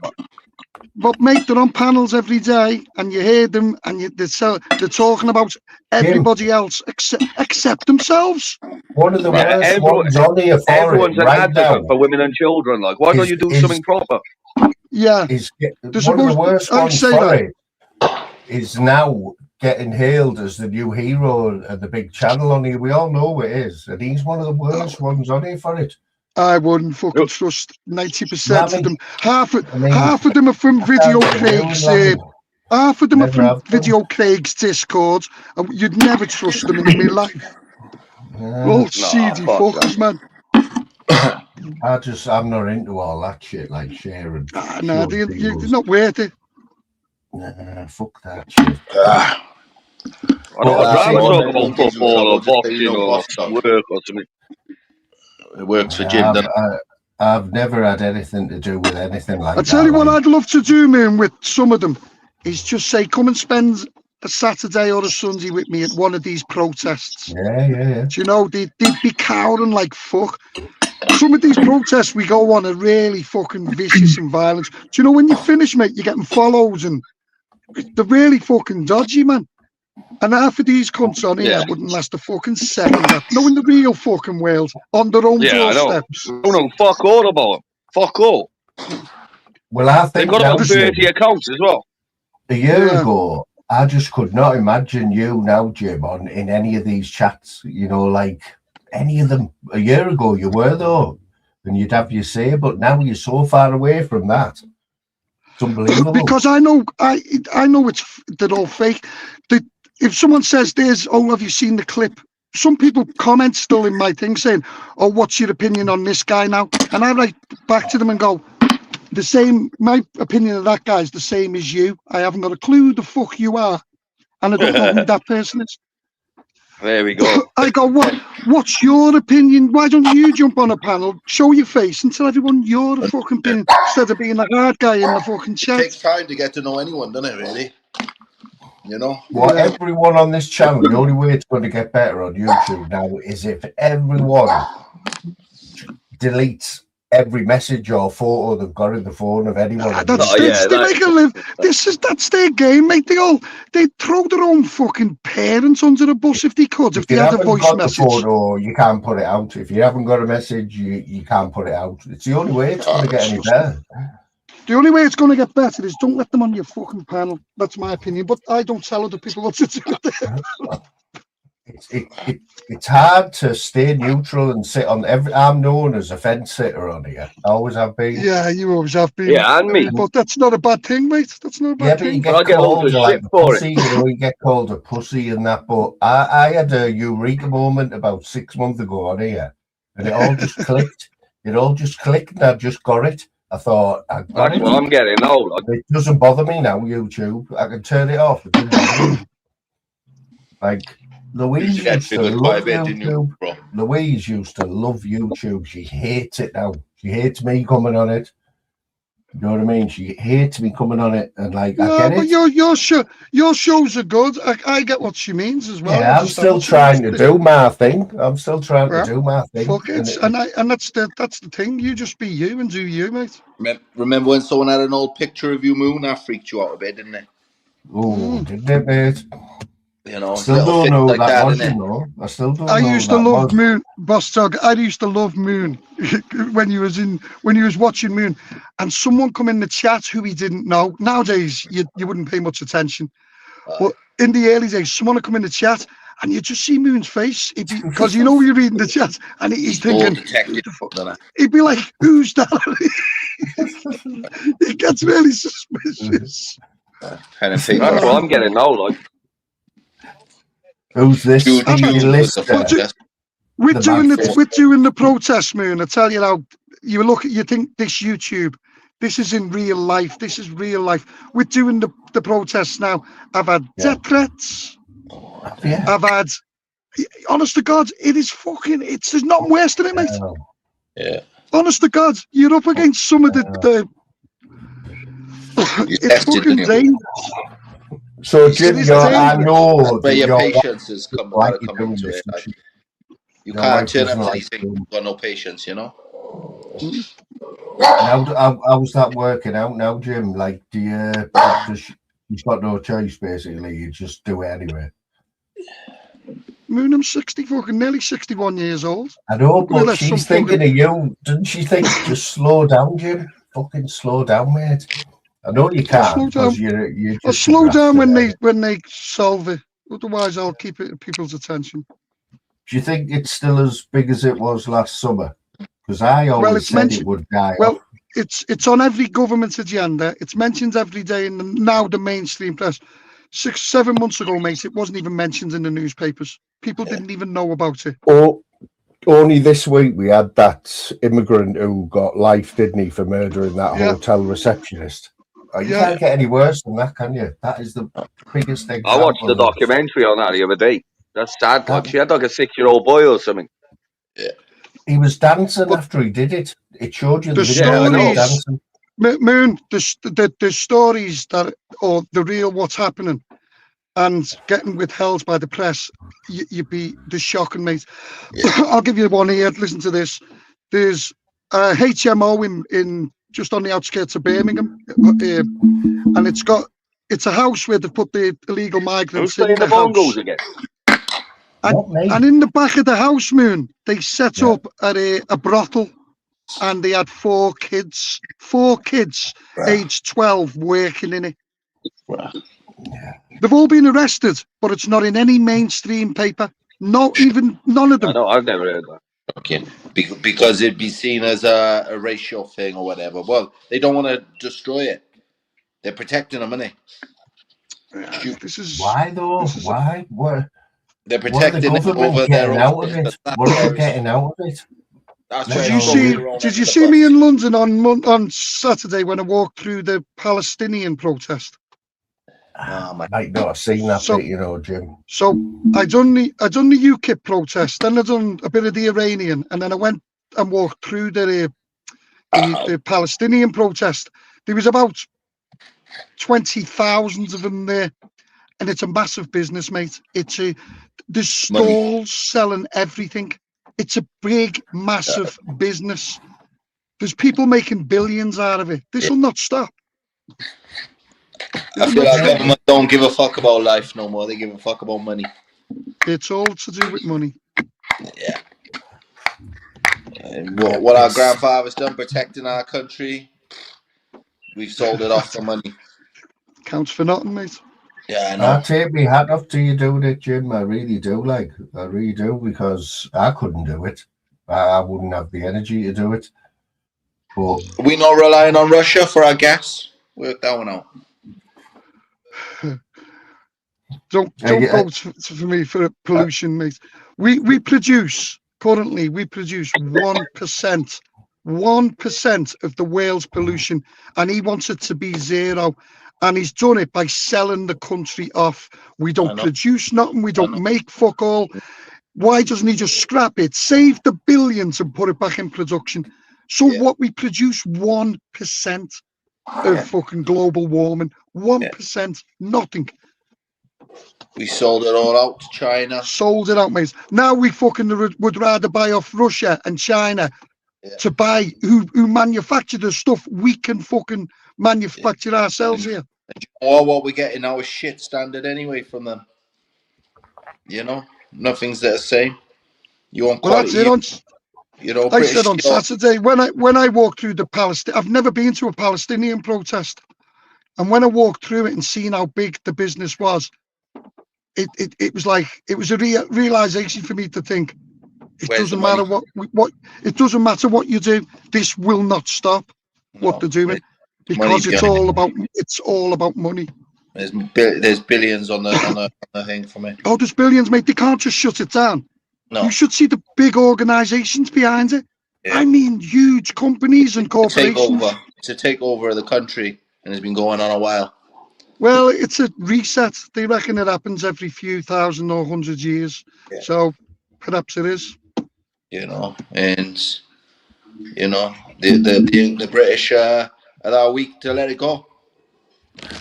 But mate, they're on panels every day, and you hear them, and they're talking about everybody else except themselves. One of the worst ones on here for everyone's it right now for women and children. Like, why don't you do something proper? Yeah, one of the worst ones for it is now getting hailed as the new hero of the big channel on here. We all know who it is, and he's one of the worst ones on here for it. I wouldn't fucking trust 90% of them. Half of them are from Video Craig's. Half of them are from Video Craig's Discord. You'd never trust them in real life. All seedy fuckers, man. I'm not into all that shit, like sharing. No, you're not worth it. Nah, fuck that shit. I don't talk about football or boxing or work or something. It works for Jim. I've never had anything to do with anything like that. I tell you what, I'd love to do, man, with some of them is just say, come and spend a Saturday or a Sunday with me at one of these protests. Yeah. Do you know, they'd be cowering like fuck. Some of these protests we go on are really fucking vicious and violent. Do you know, when you finish, mate, you're getting follows and they're really fucking dodgy, man. And half of these cunts on here wouldn't last a fucking second. Knowing the real fucking world on their own doorsteps. No, fuck all about them. Fuck all. Well, I think they've got about 30 accounts as well. A year ago, I just could not imagine you now, Jim, in any of these chats. You know, like any of them. A year ago, you were though, and you'd have your say. But now you're so far away from that. It's unbelievable. Because I know they're all fake. If someone says have you seen the clip? Some people comment still in my thing saying, oh, what's your opinion on this guy now? And I write back to them and go, my opinion of that guy is the same as you. I haven't got a clue who the fuck you are. And I don't know who that person is. There we go. I go, what's your opinion? Why don't you jump on a panel, show your face, and tell everyone your fucking opinion instead of being the hard guy in the fucking It chat? takes time to get to know anyone, doesn't it, really? You know? Well, everyone on this channel, the only way it's going to get better on YouTube now is if everyone deletes every message or photo they've got in the phone of anyone. They make a live. That's their game, mate. They throw their own fucking parents under the bus if they could. If they had a voice message, the photo, you can't put it out. If you haven't got a message, you can't put it out. It's the only way it's going to get any better. The only way it's going to get better is don't let them on your fucking panel. That's my opinion. But I don't tell other people what to do with it. It's hard to stay neutral and sit on every. I'm known as a fence sitter on here. I always have been. Yeah, you always have been. Yeah, and me. But that's not a bad thing, mate. That's not a bad thing. But you get called like a pussy. You know, you get called a pussy and that. But I had a eureka moment about 6 months ago on here, and it all just clicked. It all just clicked, and I just got it. I thought, that's what I'm getting now. It doesn't bother me now, YouTube. I can turn it off. It doesn't bother me. Like, Louise used to love YouTube. Louise used to love YouTube. She hates it now. She hates me coming on it. You know what I mean? She hates me coming on it, and like, I get it. But your shows are good. I get what she means as well. Yeah, I'm still trying to do my thing. I'm still trying to do my thing. Fuck it, and that's the thing. You just be you and do you, mate. Remember when someone had an old picture of you, Moon? That freaked you out a bit, didn't it? Oh, didn't it, mate? You know, still don't know like that was, you know. I still don't know. I used to love Moon, Boss Dog. I used to love Moon when you was watching Moon, and someone come in the chat who he didn't know. Nowadays, you wouldn't pay much attention, but in the early days, someone would come in the chat, and you just see Moon's face because you know you're reading the chat, and he's thinking, he'd be like, "Who's that?" He gets really suspicious. That's what I'm getting now, like. Who's this? We're doing the protest, Moon. I tell you now, you think this YouTube, this is in real life. This is real life. We're doing the protests now. I've had death threats. Yeah. I've had, honest to God, it is fucking. There's nothing worse than it, mate. Yeah. Honest to God, you're up against some of the it's fucking dangerous. So, Jim, I know where your patience is coming to it. Like, you can't turn up to these things. You've got no patience, you know. How's that working out now, Jim? Like, do you've got no choice, basically. You just do it anyway. Moon, I'm nearly 61 years old. I know, but she's thinking of you. Doesn't she think, just slow down, Jim? Fucking slow down, mate. I know you can't. I'll slow down when they solve it. Otherwise, I'll keep it at people's attention. Do you think it's still as big as it was last summer? Because I always said it would die. Well, it's on every government agenda. It's mentioned every day in the mainstream press. 6-7 months ago, mate, it wasn't even mentioned in the newspapers. People didn't even know about it. Oh, only this week we had that immigrant who got life, didn't he, for murdering that hotel receptionist. You can't get any worse than that, can you? That is the biggest thing. I watched the documentary on that the other day. That's sad. Like, she had like a 6-year-old boy or something. Yeah. He was dancing after he did it. It showed you the stories. Moon, the stories that, or the real what's happening, and getting withheld by the press, you'd be just shocking, mate. Yeah. I'll give you one here. Listen to this. There's a HMO in just on the outskirts of Birmingham, and it's a house where they put the illegal migrants in the house. Again? And in the back of the house, Moon, they set up a brothel, and they had 4 kids, aged 12, working in it. They've all been arrested, but it's not in any mainstream paper. None of them. No, I've never heard that. Okay, because it'd be seen as a racial thing or whatever. Well, they don't want to destroy it. They're protecting them, aren't they? Why though? Why? What? They're protecting it over their own. What are they getting out of it? Did you see me in London on Saturday when I walked through the Palestinian protest? Might not have seen that So- bit, you know, Jim. So I done the UKIP protest, then I done a bit of the Iranian, and then I went and walked through the Palestinian protest. There was about 20,000 of them there, and it's a massive business, mate. There's stalls selling everything. It's a big, massive business. There's people making billions out of it. This will not stop. I feel like government don't give a fuck about life no more. They give a fuck about money. It's all to do with money. Yeah. And what our grandfathers done protecting our country, we've sold it off for money. Counts for nothing, mate. Yeah, I know. I take my hat off to you doing it, Jim. I really do, I really do, because I couldn't do it. I wouldn't have the energy to do it. But We're not relying on Russia for our gas. Work that one out. Don't vote for me for pollution, mate. We produce currently 1% of the world's pollution, and he wants it to be zero. And he's done it by selling the country off. We don't produce nothing. We don't make fuck all. Why doesn't he just scrap it, save the billions, and put it back in production? So what we produce 1% of fucking global warming. 1%, nothing. We sold it all out to China. Sold it out, mate. Now we fucking would rather buy off Russia and China to buy who manufacture the stuff we can fucking manufacture ourselves here. Or what we're getting now is shit standard anyway from them. You know, nothing's the same. You want quality. Well, that's it. I said on Saturday when I walked through the Palestine. I've never been to a Palestinian protest, and when I walked through it and seen how big the business was, it was like it was a realization for me to think it doesn't matter what it doesn't matter what you do. This will not stop what they're doing because it's all about money. There's billions on the thing for me. Oh, there's billions, mate. They can't just shut it down. No. You should see the big organizations behind it. Yeah. I mean, huge companies and corporations. It's a takeover of the country, and it's been going on a while. Well, it's a reset. They reckon it happens every few thousand or 100 years. Yeah. So perhaps it is. You know, and you know the British are that weak to let it go.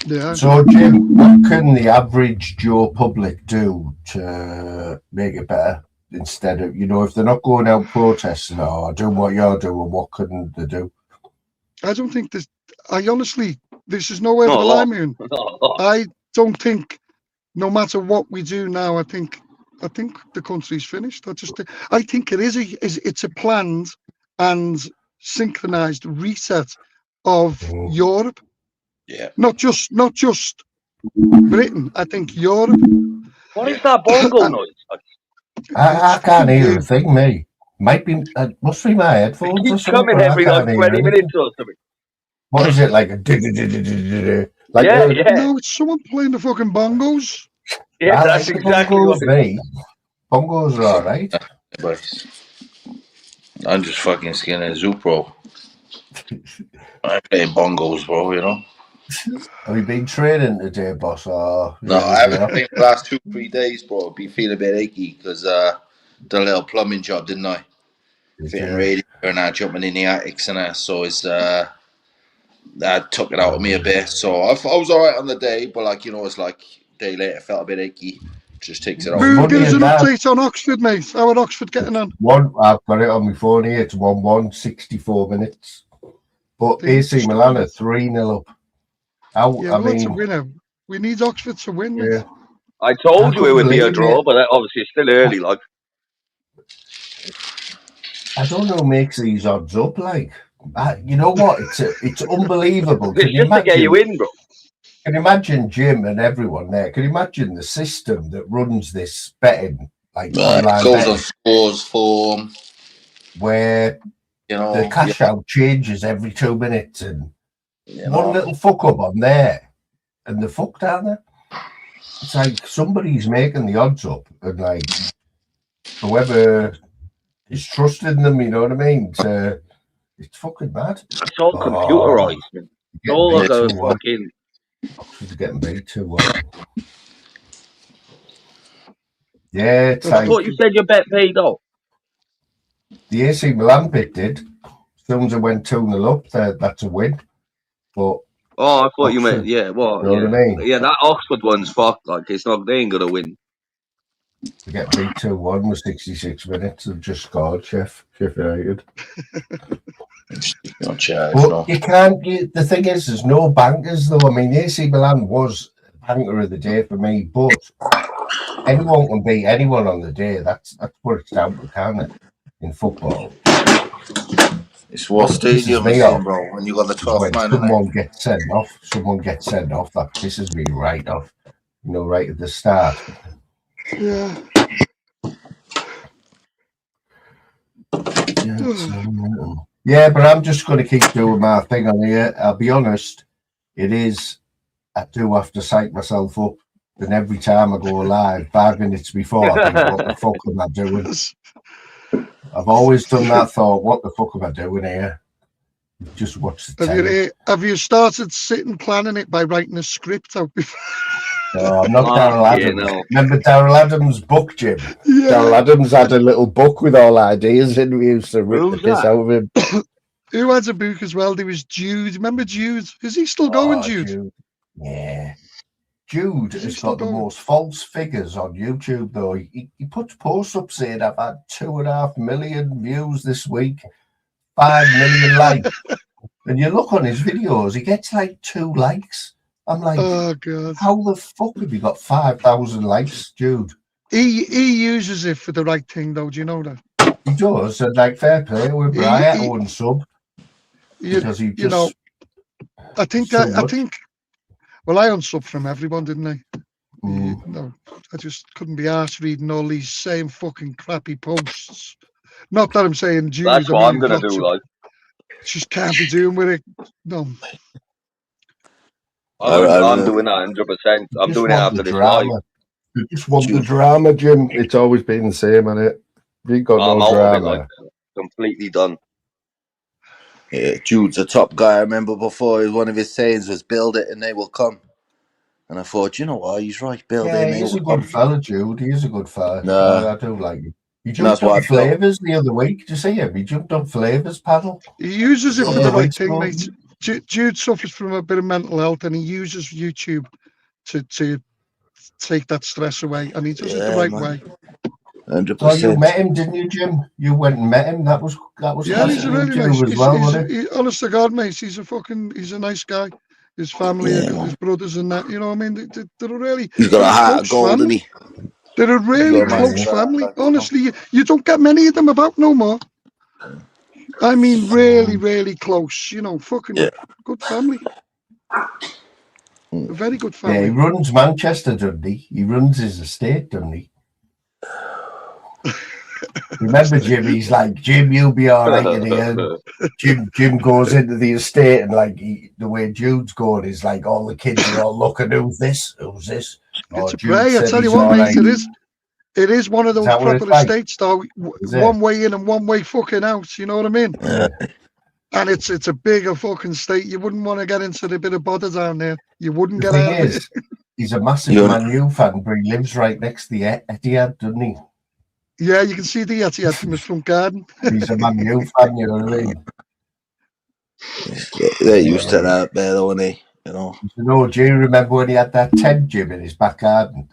Yeah. So, Jim, what can the average Joe public do to make it better? Instead of, if they're not going out protesting or doing what you're doing, what couldn't they do? I don't think this. This is nowhere but the line, man. I don't think, no matter what we do now, I think the country's finished. I think it's a planned and synchronized reset of Europe. Yeah. Not just Britain. I think Europe. What is that bongo noise? I can't hear a thing, me. Must be my headphones. It keeps coming every 20 minutes or something. What is it, like a like? Yeah. No, it's someone playing the fucking bongos. Yeah, that's exactly what me. Bongos are all right. But I'm just fucking skinning a zoo, bro. I'm playing bongos, bro, you know. Have you been training today, boss? Or no, I haven't been the last 2-3 days, bro. I've been feeling a bit achy because the little plumbing job, didn't I? Fitting radio and jumping in the attics and that. So it's that took it out of me a bit. So I was all right on the day, but it's like a day later, I felt a bit achy. Just takes it out. Give us an update on Oxford, mate. How are Oxford getting on? I've got it on my phone here. It's 1-1, 64 minutes. But AC Milan are 3-0 up. That's a winner. We need Oxford to win. Yeah. I told you it would be a draw, but obviously it's still early. Like, I don't know who makes these odds up. Like, you know what? It's unbelievable. It's just to get you in, bro. Can you imagine Jim and everyone there? Can you imagine the system that runs this betting, like online goes on scores form, where the cash out changes every 2 minutes and. One little fuck up on there and the fuck down there. It's like somebody's making the odds up and like whoever is trusting them, you know what I mean? It's fucking mad. It's all computerized. It's all like a fucking Oxford's getting beat 2-1. Yeah, it's I thought you said your bet paid out. The AC Milan bit did. As soon as it went 2-0 up, that's a win. But Oh, I thought Oxford, you meant, yeah, well, you know yeah. what I mean? Yeah, that Oxford one's fucked. Like, it's not, they ain't gonna win. To get beat 2-1 with 66 minutes, they've just scored, Sheffield United. Not sure, But no. you can't. The thing is, there's no bankers though. I mean, AC Milan was banker of the day for me, but anyone can beat anyone on the day. That's what it's down to, can't it? In football, It's what stadium me is off in, bro. When you got the is 12th when man someone tonight. gets sent off. Someone gets sent off. That pisses me right off. You know, right at the start. Yeah. Yeah, but I'm just going to keep doing my thing on here. I'll be honest, it is. I do have to psych myself up. And every time I go live, 5 minutes before, I think, what the fuck am I doing? I've always done that thought, what the fuck am I doing here? Just watch the telly. Have you started sitting planning it by writing a script out before? No, I'm not Daryl Adams. No. Remember Daryl Adams' book, Jim? Yeah. Daryl Adams had a little book with all ideas and we used to rip Who's the piss that? out of him. Who had a book as well? There was Jude. Remember Jude? Is he still going, Jude? Yeah. Jude Is he has still got the going? most false figures on YouTube, though. He puts posts up saying, I've had 2.5 million views this week, 5 million likes. And you look on his videos, he gets like 2 likes. I'm like, oh God, how the fuck have you got 5,000 likes, Jude? He uses it for the right thing, though. Do you know that? He does, and like fair play with Brian or sub because he just. You know, I think. Well, I unsub from everyone, didn't I? No, I just couldn't be arsed reading all these same fucking crappy posts. Not that I'm saying Jews. That's what I'm gonna do, like. Just can't be doing with it. No. I'm doing that 100%. I'm doing it after this live. You just want the drama, Jim. It's always been the same, isn't it? You got I'm no out drama. of it, like, completely done. Yeah, Jude's a top guy. I remember before one of his sayings was "Build it and they will come." And I thought, you know what, he's right. Build it and they will come. He's a good fella, Jude. He is a good fella. Nah. I do like him. He jumped on Flavors the other week. Did you see him? He jumped on Flavors paddle. He uses it for the right thing, mate. Jude suffers from a bit of mental health, and he uses YouTube to take that stress away, and he does it the right way. 100%. So you met him, didn't you, Jim? You went and met him. That was yeah. He's a really nice. As well, honest to God, mate, he's a nice guy. His family, his brothers, and that. You know, what I mean, they're a really. He's got a heart of gold, isn't he? They're a really close family. Honestly, you don't get many of them about no more. I mean, really, really close. You know, fucking good family. A very good family. Yeah, he runs Manchester, doesn't he? He runs his estate, doesn't he? Remember, Jim? He's like, Jim, you'll be all right in here. Jim goes into the estate, and like the way Jude's going is like all the kids are all looking. Who's this? Who's this? It's a prey. I tell you what, mate. Right. It is one of those proper estates, though. One way in and one way fucking out. You know what I mean? Yeah. And it's a bigger fucking state. You wouldn't want to get into the bit of bother down there. You wouldn't get out of it. He's a massive Man U fan, but he lives right next to the Etihad, doesn't he? Yeah, you can see the Etihad from his front garden. He's a Man U fan, you know what I mean? They're used to that there, though, aren't they? You know. Do you remember when he had that tent, Jim, in his back garden?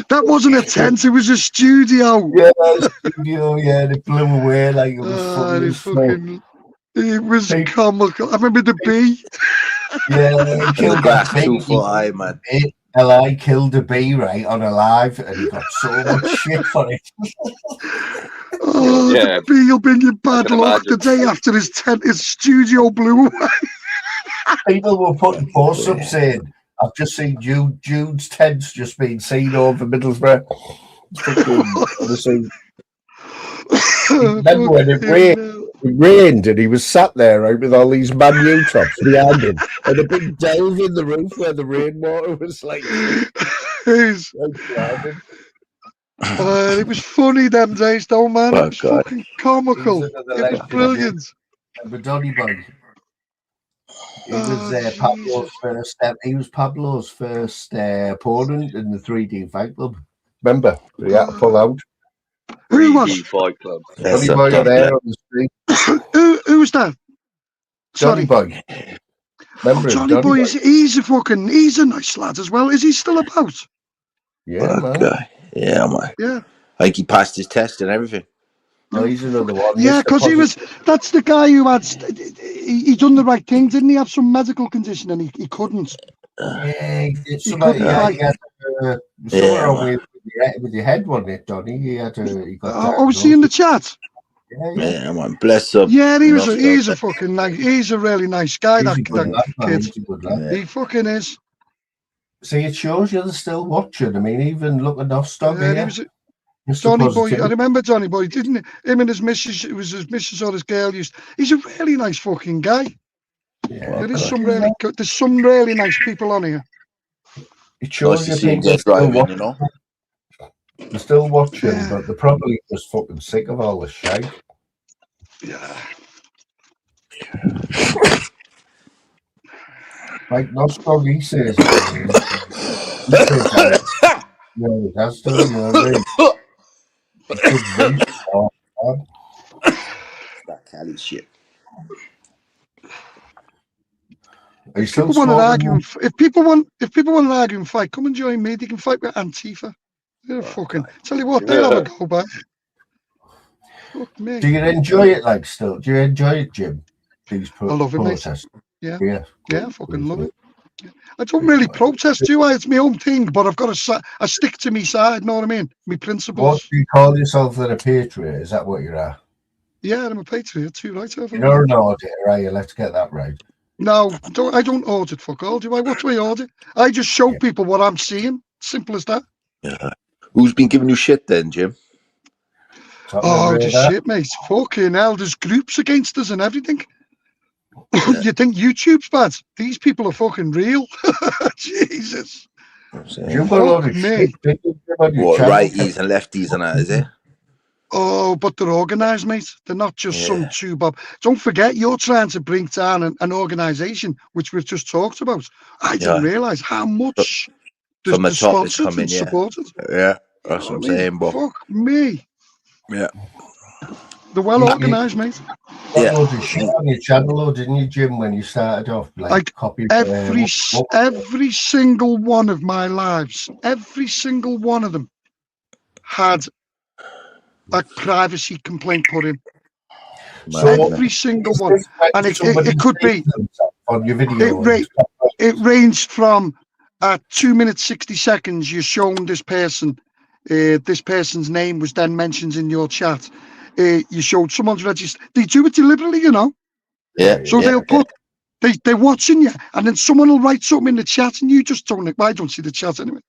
That wasn't a tent, it was a studio. Yeah, studio, yeah, they blew away like it was funny. It was comical. I remember the bee. Yeah, he killed that thing. 2 foot high, man. LI killed a bee, right, on a live, and he got so much shit for it. The bee will bring you bad luck. The day after his studio blew away. People were putting posts up saying, I've just seen Jude's tent's just been seen over Middlesbrough. Remember when it rained and he was sat there right with all these Man U tops behind him and a big delve in the roof where the rainwater was like. It was funny them days, though, man. It was fucking comical. It was brilliant. The Donny Boy. He was Jesus. Pablo's first. He was Pablo's first opponent in the 3D Fight Club. Remember, he had to pull out. Who 3D was? Fight Club. Johnny Boy there on the street. Who was that? Johnny Sorry. Boy. Remember him, Johnny Boy, he's a nice lad as well. Is he still about? Yeah, man. Guy. Yeah, man. Yeah. I think he passed his test and everything. Oh, he's another one. Yeah, Mr. because that's the guy who had, he done the right thing, didn't he? Have some medical condition and he couldn't. Yeah, he did He something. couldn't Yeah, fight. he had somewhere wrong with your head, wasn't it, Donny? He got Oh, was he in the chat? Yeah, man. Bless up. Yeah, he's a fucking nice, he's a really nice guy, He's that a good lad, man. kid. He's a good lad. He fucking is. See, it shows you're still watching. I mean, even look at Nostog Yeah, here. Johnny Boy, I remember Johnny Boy, didn't he? Him and his missus, it was his missus or his girl he's a really nice fucking guy. Yeah, There's some really nice people on here. It shows you people people still driving, you know. They're still watching, Yeah. but they're probably just fucking sick of all the shite. Yeah. Like Nostog, he says no, that's still, you know what I mean? That Cali shit. If people want to argue and fight, come and join me. They can fight with Antifa. They're fucking. Tell you what, they'll have a go back. Fuck me. Do you enjoy it? Like, still, do you enjoy it, Jim? These I love it, mate. protests. Yeah, yeah, I fucking love it. I don't really protest, do I? It's my own thing, but I've got I stick to my side. Know what I mean? My principles. What do you call yourself? Then a patriot? Is that what you're at? Yeah, I'm a patriot too, right? You're an auditor, right? Let's get that right. No, I don't audit fuck all, do I? What do I audit? I just show people what I'm seeing. Simple as that. Yeah. Who's been giving you shit then, Jim? Oh, just shit, mate. Fucking hell, there's groups against us and everything. You think YouTube's bad? These people are fucking real. Jesus. You've got a lot of shit. What, righties and lefties and that, is it? Oh, but they're organised, mate. They're not just some two bob. Don't forget, you're trying to bring down an organisation, which we've just talked about. I didn't realise how much from the top is sponsored coming, and supported. Yeah, that's what I'm saying, but fuck me. Yeah. They're well organised, mate. Yeah. Loads of shit on your channel, didn't you, Jim, when you started off? Like copy every single one of my lives, every single one of them had a privacy complaint put in. So every single one. And it could be on your video. It ranged from 2 minutes 60 seconds. You're showing this person. This person's name was then mentioned in your chat. You showed someone's register. They do it deliberately, you know. Yeah. So they'll put. They're watching you, and then someone will write something in the chat, and you just don't. I don't see the chat anyway.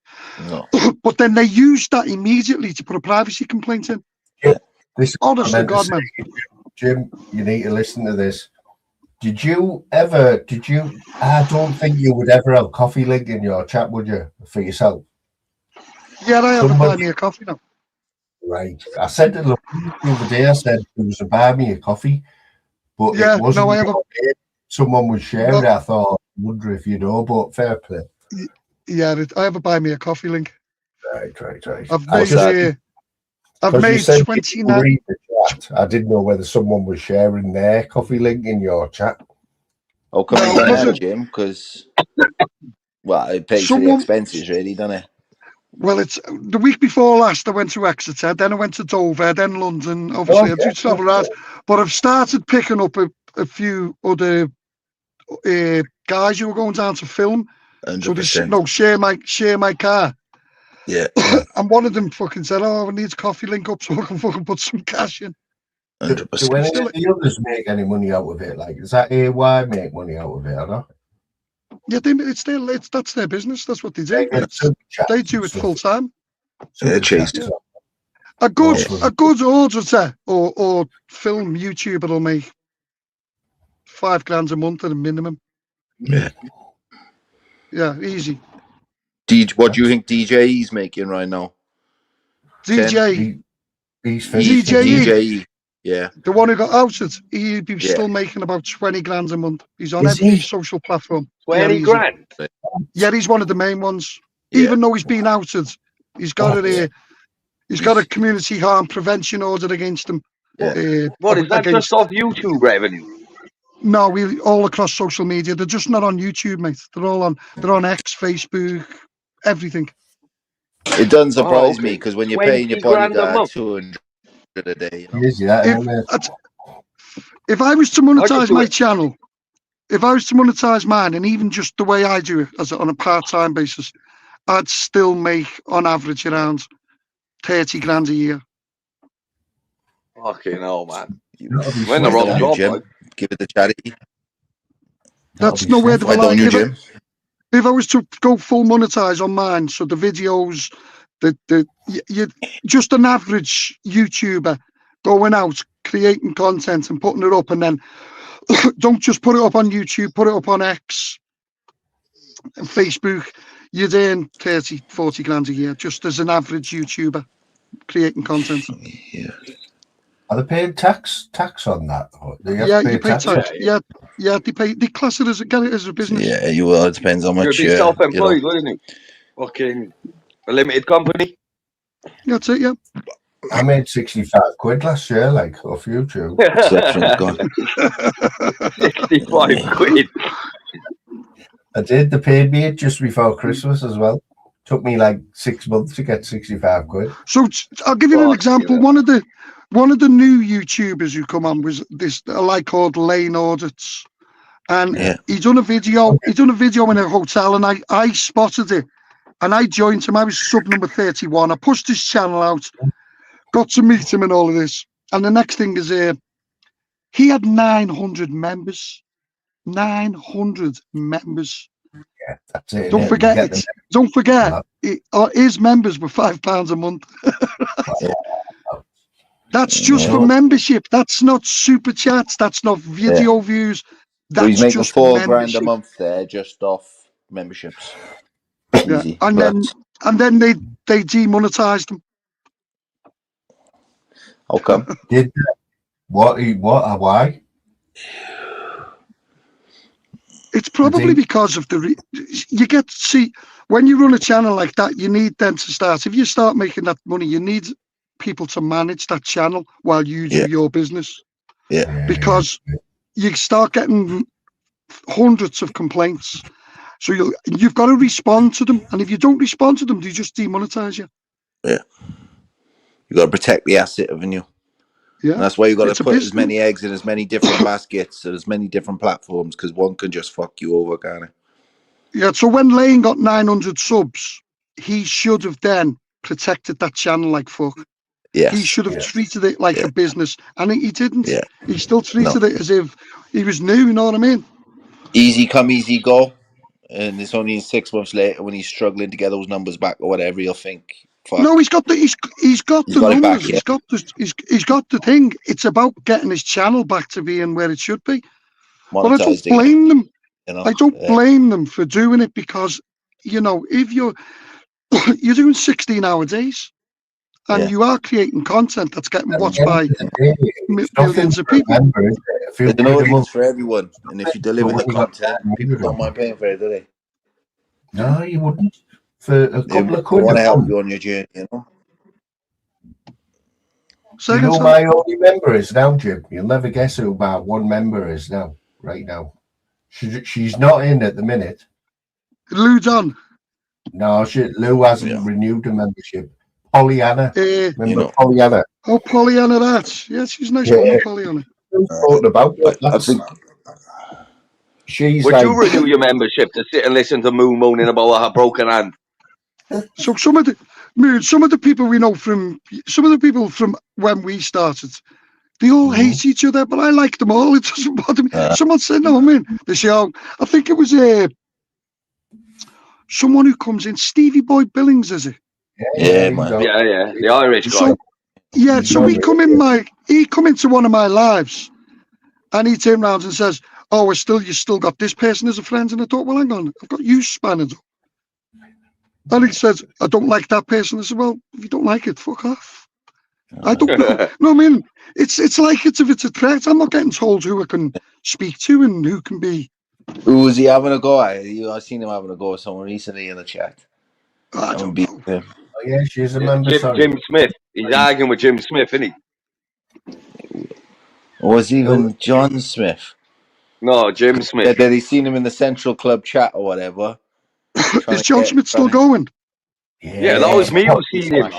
No. But then they use that immediately to put a privacy complaint in. Yeah. Honestly, God, man. Jim, you need to listen to this. I don't think you would ever have coffee link in your chat, would you, for yourself? Yeah, I have to buy me a coffee now. Right. I said to the other day, I said there was a buy me a coffee, but it wasn't. Someone was sharing it. I thought, I wonder if you know, but fair play. Yeah, I have a buy me a coffee link. Right. I've made 29. I didn't know whether someone was sharing their coffee link in your chat. Oh, come on, Jim, because it pays for the expenses, really, doesn't it? Well, it's the week before last. I went to Exeter, then I went to Dover, then London. Obviously, I do travel around, but I've started picking up a few other guys who are going down to film. 100%. So they share my car. Yeah. And one of them fucking said, "Oh, I need a coffee link up so I can fucking put some cash in." 100%. Do any of the others make any money out of it? Like, does that AY make money out of it or not? Yeah, that's their business. That's what they do. They do it full time. Yeah, chased. A good auditor or film YouTuber will make $5,000 a month at a minimum. Yeah. Yeah, easy. What do you think DJE's making right now? DJE. DJE. Yeah. The one who got outed, he'd be still making about 20 grand a month. He's on Is every he? social platform. 20 grand? Yeah, he's one of the main ones. Yeah. Even though he's been outed, he's got he's got a community harm prevention order against him. Yeah. What, is that just off YouTube revenue? No, we all across social media. They're just not on YouTube, mate. They're on X, Facebook, everything. It doesn't surprise me okay. because when you're 20 paying your grand a bodyguard month. 200 a day, you know. Yes, yeah, isn't it? If I was to monetize my channel, if I was to monetize mine, and even just the way I do it as on a part-time basis, I'd still make on average around 30 grand a year. Fucking hell, man. That'll be When the sweet, wrong that. job, Jim, like. give it to charity. That'll That's be nowhere sweet. the Why don't line. you, Jim? If I was to go full monetize on mine, so the videos, you just an average YouTuber going out creating content and putting it up, and then don't just put it up on YouTube, put it up on X and Facebook. You'd earn 30, 40 grand a year just as an average YouTuber creating content. Yeah. Are they paying tax on that? Or do you have Yeah, to pay you pay tax? tax. Yeah, they class it as get it as a business. Yeah, you will. It depends how You'd much be self-employed, wouldn't you? Fucking a limited company. That's it. Yeah. I made 65 quid last year, like off YouTube. 65 quid. I did. They paid me it just before Christmas as well. Took me like 6 months to get 65 quid. So I'll give you an example. One of the new YouTubers who come on was a lad called Lane Audits, and he done a video. He done a video in a hotel, and I spotted it, and I joined him. I was sub number 31. I pushed his channel out, got to meet him and all of this. And the next thing is he had 900 members. 900 members. Yeah, that's it. Don't forget, his members were £5 a month. That's just for membership. That's not super chats. That's not video views. That's so he's making just £4 membership. grand a month there just off memberships. Yeah. Easy. And then they demonetized them. How come? Did why? It's probably because of you get to see when you run a channel like that, you need them to start. If you start making that money, you need people to manage that channel while you do your business. Yeah. Because you start getting hundreds of complaints. So you've got to respond to them. And if you don't respond to them, they just demonetize you. Yeah. You got to protect the asset, haven't you? Yeah. And that's why you got to put as many eggs in as many different baskets and as many different platforms, because one can just fuck you over, can't it? Yeah. So when Lane got 900 subs, he should have then protected that channel like fuck. Yes. He should have treated it like a business, and he didn't. Yeah. He still treated it as if he was new. You know what I mean? Easy come, easy go. And it's only 6 months later when he's struggling to get those numbers back or whatever, you'll think, fuck. No, he's got the numbers. Back, he's got the thing. It's about getting his channel back to being where it should be. But I don't blame them. I don't blame them for doing it, because if you're doing 16-hour days and you are creating content that's getting watched by millions of people. There's an audience for everyone, and if you deliver the content, people don't mind paying for it, do they? No, you wouldn't. For a couple of quid. I want to help you on your journey, you know. You know my only member is now, Jim. You'll never guess who my one member is now, right now. She's not in at the minute. Lou Don. No, Lou hasn't renewed the membership. Pollyanna. Remember Pollyanna? Oh, Pollyanna, that. Yeah, she's nice woman, Pollyanna. Talking about that. Would you renew your membership to sit and listen to Moo moaning about her broken hand? So some of the people we know from when we started, they all hate each other, but I like them all. It doesn't bother me. Someone said, no, I mean, they say, I think it was someone who comes in, Stevie Boy Billings, is it? Yeah, man. Yeah, the Irish guy. So he come into one of my lives, and he turned around and says, "Oh, you still got this person as a friend?" And I thought, well, hang on, I've got you spanning up. And he says, "I don't like that person." I said, "Well, if you don't like it, fuck off." I don't know. No, I mean, it's like it's a threat. I'm not getting told who I can speak to and who can be. Who was he having a go at? I seen him having a go with someone recently in the chat. I don't know. Oh, yeah, she's a member. Sorry. Jim Smith. He's arguing with Jim Smith, isn't he? Or was it even John Smith? No, Jim Smith. Did he seen him in the Central Club chat or whatever? Is John Smith still going? Yeah, that was me who seen him.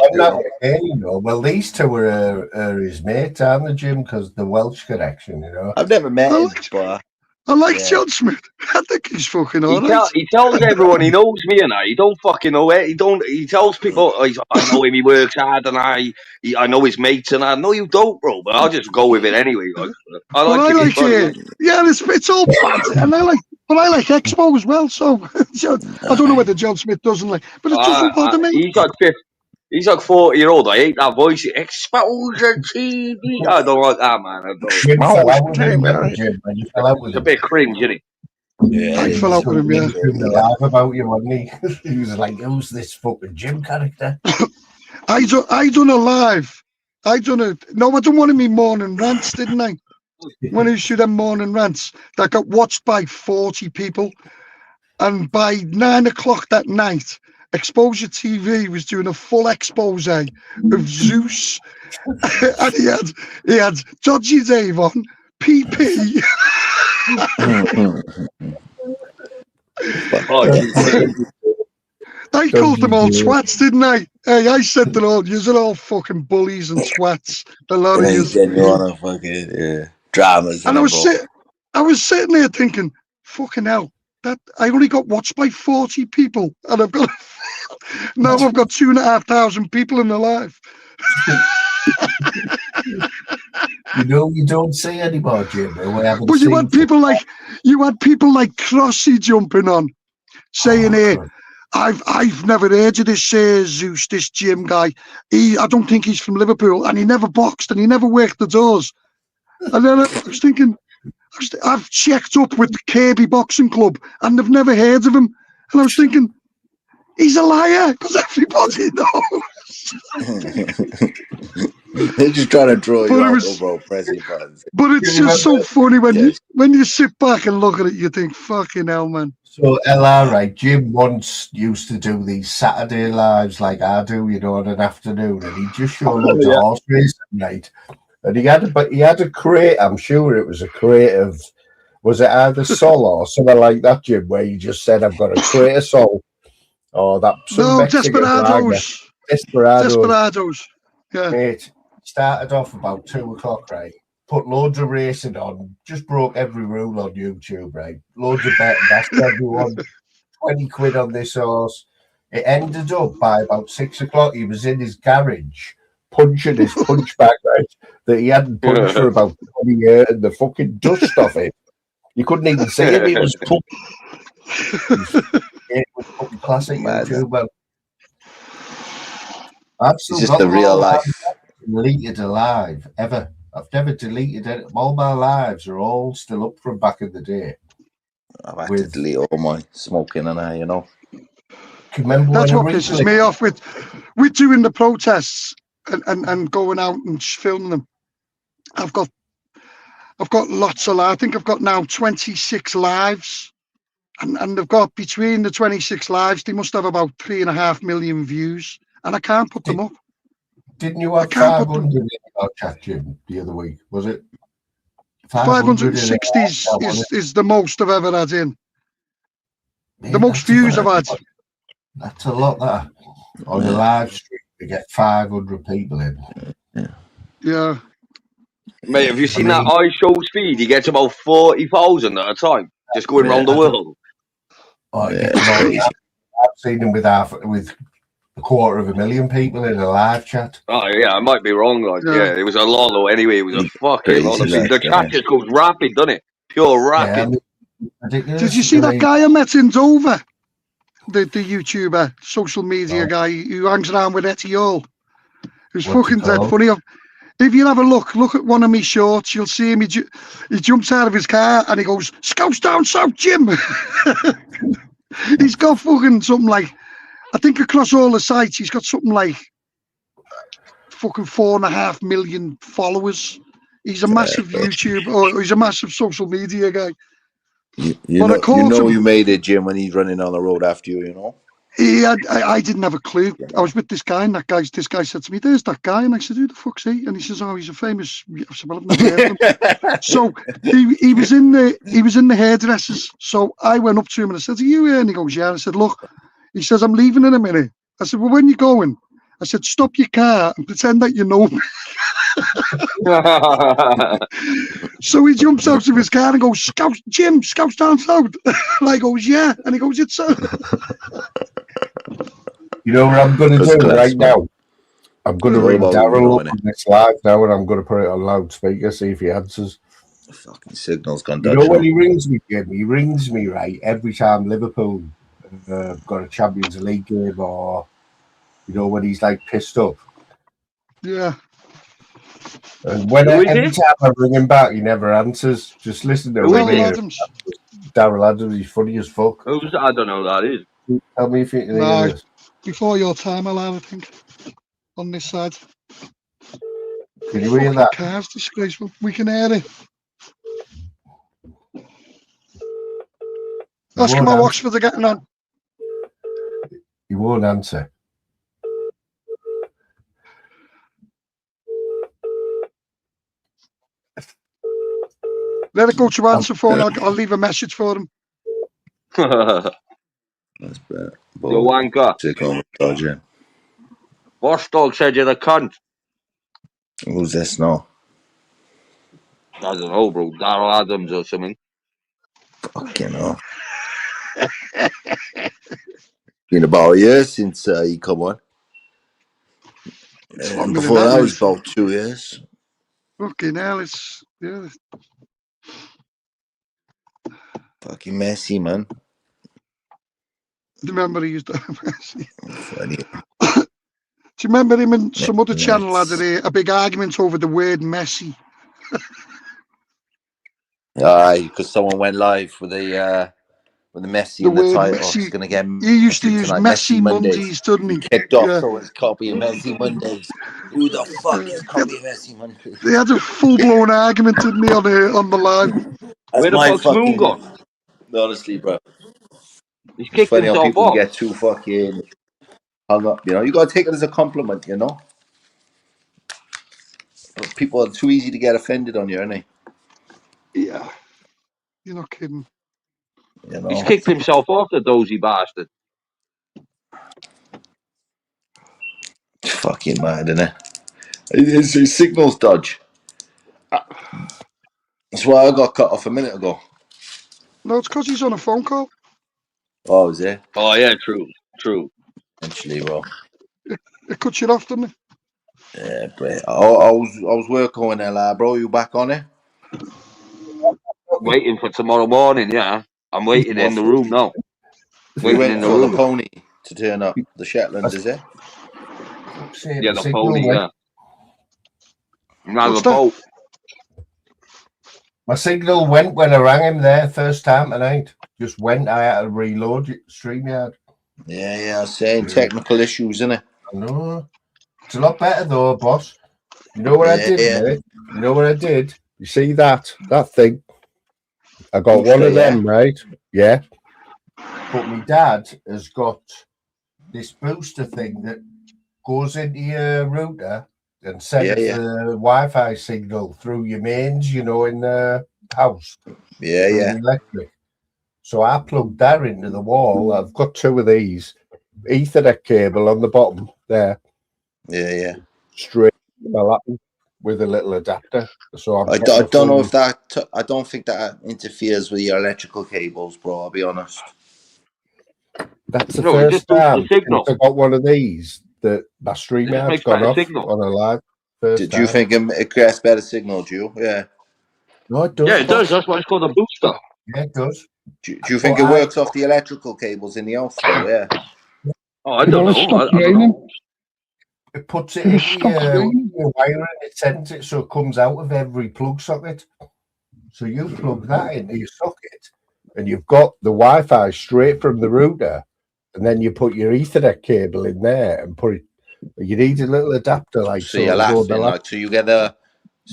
Well, these two are his mates, aren't they, Jim? Because the Welsh connection, you know. I've never met him, but I like John Smith. I think he's fucking alright. He tells everyone he knows me and he don't fucking know it. He tells people, I know him, he works hard and I know his mates and I know you don't, bro, but I'll just go with it anyway. I like it. Yeah, it's all bad. And I like Expo as well, so I don't know whether John Smith doesn't like, but it doesn't bother me. He's like 40-year-old. I hate that voice. Exposure TV. I don't like that, man. I don't. It's a bit cringe, isn't it? Yeah, I fell out with him. Yeah. Laugh about you, wasn't he? He was like, "Who's this fucking Jim character?" I done a live. I done one of me morning rants, didn't I? When I used to do them morning rants that got watched by 40 people, and by 9 o'clock that night, Exposure TV was doing a full expose of Zeus, and he had Dodgy Dave on, PP. I called them all twats, didn't I? Hey, I said they're all, you're all fucking bullies and twats. A lot of you. Fucking dramas. And I was sitting there thinking, fucking hell, that I only got watched by 40 people, and I've got now I've got 2,500 people in the live. You don't see anymore, Jim. But you had people like Crossy jumping on, saying, "Hey, I've never heard of this Zeus, this Jim guy. I don't think he's from Liverpool, and he never boxed, and he never worked the doors." And then I was thinking, I've checked up with the Kirby Boxing Club, and they've never heard of him. And I was thinking, he's a liar, because everybody knows. They're just trying to draw you out over pressing buttons. But it's just so funny when you sit back and look at it, you think, fucking hell, man. So, LR, right, Jim once used to do these Saturday lives like I do, you know, on an afternoon, and he just showed up to horse racing night. And he had a crate, I'm sure it was a crate of, was it either Sol or something like that, Jim, where he just said, I've got a crate of Sol. Or that. No, Desperados. Yeah. Mate, started off about 2 o'clock, right? Put loads of racing on, just broke every rule on YouTube, right? Loads of betting, asked everyone, 20 quid on this horse. It ended up by about 6 o'clock, he was in his garage, punching his punch bag, right? That he hadn't punched for about 20 years, and the fucking dust off it. You couldn't even see him, it was fucking classic YouTube. Well, it's just the real life. Deleted alive ever. I've never deleted it. All my lives are all still up from back in the day. I've had to delete all my smoking and you know. That's what pisses me off with doing the protests and going out and filming them. I've got lots of. I think I've got now 26 lives, and they've got between the 26 lives, they must have about 3.5 million views, and I can't put them up. Didn't you have 500 in our chat, Jim, the other week? Was it 560 is the most I've ever had in. Yeah, the most views I've had. That's a lot. That on the live stream to get 500 people in. Yeah. Mate, have you seen that iShow's feed? He gets about 40,000 at a time, just going around the world. I've seen him with 250,000 people in a live chat. Oh yeah, I might be wrong. Like, it was a lot though. Anyway, it was a fucking lot. The chat just goes rapid, doesn't it? Pure rapid. Did you see that guy I met in Dover? The YouTuber, social media guy who hangs around with Etiole. Who's fucking dead funny. If you have a look at one of me shorts, you'll see him. He jumps out of his car and he goes, "Scouts down south, Jim." He's got fucking something like, I think across all the sites, he's got something like fucking 4.5 million followers. He's a massive YouTube, or he's a massive social media guy. You made it, Jim, when he's running on the road after you, you know? I didn't have a clue. I was with this guy, and this guy said to me, "There's that guy," and I said, "Who the fuck's he?" And he says, "Oh, he's a famous." I said, "Well, I've never heard of him." So he was in the hairdressers. So I went up to him and I said, "Are you here?" And he goes, "Yeah." And I said, "Look," he says, "I'm leaving in a minute." I said, "Well, when you going?" I said, "Stop your car and pretend that you know me." So he jumps out of his car and goes, "Scouts, Jim, Scouts down south." And I goes, "Yeah." And he goes, "It's You know what I'm going to do right now? I'm going to ring Daryl on this live now, and I'm going to put it on loudspeaker, see if he answers. The fucking signal's gone Dodgy. You know when he rings me, Jim? He rings me, right, every time Liverpool got a Champions League game, or, you know, when he's, like, pissed up. Yeah. And every time I ring him back, he never answers. Just listen to him. Daryl Adams, he's funny as fuck. I don't know who that is. Tell me if you can hear this. Before your time, I think, on this side. Can you hear that? Car's disgraceful. We can hear it. Ask him how Oxford are getting on. He won't answer. Let it go to answer phone. I'll leave a message for him. That's better. You wanker. Take on Dodgy. Watchdog said you're the cunt. Who's this now? I don't know, bro. Daryl Adams or something. Fucking hell. Been about a year since he come on. And before that was about 2 years. Fucking hell, yeah. Fucking messy, man. Remember he used to Messi? Funny. Do you remember him and some other channel had a big argument over the word Messi? Aye, because someone went live with the Messi in the title. He's gonna get. He used to use Messi Mondays, didn't he? Kicked off someone's copy of Messi Mondays. Who the fuck is copying Messi Mondays? They had a full-blown argument, didn't they, on the live? Where the fuck's Moon gone? Honestly, bro. He's kicked funny how people off. Get too fucking hung up. You know, you gotta take it as a compliment. You know, but people are too easy to get offended on you, aren't they? Yeah, you're not kidding. You know? He's kicked himself off, the dozy bastard. It's fucking mad, isn't it? His signal's dodge. That's why I got cut off a minute ago. No, it's because he's on a phone call. Oh, is it? Oh, yeah, true. Eventually, bro. It cuts you off, doesn't it? Yeah, but I was working on LR, bro. You back on it? Waiting for tomorrow morning, yeah. I'm waiting in the room now. Waiting in the room. The pony to turn up. The Shetland, is it? Yeah, the pony, yeah. Now the boat. My signal went when I rang him there first time tonight. Just went. I had to reload it. StreamYard. Yeah, I was saying technical issues, isn't it? I know. It's a lot better though, boss. You know what I did? Mate? You know what I did? You see that thing? I got one of them, right? Yeah. But my dad has got this booster thing that goes into your router and sends the Wi-Fi signal through your mains, you know, in the house. Yeah. Electric. So I plugged that into the wall. I've got two of these. Ethernet cable on the bottom there. Yeah. Straight to my laptop with a little adapter. So I don't know if that. I don't think that interferes with your electrical cables, bro. I'll be honest. That's the first time I got one of these that my StreamYard's gone off on a live. Did you think it gets better signal, do you? Yeah. No, it does. Yeah, it does. That's why it's called a booster. Yeah, it does. Do you think it works off the electrical cables in the house, though? Yeah. Oh, I don't know. I don't know. It puts it in your wire and it sends it so it comes out of every plug socket. So you plug that into your socket and you've got the Wi-Fi straight from the router, and then you put your Ethernet cable in there and put it You need a little adapter, like So you're laughing, like so you get the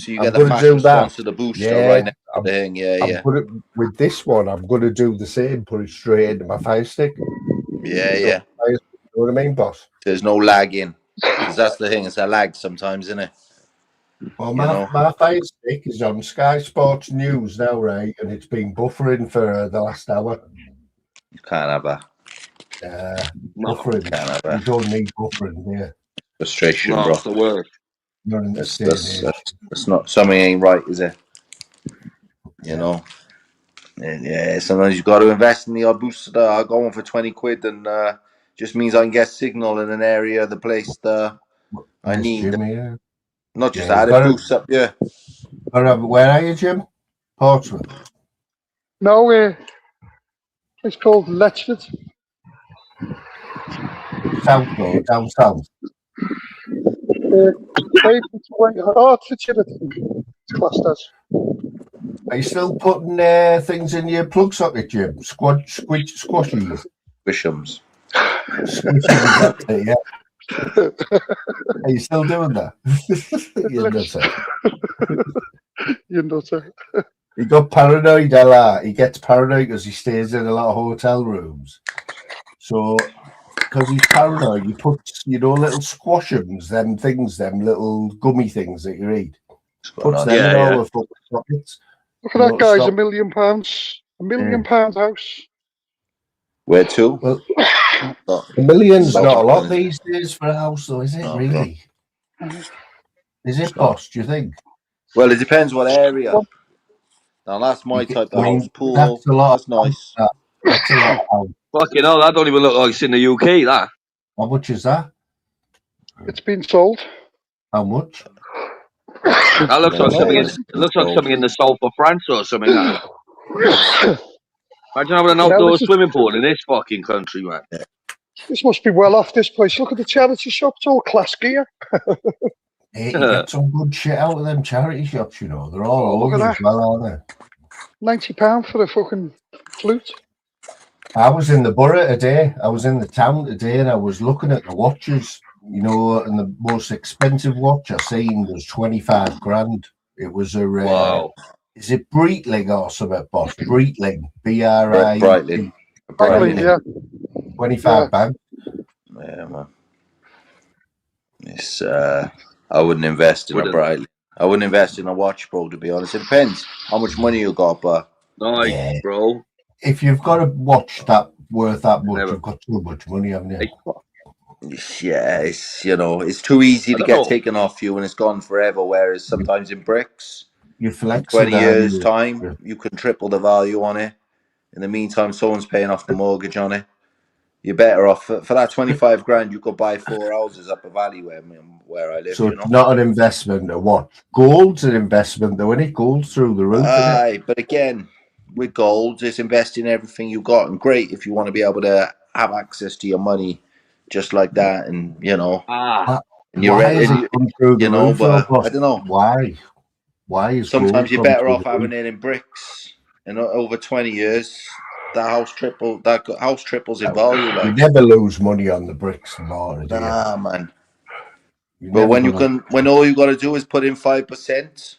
I'm gonna fast do response that. to the booster Yeah, right next to I'm, the thing. Yeah, I'm yeah, gonna with this one. I'm gonna do the same. Put it straight into my Fire Stick. yeah, So, yeah. you know what I mean, boss? There's no lag in, because that's the thing. It's a lag sometimes, isn't it? Well, You my know, Fire Stick is on Sky Sports News now, right? And it's been buffering for the last hour. you can't have a Buffering. can't have You a don't need buffering here. frustration, No, bro. it's the worst. Not in this day and age. That's not something ain't right, is it? You know. Yeah, sometimes you've got to invest in the odd booster. I go on for 20 quid, and just means I can get signal in an area of the place that I There's need. Jim here. Not just Yeah, that, it boosts up. Yeah, where are you, Jim? Portsmouth. No, it's called Letchford. South though, down south. Hertfordshire, it's classed as. Are you still putting things in your plug socket, Jim? Squashies. Wishams. Squishies, that's it, yeah. Are you still doing that? You nutter. You nutter. He got paranoid, Ella. He gets paranoid because he stays in a lot of hotel rooms. So, because he's paranoid, he puts, little squashums, them little gummy things that you eat. Puts them in all the fucking sockets. Look at that guy's £1 million. £1 million house. Where to? Well, $1 million's not a lot these days for a house, though, is it? No, really? Is it, boss? Do you think? Well, it depends what area. Now that's my type of house. Pool. That's a lot. That's nice. That's a lot. Fucking hell, that don't even look like it's in the UK. That. How much is that? It's been sold. How much? That looks like something. It looks like something in the south of France or something. Imagine having an outdoor swimming pool in this fucking country, man. This must be well off, this place. Look at the charity shop. It's all class gear. Hey, you get some good shit out of them charity shops, They're all over as well, aren't they? £90 for a fucking flute. I was in the borough today. I was in the town today, and I was looking at the watches, and the most expensive watch I seen was 25 grand. It was a wow. Is it Breitling or something, boss? Breitling, Breitling. Breitling, yeah. 25 bag. Yeah, man. It's I wouldn't invest in a Breitling. I wouldn't invest in a watch, bro. To be honest, it depends how much money you got, but bro. If you've got a watch that worth that much, you've got too much money, haven't you? Yeah, it's too easy to get taken off you and it's gone forever. Whereas sometimes in bricks, you flex 20 years time, you can triple the value on it. In the meantime, someone's paying off the mortgage on it. You're better off for that 25 grand. You could buy 4 houses up a valley where I live. So it's not an investment. A watch. Gold's an investment, though, isn't it? Gold's through the roof. Aye, but again, with gold, it's investing everything you got, and great if you want to be able to have access to your money just like that, and and you're ready. But I don't know why. Why is sometimes you're better off having it in bricks, and over 20 years. That house triples in value. You never lose money on the bricks more. Nah, man. But when all you got to do is put in 5%,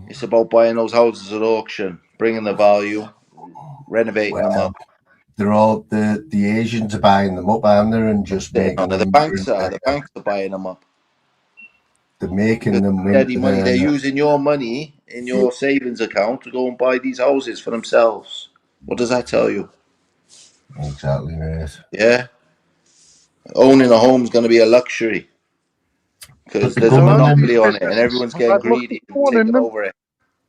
it's about buying those houses at auction, bringing the value, renovating them up. They're all the Asians are buying them up, aren't they? And just making the banks are buying them up. They're making them steady money. They're using your money in your savings account to go and buy these houses for themselves. What does that tell you? Exactly, right. Yeah. Owning a home is going to be a luxury because there's a monopoly on it and everyone's getting greedy and taking over it.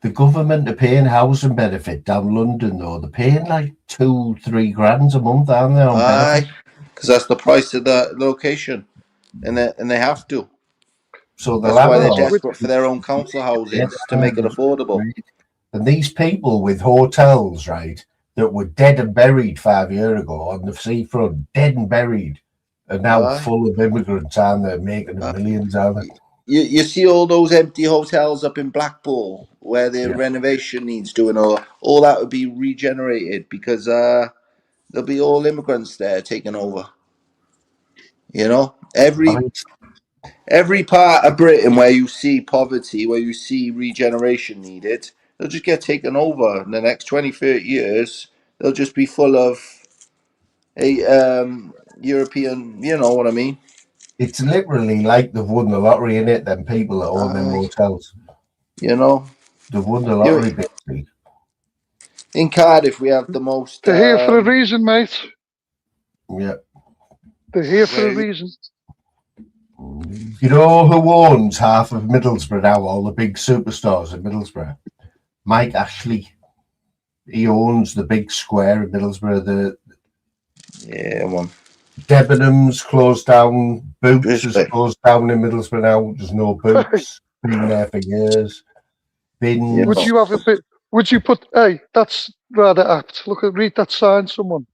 The government are paying housing benefit down London, though. They're paying like 2-3 grand a month, aren't they? Aye, because that's the price of the location, and they have to. So that's why they're desperate for their own council housings to make it affordable. And these people with hotels, right, that were dead and buried 5 years ago on the seafront, dead and buried, are now full of immigrants, aren't they? Making millions, aren't they? You see all those empty hotels up in Blackpool where the renovation needs doing, all that would be regenerated because there'll be all immigrants there taking over. Every part of Britain where you see poverty, where you see regeneration needed, they'll just get taken over in the next 20, 30 years. They'll just be full of European, you know what I mean? It's literally like they've won the lottery in it. Them people that own them hotels, You know, they've won the lottery. Basically, in Cardiff, we have the most. They're here for a reason, mate. Yeah, they're here for a reason. You know who owns half of Middlesbrough now? All the big superstars in Middlesbrough. Mike Ashley. He owns the big square in Middlesbrough. Yeah, man. Debenhams closed down. Boots is closed down in Middlesbrough now. There's no Boots. Been there for years. Bins. Would you have a bit? Would you put? Hey, that's rather apt. Read that sign, someone.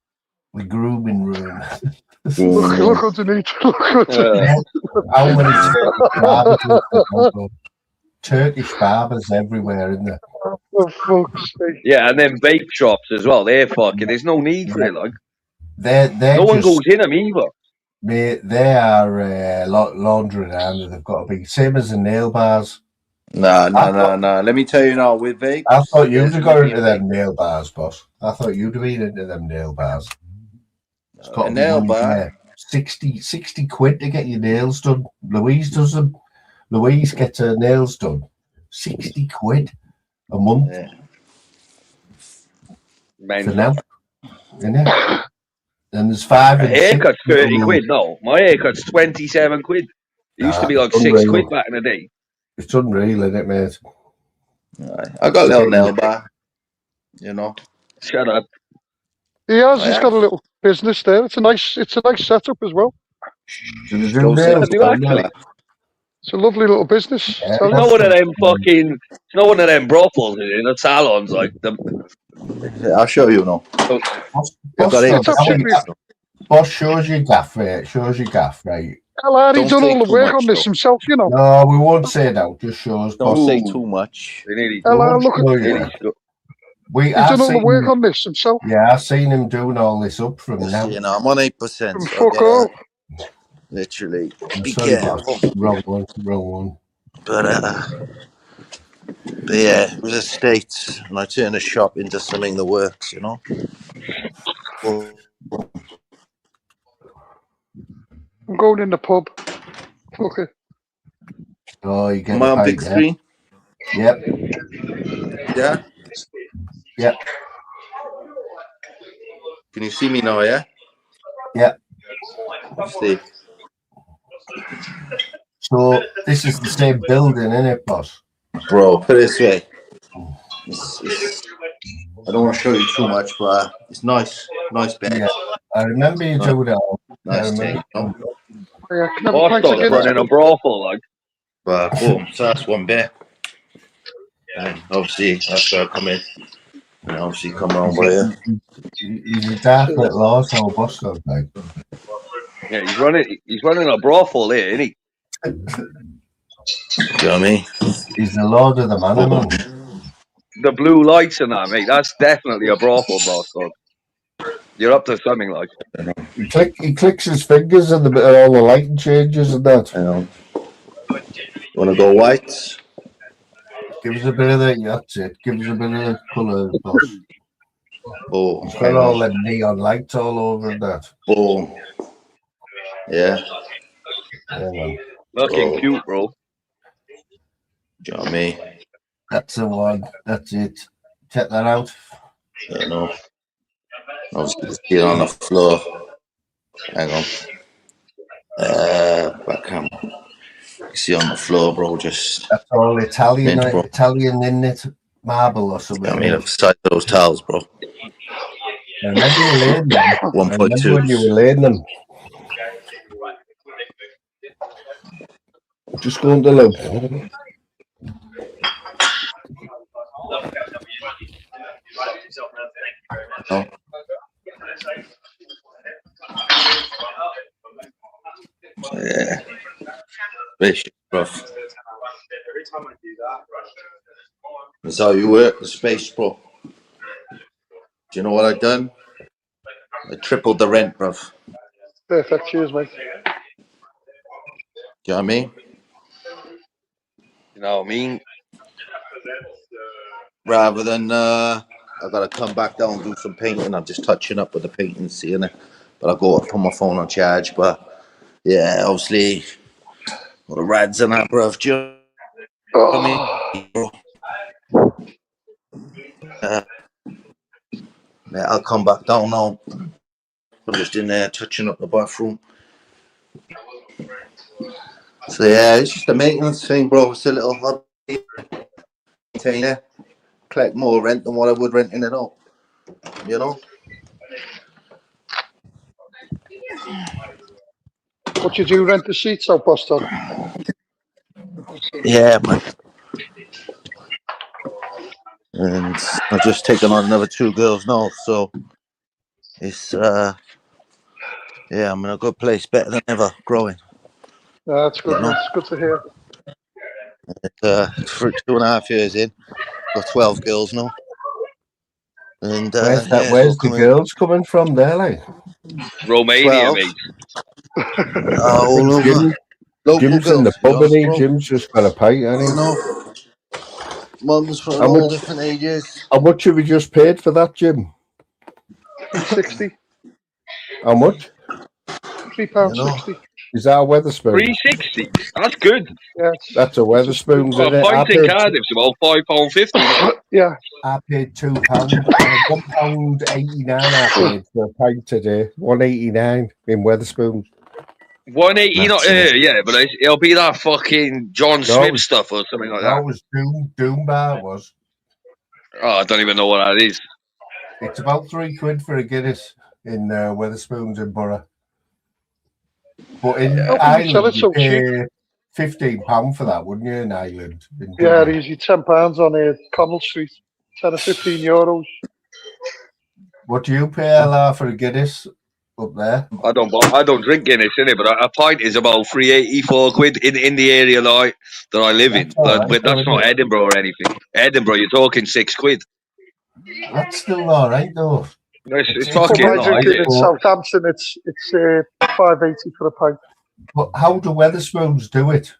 The grooming room. Look underneath. Look underneath. How many Turkish barbers everywhere, isn't there? Oh, fuck's sake. Yeah, and then vape shops as well. They're fucking. There's no need for it. Like, they're no one goes in them either. Mate, they are laundering and they've got to be same as the nail bars. No. Let me tell you now, with vape, I thought you'd have got into them nail bars, boss. I thought you'd have been into them nail bars. It's got a nail bar. 60 quid to get your nails done. Louise does them. Louise gets her nails done. 60 quid a month. Yeah. For now. Innit? And there's 5 and haircut's 30 quid. No, my haircut's 27 quid. It used to be like 6 quid back in the day. It's unreal, isn't it, mate? I got a little nail bar. You know. Shut up. He has. He's got a little business there. It's a nice setup as well. It's a lovely little business. Yeah. It's not one of them fucking. It's not one of them brothels in the salons like them. I'll show you now. Boss shows you gaff, right? Shows you gaff, right? Hell, he's done all the work on this himself, you know. No, we won't say that. Just shows. Don't say too much. Hell, look at he's done all the work on this himself. Yeah, I've seen him doing all this up from now. You know, I'm on 8%. Fuck off. Literally. Be sorry, careful. Wrong one. But yeah, it was a state, and I turned a shop into something that works, you know. I'm going in the pub. Fuck it. Oh, you get Am I on big screen? Yep. Yeah? Yep. Can you see me now, yeah? Yep. See. So, this is the same building, isn't it, boss? Bro, put it this way. I don't want to show you too much, but it's nice. Nice bed. Yeah. I remember you doing that. Nice thing. Running a brothel, like. But boom, so that's one bit. And obviously, that's where I come in. And obviously, come around by here. He's a dark little arsehole boss, though, like. Yeah, he's running a brothel there, isn't he? Do you know what I mean? He's the lord of the manor, man. The blue lights and that, mate. That's definitely a brothel, boss. So you're up to something like. He clicks his fingers and all the lighting changes and that. I know. You want to go white? Give us a bit of that. That's it. Give us a bit of colour, boss. Oh, he's got all the neon lights all over and that. Oh, yeah. Man. Looking cute, bro. Do you know what I mean? That's the one. That's it. Check that out. I know. Obviously, get on the floor. Hang on. Back camera. You see on the floor, bro. Just that's all Italian, mint, bro. Italian in it, marble or something. I mean, I've sight those towels, bro. I remember you laying them. 1.2. When you were laying them. Just going to look. No. Yeah. Fish, rough. That's how you work the space, bro. Do you know what I've done? I tripled the rent, bruv. Perfect. Cheers, mate. You know what I mean? You know what I mean? Rather than I gotta come back down and do some painting. I'm just touching up with the painting, seeing it. But I go up, put my phone on charge. But yeah, obviously, all the rads and that, bruv. Do you know what I mean? Yeah, I'll come back down now. I'm just in there touching up the bathroom. So yeah, it's just a maintenance thing, bro. It's a little hobby. Maintain, collect more rent than what I would renting it out. You know? What you do, rent the seats out, Boston? Yeah, man. And I've just taken on another 2 girls now, so it's yeah, I'm in a good place, better than ever, growing. That's good, You know? man. It's good to hear. For 2.5 years in, got 12 girls now. And Where's that? yeah, Where's the girls coming from there, like? Romania, 12 mate. all over. Jim, Local Jim's in the girls, to be pub, honest, and bro. Jim's just got a pint, hasn't You he? know, mums from How all much? different ages. How much have you just paid for that, Jim? £3.60. How much? £3.60. Is that a Weatherspoon? 360. That's good. Yeah, That's a Weatherspoons, Well, isn't a it? pint in Cardiff's about £5.50. yeah. I paid £2. £1.89 I paid for a pint today. $1.89 in Weatherspoons. 180, yeah, but it'll be that fucking John Smith stuff or something like that. That was Doom Bar, it was. Oh, I don't even know what that is. It's about £3 for a Guinness in Weatherspoons in Borough. But in Ireland, you pay £15 for that, wouldn't you, in Ireland? Yeah, easy £10 on Connell Street. 10 or 15 euros. What do you pay, Ella, for a Guinness up there? I don't drink Guinness, innit? But a pint is about £3.84 in the area that I live in. But that's not Edinburgh or anything. Edinburgh, you're talking £6. That's still all right, though. It's fucking I nice. drink it in Southampton. It's £5.80 for a pint. But how do Weatherspoons do it?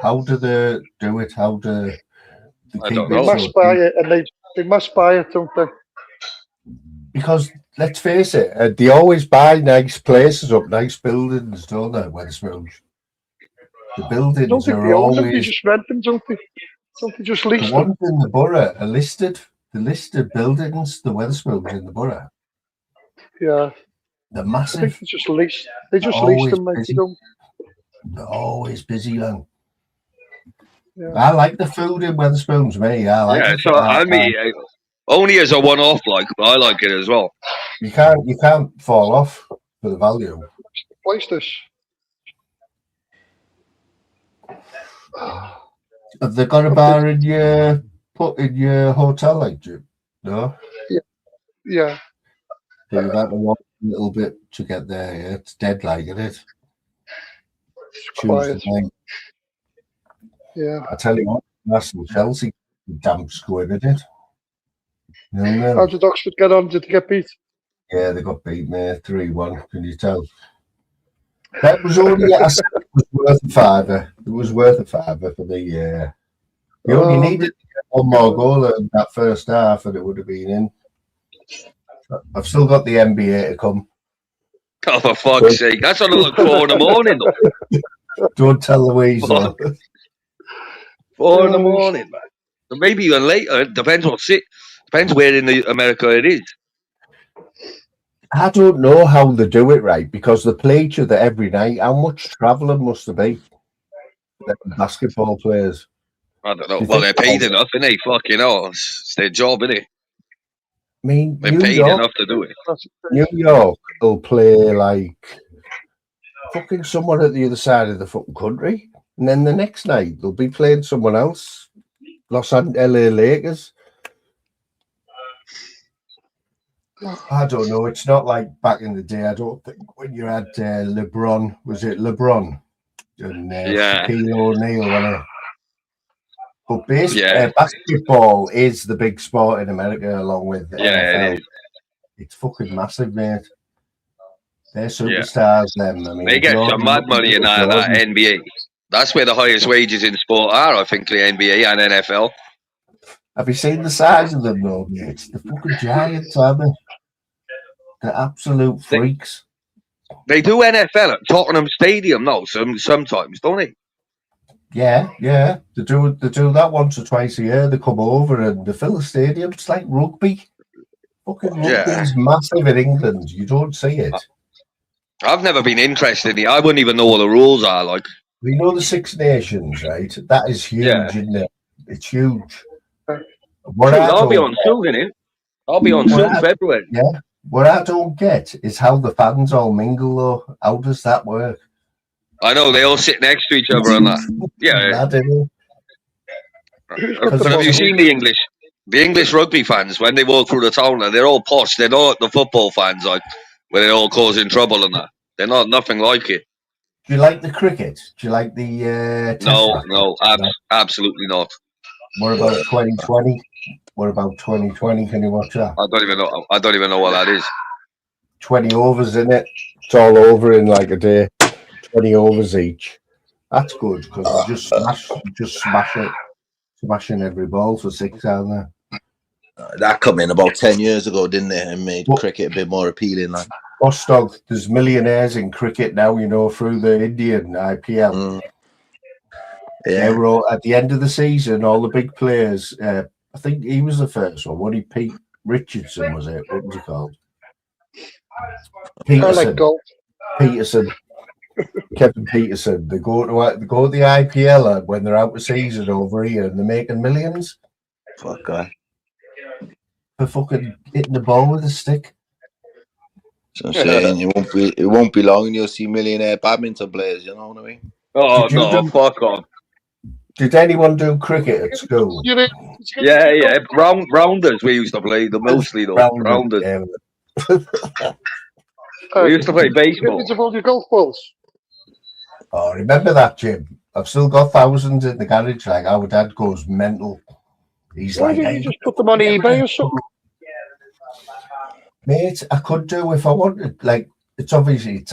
How do they do it? How do they keep it? They must buy it, and they must buy it, don't they? Because let's face it, they always buy nice places up, nice buildings, don't they? Weatherspoons. The buildings are always. They just rent them, don't they? Don't they just lease them? The ones in the borough are listed. The listed buildings, the Weatherspoons in the borough. Yeah. They're massive. I think they just lease. They just lease them, mate. They're always busy, man. Yeah. I like the food in Weatherspoons, mate. I like it. So I mean, only as a one-off, but I like it as well. You can't fall off for the value. What's this? Have they got a bar in your hotel, like you? No. Yeah. So you've had to walk a little bit to get there. Yeah, it's dead, like, isn't it? It's quiet. Yeah. I tell you what, Arsenal Chelsea, damn squid, isn't it? How did Oxford get on? Did they get beat? Yeah, they got beat, mate. 3-1. Can you tell? That was only it was worth a fiver. It was worth a fiver for the year. You only needed to get one more goal in that first half, and it would have been in. I've still got the NBA to come. Oh, for fuck's sake! That's on like 4 in the morning. Though. Don't tell the weasel. 4 in the morning, man. Maybe even later. It depends what city. Depends where in America it is. I don't know how they do it, right? Because they play each other every night. How much travelling must there be? Basketball players. I don't know. Well, they're paid enough, innit? Fucking hell. It's their job, innit? I mean, they're paid enough to do it. New York will play like fucking someone at the other side of the fucking country. And then the next night they'll be playing someone else. LA Lakers. I don't know. It's not like back in the day. I don't think when you had LeBron. Was it LeBron? And Shaquille O'Neal, wasn't it? But basketball is the big sport in America, along with NFL. It's fucking massive, mate. They're superstars, them. I mean, they get some mad money in that NBA. That's where the highest wages in sport are, I think, the NBA and NFL. Have you seen the size of them, though, mate? It's the fucking giants, aren't they? They're absolute freaks. They do NFL at Tottenham Stadium, no, sometimes, don't they? Yeah. They do that once or twice a year. They come over and they fill the stadium. It's like rugby. Fucking rugby's massive in England. You don't see it. I've never been interested in it. I wouldn't even know what the rules are like. We know the Six Nations, right? That is huge, isn't it? It's huge. I'll be on soon, innit? I'll be on soon February. Yeah. What I don't get is how the fans all mingle, though. How does that work? I know, they all sit next to each other and that. Yeah. Have you seen the English rugby fans, when they walk through the town, they're all posh. They're not the football fans, like, where they're all causing trouble and that. They're not nothing like it. Do you like the cricket? Do you like the No, absolutely not. What about 2020? What about 2020? Can you watch that? I don't even know what that is. 20 overs in it. It's all over in like a day. 20 overs each. That's good because they just smashing every ball for 6 out there. That come in about 10 years ago, didn't it? And made cricket a bit more appealing. Like, Bostog, there's millionaires in cricket now, you know, through the Indian IPL. Yeah. They were all, at the end of the season, all the big players. I think he was the first one. What Pete Richardson was it? What was he called? Peterson. Kevin Peterson. They go to the IPL and when they're out of season over here and they're making millions. Fuck guy. For fucking hitting the ball with a stick. So I'm saying it won't be long and you'll see millionaire badminton players, you know what I mean? Oh no, fuck off. Did anyone do cricket at school? Yeah. Rounders we used to play, mostly though. Rounders. We used to play baseball. Of all your golf balls. Oh, remember that, Jim? I've still got thousands in the garage. Like our dad goes mental. He's Why didn't you just put them on eBay or something? Mate, I could do if I wanted. Like, it's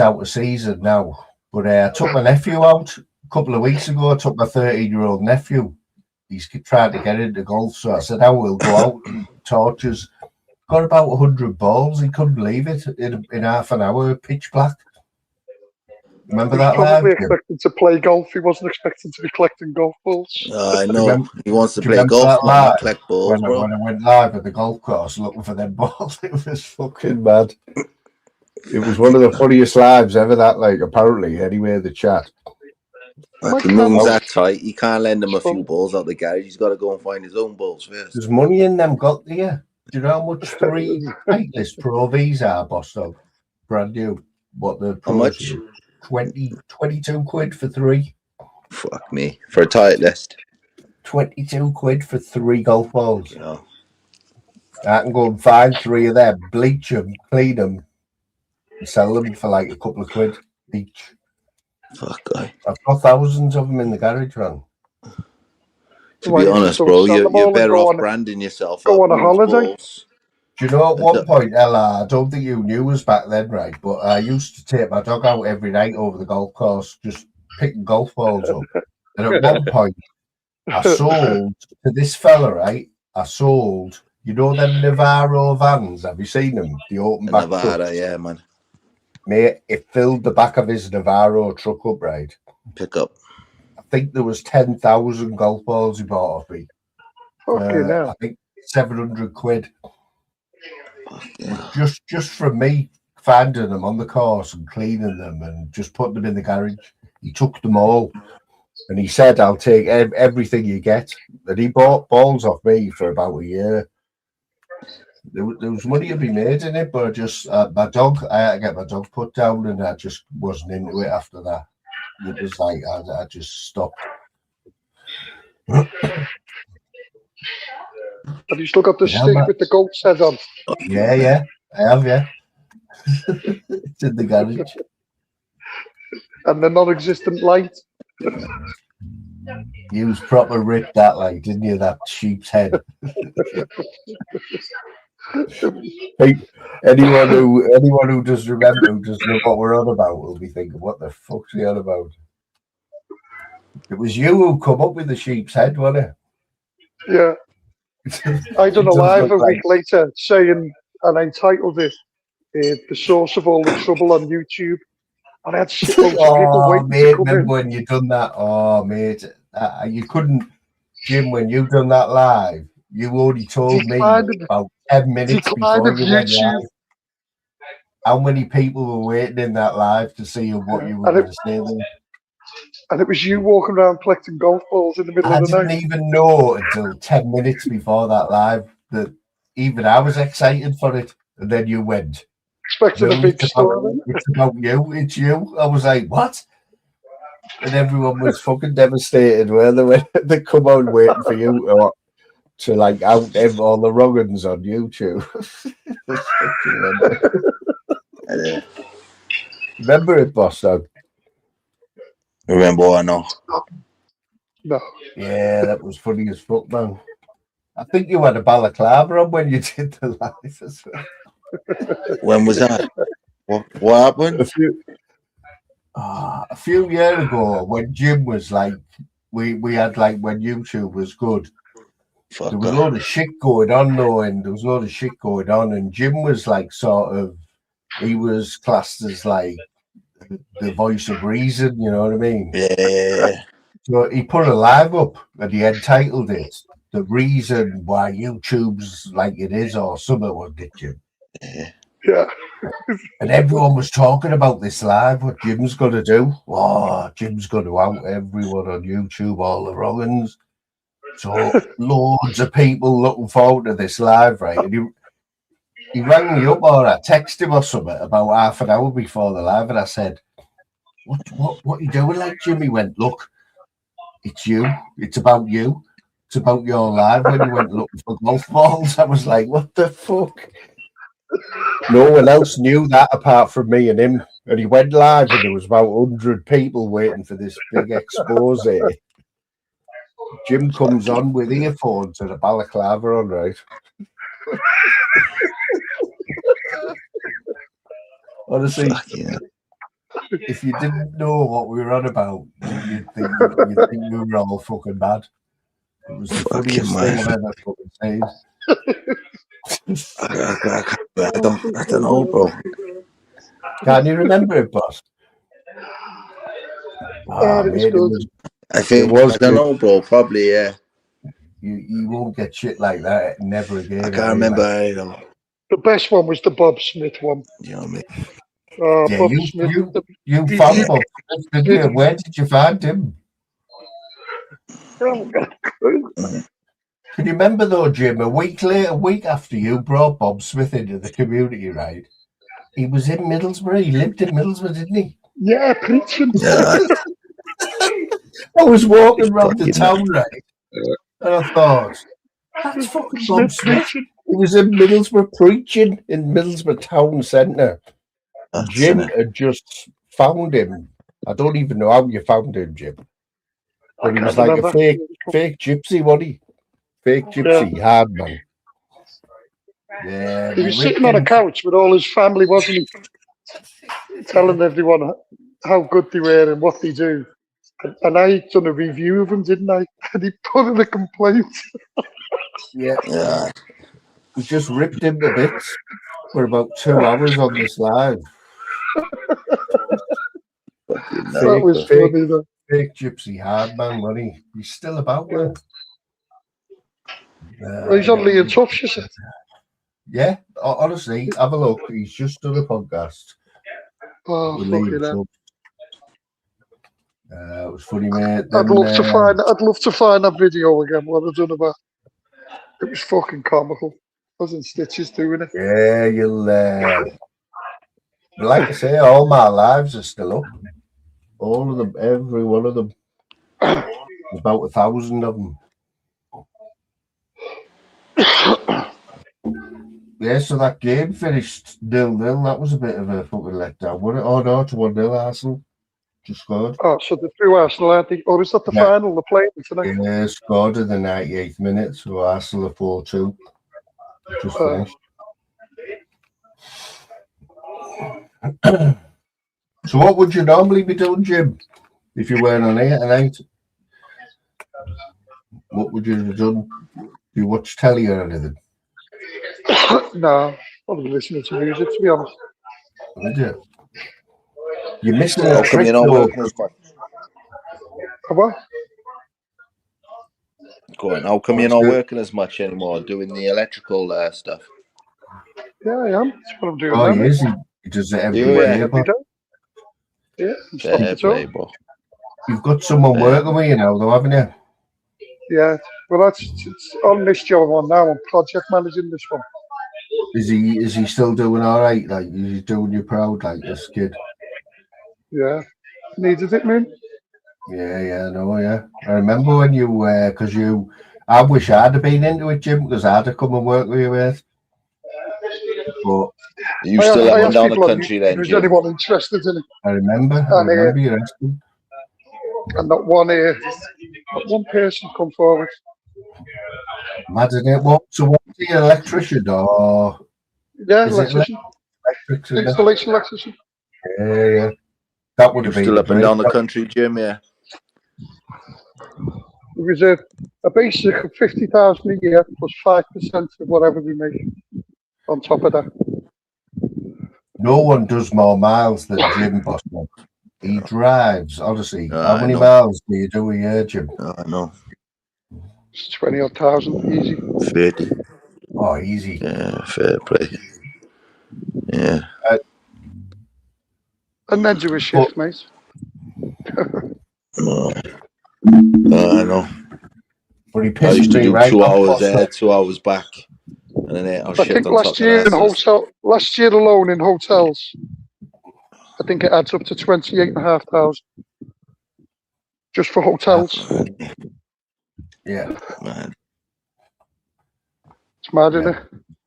out of season now. But I took my nephew out a couple of weeks ago. I took my 13-year-old nephew. He's trying to get into golf. So I said, I will go out and torches. Got about 100 balls. He couldn't believe it in half an hour, pitch black. Remember that? He was probably expected to play golf. He wasn't expected to be collecting golf balls. I know. He wants to play golf, not collect balls, bro. When I went live at the golf course looking for them balls, it was fucking mad. It was one of the funniest lives ever, that, like, apparently, anyway, the chat. The moon's that tight. He can't lend him a few balls out the garage. He's got to go and find his own balls first. There's money in them, got there. Do you know how much 3 Titleist Pro Vs are, Bostog? Brand new. What the How much? 22 quid for 3. Fuck me. For a Titleist. 22 quid for 3 golf balls. Yeah. I can go and find 3 of them, bleach them, clean them, and sell them for like a couple of quid each. Fuck guy. I've got thousands of them in the garage, man. To be honest, bro, you're better off branding yourself. Go on a holiday. Balls. Do you know at one point, Ella, I don't think you knew us back then, right? But I used to take my dog out every night over the golf course, just picking golf balls up. And at one point, I sold to this fella, right? You know them Navarro vans? Have you seen them? The open back Navarro, yeah, man. Mate, it filled the back of his Navarro truck up, right? Pick up. I think there was 10,000 golf balls he bought off me. I think 700 quid. Yeah. Just from me finding them on the course and cleaning them and just putting them in the garage. He took them all and he said, I'll take everything you get. And he bought balls off me for about a year. There was money to be made in it, but I had to get my dog put down and I just wasn't into it after that. It was like, I just stopped. Have you still got the stick with the goat's head on? Yeah, I have, yeah. It's in the garage. And the non-existent light? You was proper ripped that, like, didn't you, that sheep's head? Hey, anyone who does remember, who does know what we're on about, will be thinking, what the fuck's he on about? It was you who come up with the sheep's head, wasn't Yeah. it? I done a It does live look a like week later saying, and I titled it "The Source of All the Trouble on YouTube," and I had shitloads of people oh, waiting to mate, come remember in. when you done that? Oh, mate, you couldn't, Jim, when you done that live, you only told me about 10 minutes Decline before of you went YouTube. live how many people were waiting in that live to see what you were And going it, to say then. and it was you walking around collecting golf balls in the middle I of the didn't night. even know until 10 minutes before that live that even I was excited for it. And then you went, Expecting no, a big story. it's about you. It's you. I was like, what? And everyone was fucking devastated where they went. They come on waiting for you to like out all the wrong uns on YouTube. Remember it, boss dog? Remember what I know? No. Yeah, that was funny as fuck, man. I think you had a balaclava on when you did the live as well. When was that? What happened? A few years ago, when Jim was like, we had like when YouTube was good. Fuck There was a lot of shit going on though, and there was a lot of shit going on, and Jim was like sort of, he was classed as like the voice of reason, you know what I mean? Yeah. So he put a live up and he entitled it "The Reason Why YouTube's Like It Is" or something, wasn't it, Jim? Yeah. And everyone was talking about this live, what Jim's going to do. Oh, Jim's going to out everyone on YouTube, all the wrong uns. So loads of people looking forward to this live, right? And he rang me up or I texted him or something about half an hour before the live, and I said, what are you doing, like, Jim? He went, look, it's you. It's about you. It's about your live when you went looking for golf balls. I was like, what the fuck? No one else knew that apart from me and him. And he went live and there was about 100 people waiting for this big expose. Jim comes on with earphones and a balaclava on, right? Honestly, if you didn't know what we were on about, you'd think we were all fucking mad. It was the funniest thing I've ever fucking seen. I don't know, bro. Can you remember it, boss? It was good. I think I don't know, bro. Probably, yeah. You won't get shit like that never again. I can't remember either. The best one was the Bob Smith one. You know what I mean? Yeah, Bob Smith. you found Bob Smith, didn't you? Where did you find him? Can you remember though, Jim? A week after you brought Bob Smith into the community, right? He was in Middlesbrough. He lived in Middlesbrough, didn't he? Yeah, preaching. Yeah. I was walking around the town, right? And I thought, that's fucking Bob Smith. He was in Middlesbrough preaching in Middlesbrough town centre. Jim had just found him. I don't even know how you found him, Jim. But he was like a fake gypsy, wasn't he? Fake gypsy, hard man. Yeah, he was sitting on a couch with all his family, wasn't he? Telling everyone how good they were and what they do. And I done a review of him, didn't I? And he put in a complaint. Yeah. We just ripped him to bits for about 2 hours on this live. That was funny, though. Fake gypsy hard man, wasn't he? He's still about, man. Well, he's on Lee and Tuff, you said. Yeah, honestly, have a look. He's just done a podcast. Oh, fucking hell. It was funny, mate. I'd love to find that video again. What I've done about it was fucking comical. I was in stitches doing it. Yeah, you'll. Like I say, all my lives are still up. All of them, every one of them. There's about 1,000 of them. Yeah, so that game finished 0-0. That was a bit of a fucking letdown, wasn't it? Oh no, to 1-0 Arsenal. Just scored. Oh, so the two Arsenal, aren't they? Or is that the final? The playing tonight? Yeah, scored in the 98th minute. So Arsenal are 4-2. Just finished. So what would you normally be doing, Jim, if you weren't on here tonight? What would you have done? Do you watch telly or anything? No, probably listening to music, to be honest. Would you? You're missing How a come trick, you're not though. working as much? What? Go on. How come you're What's not good? working as much anymore, doing the electrical stuff? Yeah, I am. That's what I'm doing Oh, now, he mate. is. He does it every You, Working day, every but day. Yeah, I'm Fair stopping at play, all. bro. you've got someone Fair working with you now, though, haven't you? Yeah, well, it's on this job I'm on now. I'm project managing this one. Is he still doing all right? Like, is he doing you proud, like this kid? Yeah, needed it, man. Yeah, no, yeah. I remember when you, because I wish I'd have been into it, Jim, because I'd have come and work with you with. But You still I up and asked down the people country then, if there's Jim? anyone interested in it, I remember you asking. and not one person come forward. Imagine it. So what's the electrician or Yeah, is it electrician, electric? installation electrician. Yeah. That would You have been still up and great. down the country, Jim? Yeah. It was a basic of 50,000 a year plus 5% of whatever we make on top of that. No one does more miles than Jim Bosman. He drives, honestly. How I many know. miles do you do a year, Jim? I know. It's 20 thousand easy. 30. Oh, easy. Yeah, fair play. Yeah. And then do a shift, mate. No. I know. But he I pisses used to me do right 2 off, hours Bosman. there, 2 hours back, and then 8 hours I shift think on top of that. last year alone in hotels, I think it adds up to 28,500 just for hotels. Yeah. Man. It's mad, isn't it?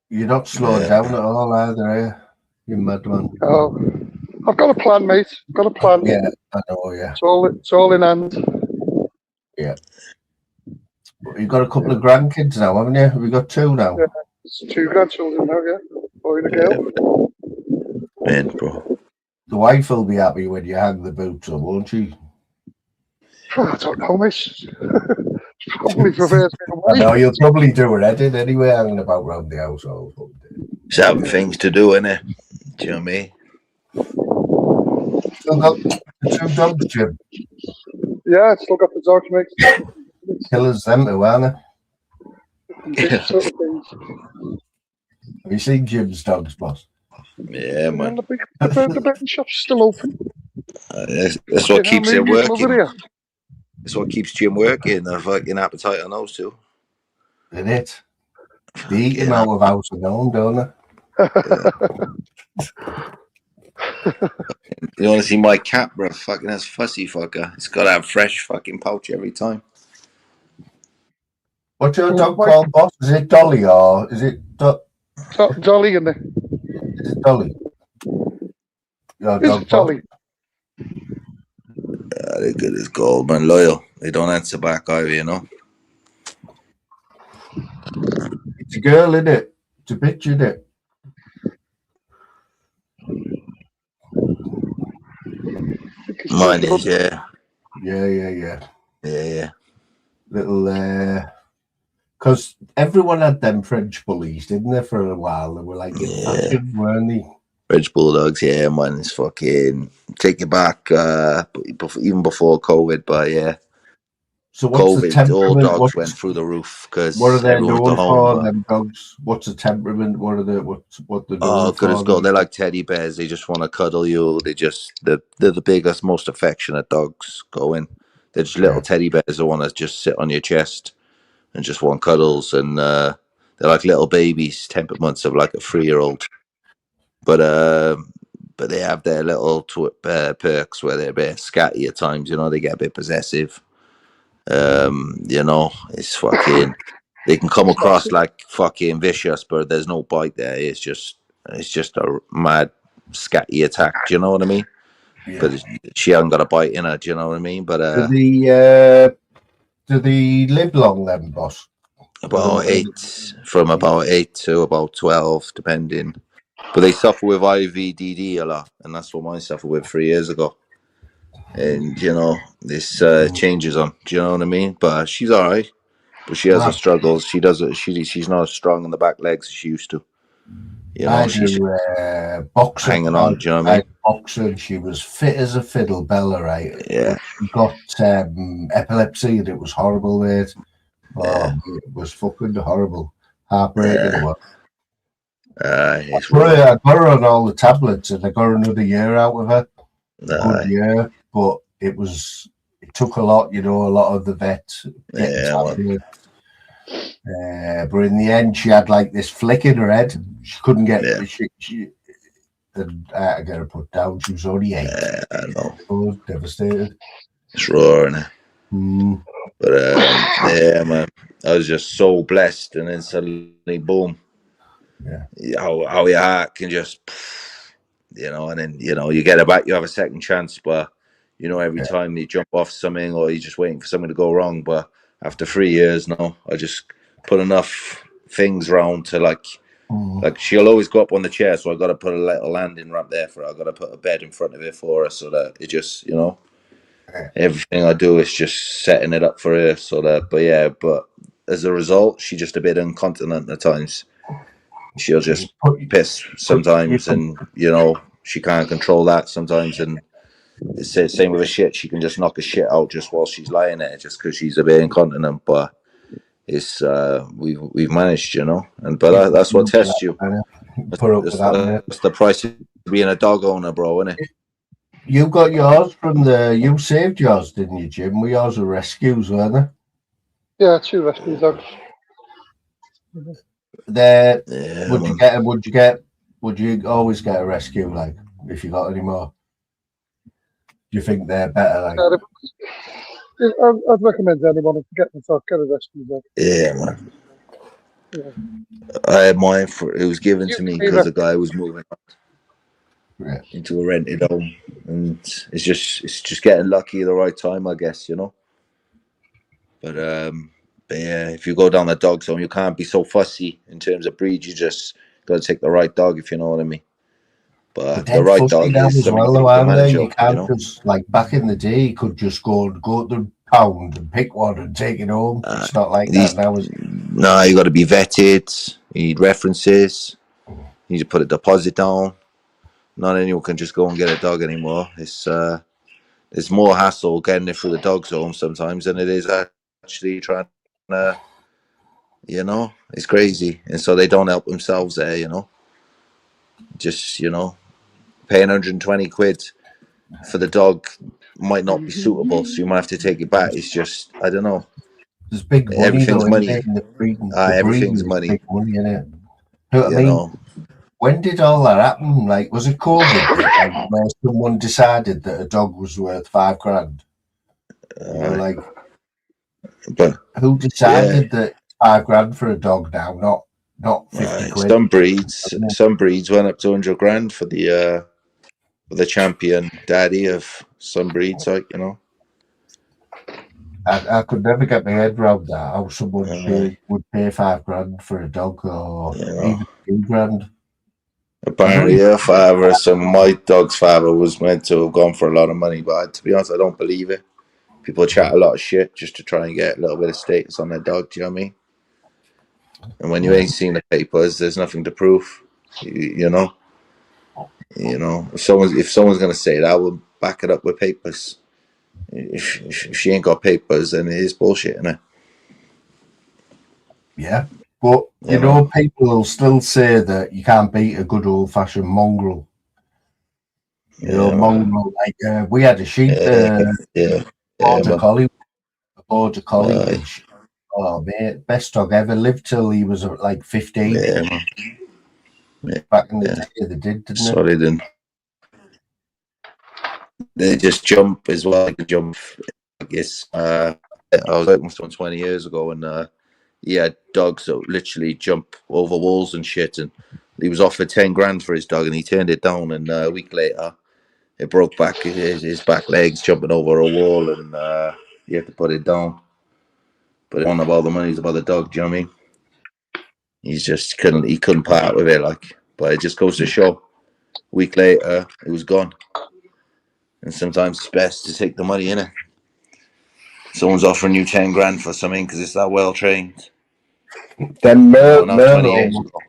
You're not slowing down at all either, are you? You mad one. Oh, I've got a plan, mate. I've got a plan. Yeah, I know, yeah. It's all in hand. Yeah. But you've got a couple of grandkids now, haven't you? Have you got 2 now? Yeah. It's 2 grandchildren now, yeah. Boy and a girl. Man, bro. The wife will be happy when you hang the boots up, won't she? I don't know, mate. Probably prefers me away. No, you'll probably do her head in anyway, hanging about round the household. It's having things to do, innit? Do you know what I mean? Still got the 2 dogs, Jim. Yeah, it's still got the dogs, mate. Killers, them too, aren't they? This sort of things. Have you seen Jim's dogs, boss? Yeah, man. And the betting shop's still open. That's what keeps him working. Here. That's what keeps Jim working. The fucking appetite on those 2. Isn't it? They eat him out of house and home, don't they? You want to see my cat, bro? Fucking that's fussy fucker. It's got to have fresh fucking pouch every time. What's your dog called, boss? Is it Dolly or is it Dolly in there? Is it Dolly? Your Is dog, it Dolly? They're good as gold, man. Loyal. They don't answer back either, you know. It's a girl, isn't it? It's a bitch, isn't it? Mine is, yeah. Yeah. Little, because everyone had them French bullies, didn't they, for a while? They were like, fashion, weren't they? French Bulldogs, yeah, man. It's fucking take it back, even before COVID, but yeah. So what's COVID, the temperament? all dogs went through the roof because what are they everyone's known at home. for? Them dogs. What's the temperament? What are they? What they're known Oh, good for? as gold. They're like teddy bears. They just want to cuddle you. They're the biggest, most affectionate dogs going. They're just little teddy bears that want to just sit on your chest and just want cuddles. And they're like little babies, temperaments of like a 3-year-old. But they have their little perks where they're a bit scatty at times. You know, they get a bit possessive. You know, it's fucking. They can come across like fucking vicious, but there's no bite there. It's just a mad scatty attack. Do you know what I mean? Yeah. But she hasn't got a bite in her. Do you know what I mean? But do they live long then, boss? About 8 to about 12, depending. But they suffer with IVDD a lot, and that's what mine suffered with 3 years ago. And you know, this changes on. Do you know what I mean? But she's all right. but she has her struggles. She does it. She's not as strong in the back legs as she used to. You know, I she's do boxer. hanging on. Do you know what I mean? Boxer, and she was fit as a fiddle, Bella. Right, Yeah. She got epilepsy, and it was horrible. Mate. Yeah. It was fucking horrible, heartbreaking. Yeah. I got her on all the tablets, and I got another year out of her. Good year, but it took a lot, a lot of the vets getting tablets. But in the end, she had like this flick in her head. She couldn't get and I had to get her put down. She was only 8. Yeah, I know. I was devastated. It's raw, innit? But yeah, man, I was just so blessed, and then suddenly, boom. Yeah. How your heart can just, and then you get it back. You have a second chance, but every time you jump off something, or you're just waiting for something to go wrong. But after 3 years now, I just put enough things round to like she'll always go up on the chair, so I got to put a little landing ramp there for her. I got to put a bed in front of it for her, so that it just everything I do is just setting it up for her, so that. But as a result, she's just a bit incontinent at times. She'll just piss sometimes, and she can't control that sometimes. And it's the same with a shit. She can just knock a shit out just while she's lying there, just because she's a bit incontinent. But it's we've managed, but that's what tests you. That's the price of being a dog owner, bro, isn't it? You got yours you saved yours, didn't you, Jim? Were yours were rescues, weren't they? Yeah, 2 rescue dogs. Would you always get a rescue, like, if you got any more? Do you think they're better? Like, I'd recommend anyone to get a rescue dog. Yeah, man. Yeah. I had mine it was given to me because the guy was moving into a rented home, and it's just getting lucky at the right time, I guess, But yeah, if you go down the dog zone, you can't be so fussy in terms of breed. You just got to take the right dog, if you know what I mean. But the right dog is you can't just, like, back in the day, you could just go to the pound and pick one and take it home. It's not like that now. No, you got to be vetted. You need references. You need to put a deposit down. Not anyone can just go and get a dog anymore. It's more hassle getting it through the dog zone sometimes than it is actually trying to, it's crazy. And so they don't help themselves there, Just, paying 120 quid for the dog might not be suitable, so you might have to take it back. It's just, I don't know. There's big money. Everything's money. Everything's money. Big money in it. I mean, when did all that happen? Like, was it COVID? Where someone decided that a dog was worth $5,000? But who decided that $5,000 for a dog now? Not 50 quid. Some breeds went up to 100 grand for the champion daddy of some breeds, like, I could never get my head around that. How someone would pay $5,000 for a dog, or even $2,000. Apparently, my dog's father was meant to have gone for a lot of money, but to be honest, I don't believe it. People chat a lot of shit just to try and get a little bit of status on their dog. Do you know what I mean? And when you ain't seen the papers, there's nothing to prove. If someone's gonna say that, we'll back it up with papers. If she ain't got papers, then it is bullshit, isn't it? Yeah, but people will still say that you can't beat a good old-fashioned mongrel. Mongrel, like we had a sheep, border collie. Oh mate, best dog ever. Lived till he was like 15. Back in the day, they did, didn't they? Sorry, didn't. They just jump as well. Like jump, I guess. I was out with someone 20 years ago, and he had dogs that literally jump over walls and shit. And he was offered 10 grand for his dog, and he turned it down. And a week later, it broke back his back legs jumping over a wall, and he had to put it down. But it wasn't about the money; it's about the dog. Do you know what I mean? He couldn't part with it, like. But it just goes to show. A week later, it was gone. And sometimes it's best to take the money, innit? Someone's offering you 10 grand for something because it's that well trained. Then Not 20 years Merlot, ago.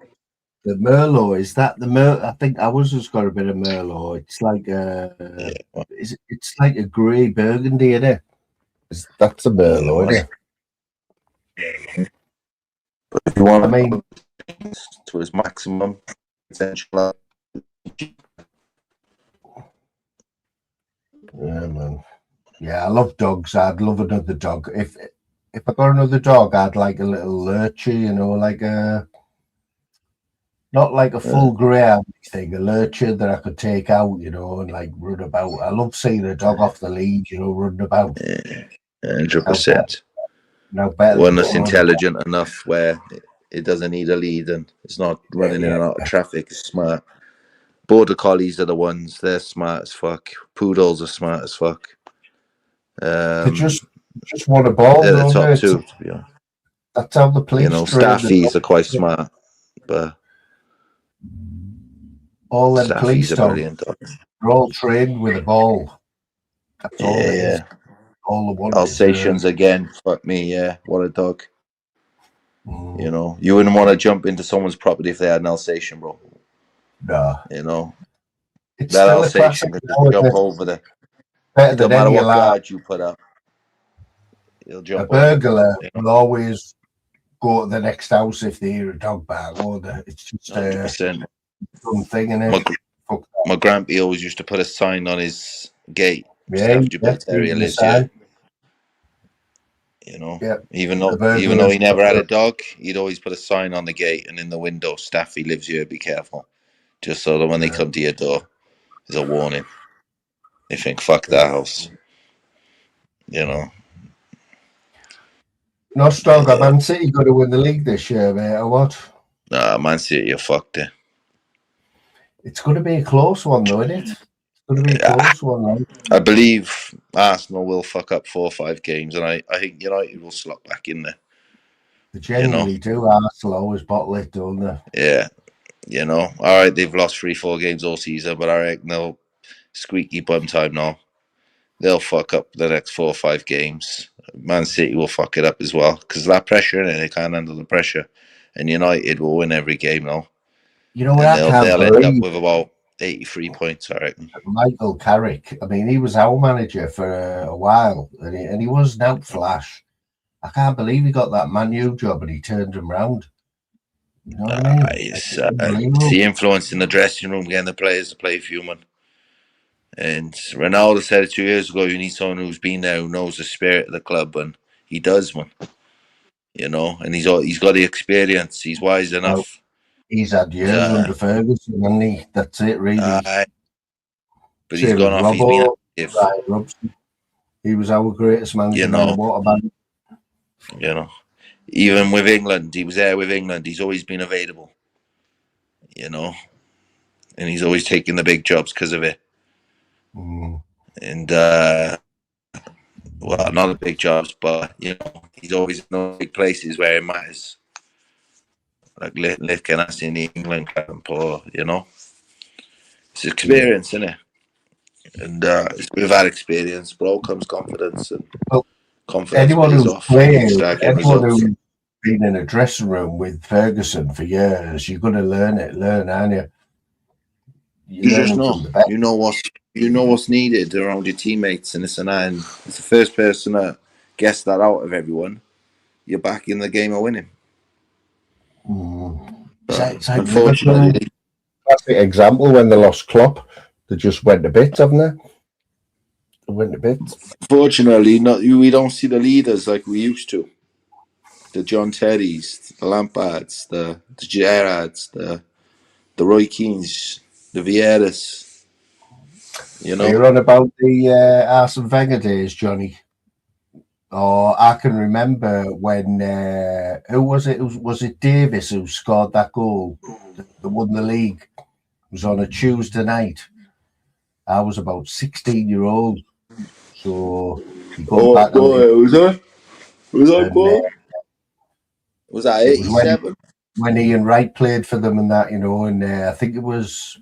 the Merlot, is that the Merlot? I think ours has got a bit of Merlot. It's like it's like a grey burgundy, isn't it? That's a Merlot, isn't it? But if you want, I mean, to its maximum potential. yeah, man. Yeah, I love dogs. I'd love another dog. If I got another dog, I'd like a little lurcher, you know, like not like a full greyhound thing, a lurcher that I could take out, you know, and like run about. I love seeing a dog off the lead, you know, running about. 100%. Now better One than that's some other intelligent enough where it doesn't need a lead and it's not running in and out of traffic. It's smart. Border collies are the ones. They're smart as fuck. Poodles are smart as fuck. They just want a ball, They're the don't top they? two, to be honest. That's how the police You know, train the staffies dogs. are quite smart, but All them police staffies are dogs, brilliant dogs. they're all trained with a ball. That's all it is. All the one Alsatians again, fuck me, yeah. What a dog. You know, you wouldn't want to jump into someone's property if they had an Alsatian, bro. No. You know, It's that still a classic. Alsatian could just jump over there. Better It than doesn't matter any what alarm. guard you put up. He'll jump A burglar over. will always go to the next house if they hear a dog bark, won't they? It's just a 100%. dumb thing, innit? My grampy always used to put a sign on his gate. Yeah, Staffordshire Terrier lives here. You know, even though he never had a dog, he'd always put a sign on the gate and in the window, Staffy lives here, be careful. Just so that when they come to your door, there's a warning. They think, fuck that house. You know. No, Strong, Man City got to win the league this year, mate, or what? Nah, Man City, you're fucked there. It's going to be a close one, though, isn't it? It's going to be a close one, right? I believe Arsenal will fuck up 4 or 5 games, and I think United will slot back in there. They genuinely do. Arsenal always bottle it, don't they? Yeah. You know, all right, they've lost 3-4 games all season, but I reckon they'll squeaky bum time now. They'll fuck up the next 4 or 5 games. Man City will fuck it up as well because that pressure in it, they can't handle the pressure. And United will win every game now. You know what I can't they'll believe? end up with about 83 points, I reckon. Michael Carrick. I mean, he was our manager for a while, and he was an out flash. I can't believe he got that Man U job and he turned him round. You know what I mean? It's the influence in the dressing room, getting the players to play human. And Ronaldo said it 2 years ago, you need someone who's been there, who knows the spirit of the club, and he does, man. You know, and he's got the experience. He's wise enough. Well, he's had years under Ferguson, hasn't he? That's it, really. But he's gone off. He's been active. He was our greatest manager. You know, what about him? You know, even with England, he was there with England. He's always been available. You know, and he's always taking the big jobs because of it. And well, not the big jobs, but you know, he's always in those big places where it matters. Like looking at us in the England camp, or you know, it's experience, isn't it? And with that experience, bro, comes confidence, and confidence anyone pays who's off. played, anyone who's been in a dressing room with Ferguson for years, you're going to learn, aren't you? You just know. You know what's needed around your teammates and this and that. And it's the first person that gets that out of everyone. You're back in the game of winning. Unfortunately, classic example when they lost Klopp, they just went a bit, haven't they? They went a bit. Fortunately, we don't see the leaders like we used to. The John Terrys, the Lampards, the Gerrards, the Roy Keanes, the Vieiras. You know, you're on about the Arsene Wenger days, Johnny. Oh, I can remember when who was it? Was it Davis who scored that goal that won the league? It was on a Tuesday night. I was about 16-year-old, so he got back. Was that 87? When Ian Wright played for them and that, you know, and I think it was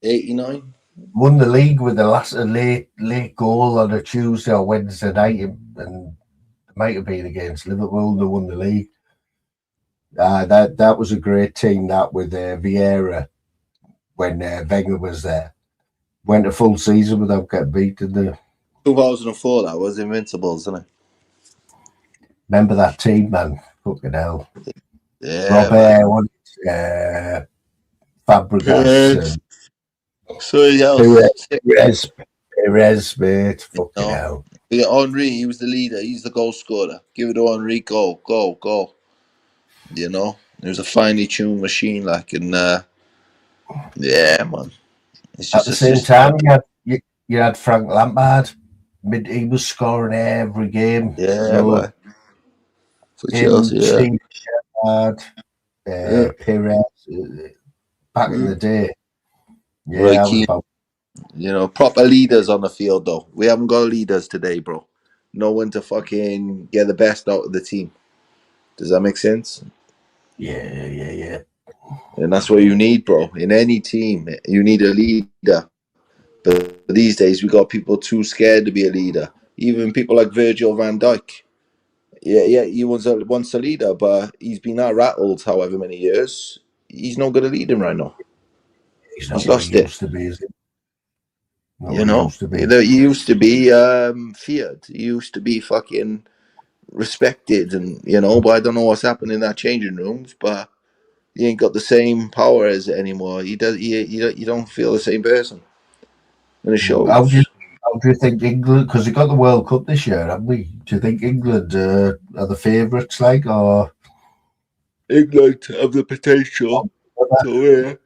89. Won the league with the last late goal on a Tuesday or Wednesday night, and it might have been against Liverpool. They won the league. That was a great team. That with Vieira when Wenger was there. Went a full season without getting beaten. 2004, that was Invincibles, isn't it? Remember that team, man? Fucking hell. Yeah, Robert, Fabregas, Perez, mate. Fucking hell. Yeah, Henry, he was the leader. He's the goal scorer. Give it to Henry. Go, go, go. You know, it was a finely tuned machine, like, and yeah, man. It's just at the same time, you had Frank Lampard. He was scoring every game. Yeah, so for Chelsea, Steve Gerrard, Perez, back in the day. Yeah, right, you know, proper leaders on the field, though. We haven't got leaders today, bro. No one to fucking get the best out of the team. Does that make sense? Yeah. And that's what you need, bro. In any team, you need a leader. But these days, we got people too scared to be a leader. Even people like Virgil van Dijk. Yeah, he was once a leader, but he's been out rattled however many years. He's not going to lead him right now. He's lost it. Used to be, is it? You know, he used to be feared. He used to be fucking respected, and you know. But I don't know what's happened in that changing rooms. But he ain't got the same power as it anymore. He does. You don't feel the same person. And it shows. How do you think England? Because they got the World Cup this year, haven't we? Do you think England are the favourites, like, or England have the potential to win?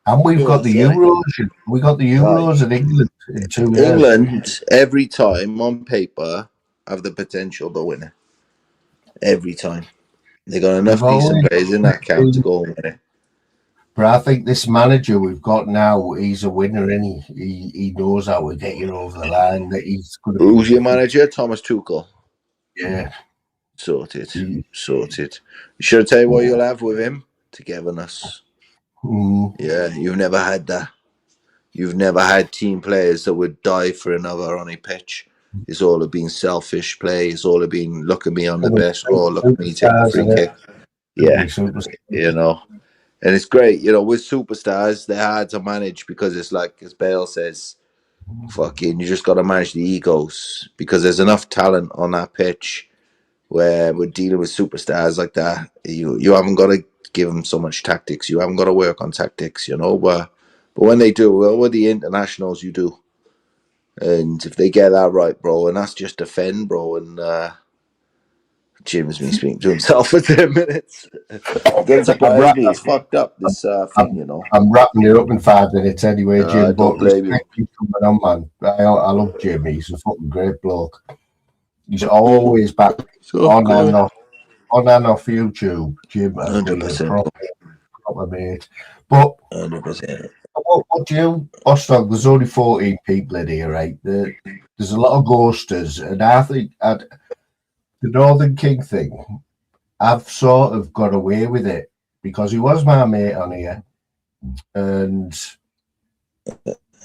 And we've got the Euros. We got the Euros in England in 2 years. England, every time on paper, have the potential to win it. Every time. They got enough decent players in that camp to go and win it. But I think this manager we've got now, he's a winner, and he knows how to get you over the line. That he's going to. Who's your manager? Thomas Tuchel. Yeah. Sorted. Should I tell you what you'll have with him? Togetherness. Yeah, you've never had that. You've never had team players that would die for another on a pitch. It's all of being selfish play. It's all of being, look at me, I'm the best. Oh, look at me, take the free kick. Yeah, you know. And it's great, you know, with superstars, they're hard to manage because it's like, as Bale says, fucking, you just got to manage the egos because there's enough talent on that pitch where we're dealing with superstars like that. You haven't got to give them so much tactics. You haven't got to work on tactics, you know. But when they do, well, with the internationals, you do. And if they get that right, bro, and that's just defend, bro, and Jim's been speaking to himself for 10 minutes. It's fucked up, this thing, you know. I'm wrapping it up in 5 minutes anyway, Jim. But keep coming on, man. I love Jim. He's a fucking great bloke. He's always back on and off YouTube. Jim, 100%. Proper mate. But 100%. What do you, Ostog? There's only 14 people in here, right? There's a lot of ghosters, and I think the Northern King thing, I've sort of got away with it because he was my mate on here, and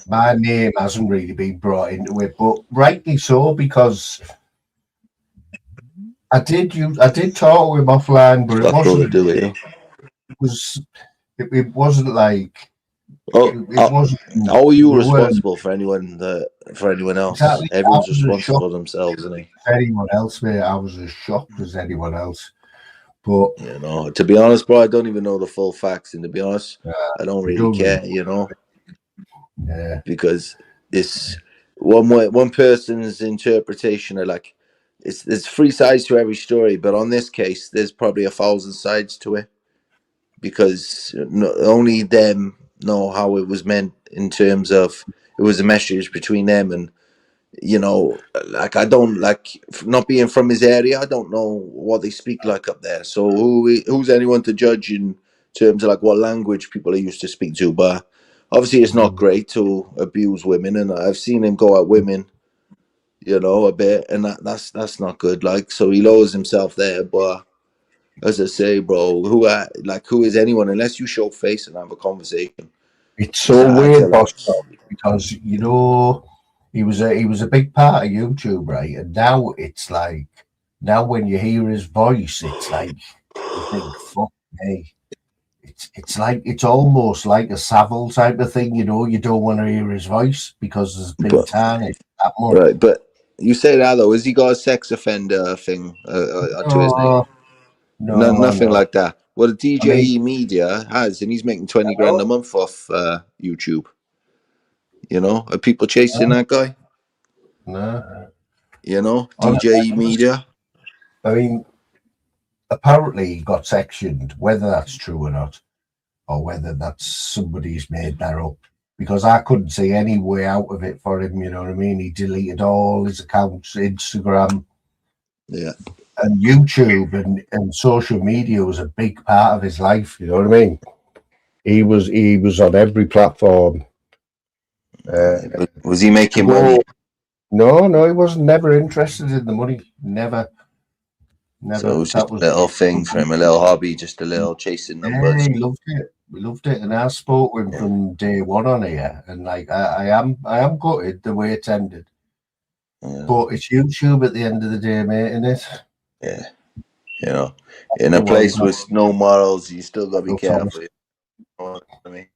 my name hasn't really been brought into it, but rightly so because I did talk to him offline, but it wasn't. It wasn't like. How are you responsible for anyone else? Exactly. Everyone's responsible for themselves, isn't he? Anyone else, mate? I was as shocked as anyone else. But you know, to be honest, bro, I don't even know the full facts, and to be honest, I don't really care, you know. Yeah. Because it's one person's interpretation of like there's 3 sides to every story, but on this case, there's probably 1,000 sides to it because only them know how it was meant in terms of it was a message between them, and you know, like I don't like not being from his area. I don't know what they speak like up there. So who's anyone to judge in terms of like what language people are used to speak to? But obviously, it's not great to abuse women, and I've seen him go at women, you know, a bit, and that's not good. Like, so he lowers himself there, but. As I say, bro, who is anyone unless you show face and have a conversation? It's so weird, boss. because you know he was a big part of YouTube, right? And now it's like now when you hear his voice, it's like you think, fuck me. It's like it's almost like a Savile type of thing, you know. You don't want to hear his voice because there's been But tarnish that much. right, but you say that though. Has he got a sex offender thing to his name? Nothing No. like that. Well, the I mean, DJE Media has, and he's making 20 grand a month off YouTube. You know, are people chasing that guy? no. You know, Honestly, DJE Media. I mean, apparently he got sectioned. Whether that's true or not, or whether that's somebody's made that up, because I couldn't see any way out of it for him. You know what I mean? He deleted all his accounts, Instagram, Yeah. and YouTube, and social media was a big part of his life. You know what I mean? He was on every platform. Was he making money? No, he wasn't. Never interested in the money. Never. So it was just a little thing for him, a little hobby, just a little chasing numbers. Yeah, he loved it. We loved it, and I spoke with him from day one on here, and like I am gutted the way it's ended. Yeah. But it's YouTube at the end of the day, mate, isn't it? Yeah. You know, in a place with no morals, you still got to be careful. You know what I mean?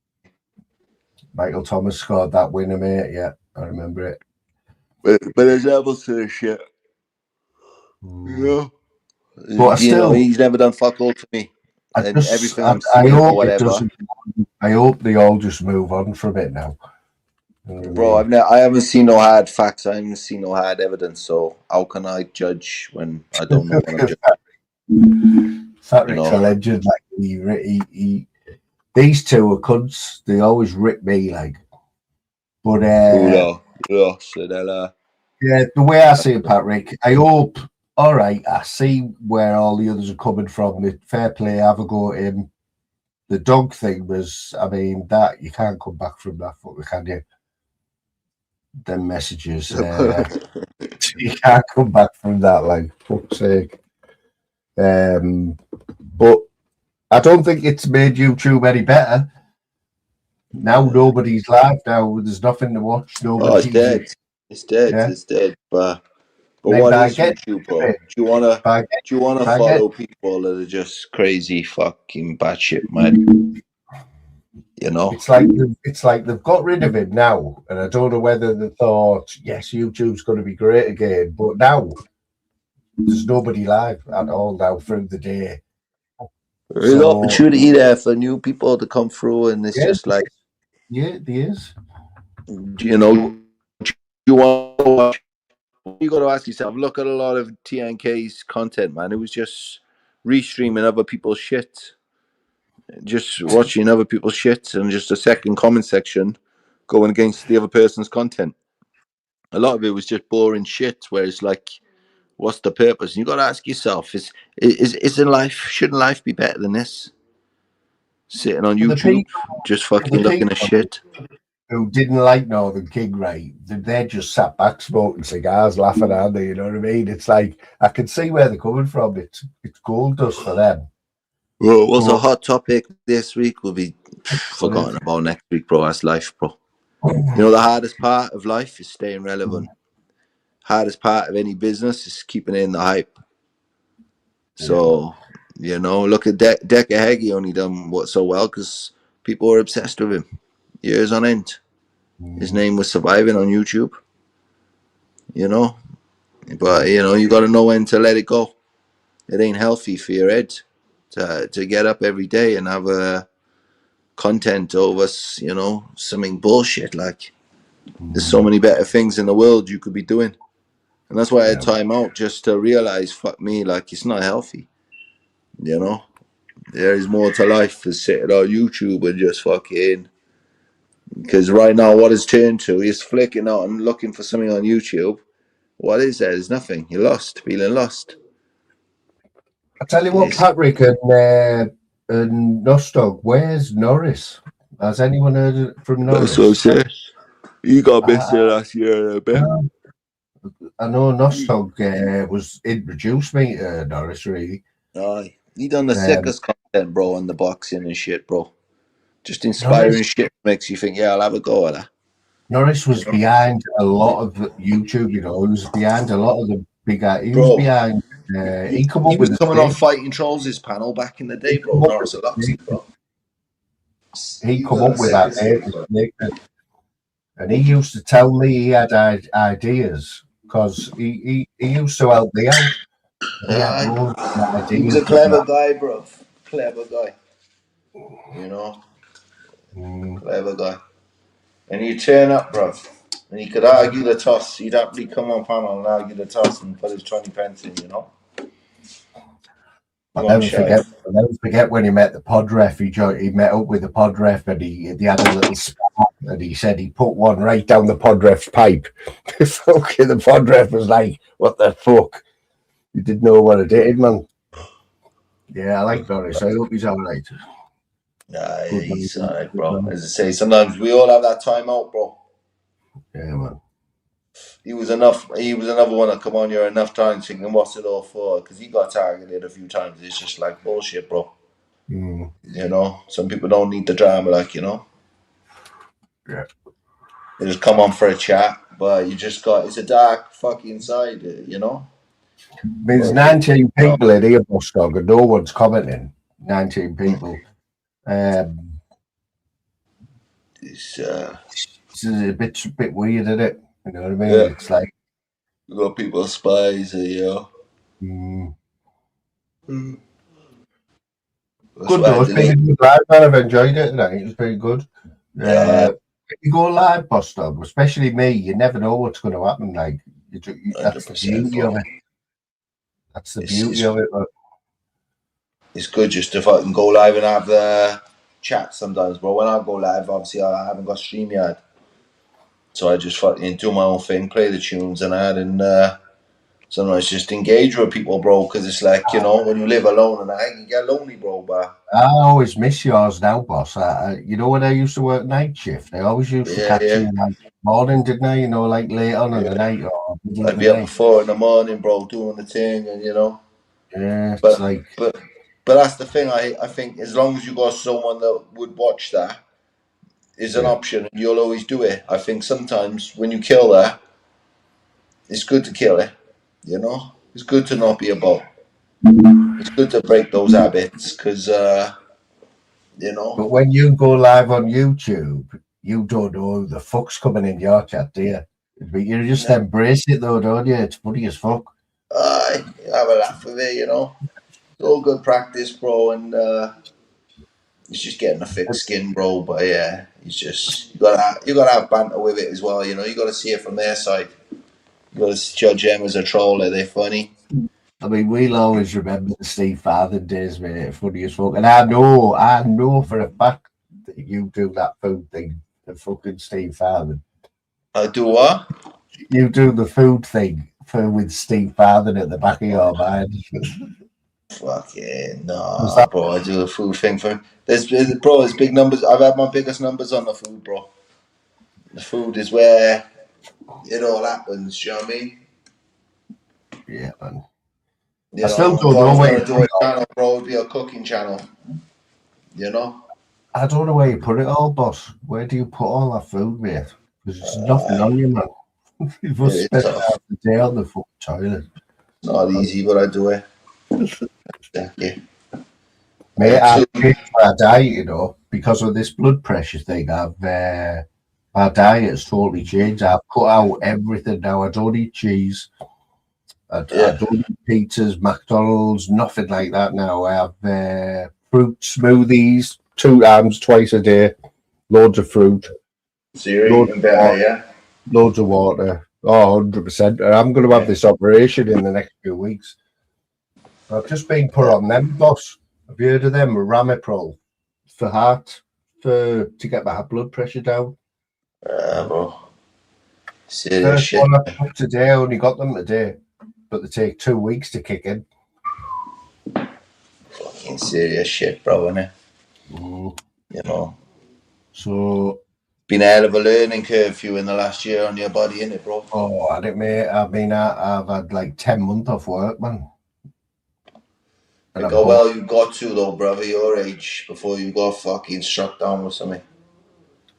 Michael Thomas scored that winner, mate. Yeah, I remember it. But there's levels to this shit. You know? But still, he's never done fuck all to me. And everything I'm I seeing or hope whatever. it doesn't. I hope they all just move on from it now. You know Bro, I haven't seen no hard facts. I haven't seen no hard evidence. So how can I judge when I don't know what I'm judging? Patrick's a legend. Like he these two are cunts. They always rip me like. But yeah, the way I see it, Patrick, I hope. All right, I see where all the others are coming from. Fair play, have a go at him. The dog thing was, I mean, that you can't come back from that, can you? Them messages, you can't come back from that, like, fuck's sake. But I don't think it's made YouTube any better. Now nobody's live. Now there's nothing to watch. Nobody. It's dead. It's dead. Yeah. It's dead. But what is YouTube, bro? Do you wanna follow people that are just crazy, fucking batshit mad? You know, it's like they've got rid of him now, and I don't know whether they thought, yes, YouTube's going to be great again, but now there's nobody live at all now through the day. There's an opportunity there for new people to come through, and it's just like, yeah, there is. You know, you want to watch. You got to ask yourself. Look at a lot of TNK's content, man. It was just restreaming other people's shit, just watching other people's shit, and just a second comment section going against the other person's content. A lot of it was just boring shit. Where it's like, what's the purpose? And you got to ask yourself: Isn't life? Shouldn't life be better than this? Sitting on YouTube, just fucking looking at shit. Who didn't like Northern King, right? They just sat back smoking cigars, laughing at them. You know what I mean? It's like I can see where they're coming from. It's gold dust for them. Well, what's a hot topic this week will be forgotten about next week, bro. That's life, bro. You know, the hardest part of life is staying relevant. Hardest part of any business is keeping it in the hype. So, you know, look at Decker Heggie only done so well because people were obsessed with him years on end. His name was surviving on YouTube. You know, but you know, you got to know when to let it go. It ain't healthy for your head to get up every day and have content over, you know, something bullshit. Like, there's so many better things in the world you could be doing. And that's why I had time out, just to realize, fuck me, like, it's not healthy. You know, there is more to life than sitting on YouTube and just fucking. Because right now, what it's turned to is flicking out and looking for something on YouTube. What is there? There's nothing. You're lost, feeling lost. I tell you what, Patrick and Nostog, where's Norris? Has anyone heard from Norris? That's what I'm saying. You got missed there last year a bit. I know Nostog was introduced me to Norris, really. Aye. He done the sickest content, bro, on the boxing and shit, bro. Just inspiring shit makes you think, yeah, I'll have a go at that. Norris was behind a lot of YouTube, you know. He was behind a lot of the bigger. He was Bro, behind. He come he up was with a coming on steak. Fighting Trolls' panel back in the day, He bro. come up Norris with a Aloxi, steak. bro. He He was come on up the with that sickest name, thing, bro. steak, and he used to tell me he had ideas because he used to help me out. He had loads of He was ideas a that he clever guy, bro. Clever guy. You know, had. clever guy. And you turn up, bro. And he could argue the toss. He'd happily come on panel and argue the toss and put his 20 pence in, you know? I'll Go on, never Shy. forget. I'll never forget when he met the pod ref. He met up with the pod ref, and they had a little spark, and he said he put one right down the pod ref's pipe. Fucking the pod ref was like, "What the fuck?" He didn't know what it did, man. Yeah, I like Norris. I hope he's all right. Nah, yeah, Good he's man. alright, Good bro. man. As I say, sometimes we all have that time out, bro. Yeah, man. He was enough. He was another one that come on here enough times thinking, what's it all for? Because he got targeted a few times. It's just like bullshit, bro. Mm, You know, some people don't need the drama, like, you know. yeah. They just come on for a chat, but you just got, it's a dark fucking side, you know. There's 19 people in here, Bus Dog, and no one's commenting. 19 people. It's It's a bit weird, isn't it? You know what I mean? yeah. It's like, You got people spies, you know. That's good why I though. It's did been it. a good live, man. I've enjoyed it tonight. It's been good. Yeah, When you go live, Boss Dog, especially me, you never know what's going to happen. Like, that's the 100%, beauty of bro. it. That's the beauty of it. But It's good just to fucking go live and have the chat sometimes, bro. When I go live, obviously I haven't got StreamYard. So I just fucking do my own thing, play the tunes and that, and sometimes just engage with people, bro. Because it's like, you know, when you live alone and that, you get lonely, bro. But I always miss yours now, boss. You know when I used to work night shift, I always used to catch you yeah, in like morning, didn't I? You know, like late on in yeah. the night or middle of I'd the be up at night. 4 in the morning, bro, doing the thing, and you know. Yeah, it's But like, but but that's the thing. I think as long as you got someone that would watch that is an yeah. option, and you'll always do it. I think sometimes when you kill that, it's good to kill it. You know, it's good to not be a bot. It's good to break those habits because you know. But when you go live on YouTube, you don't know who the fuck's coming in your chat, do you? But you just embrace it though, don't you? It's funny as fuck. I have a laugh with it, you know. It's all good practice, bro, and it's just getting a thick skin, bro. But yeah, it's just you gotta have banter with it as well. You know, you gotta see it from their side. You gotta judge them as a troll. Are they funny? I mean, we'll always remember the Steve Farthing days, mate. Funny as fuck. And I know for a fact that you do that food thing, the fucking Steve Farthing. I do what? You do the food thing with Steve Farthing at the back of your mind. Fucking Was nah, that bro. I do the food thing for there's big numbers. I've had my biggest numbers on the food, bro. The food is where it all happens. Do you know what I mean? yeah, man. You I still know, if don't I know was where gonna you do put a it all. channel, bro, it'd be a cooking channel. You know. I don't know where you put it all, boss. Where do you put all that food, mate? Because there's nothing on you, man. You must It is spend tough. half the day on the fucking toilet. Not easy, but I do it. Yeah. Mate, I've changed my diet, you know, because of this blood pressure thing. My diet's totally changed. I've cut out everything now. I don't eat cheese. I Yeah. don't eat pizzas, McDonald's, nothing like that now. I have fruit smoothies 2 times, twice a day. Loads of fruit, So you're loads eating of better, water. yeah? Loads of water. Oh, 100%. And I'm going to have this operation in the next few weeks. I've just been put on them, boss. Have you heard of them? Ramipril for heart, to get my blood pressure down. Bro. Serious First shit. one I took today, I only got them today, but they take 2 weeks to kick in. Fucking serious shit, bro, innit? You know. So, Been a hell of a learning curve for you in the last year on your body, innit, bro? oh, I didn't, mate. I mean, I've had like 10 months off work, man. And Look I'm how well you got to, though, brother, your age, before you got fucking struck down with something.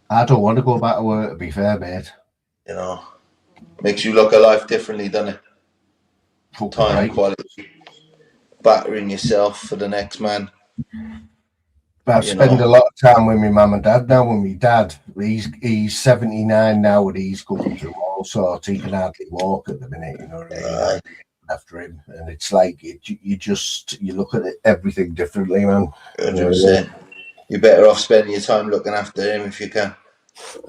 I don't want to go back to work, to be fair, mate. You know, makes you look at life differently, doesn't it? Fucking Time right. quality, battering yourself for the next man. I You spend know, a lot of time with my mum and dad now. With my dad, he's 79 now, and he's going through all sorts. He can hardly walk at the minute. You know what I mean? I'm after him, and it's like you look at everything differently, man. 100%. You're better off spending your time looking after him if you can.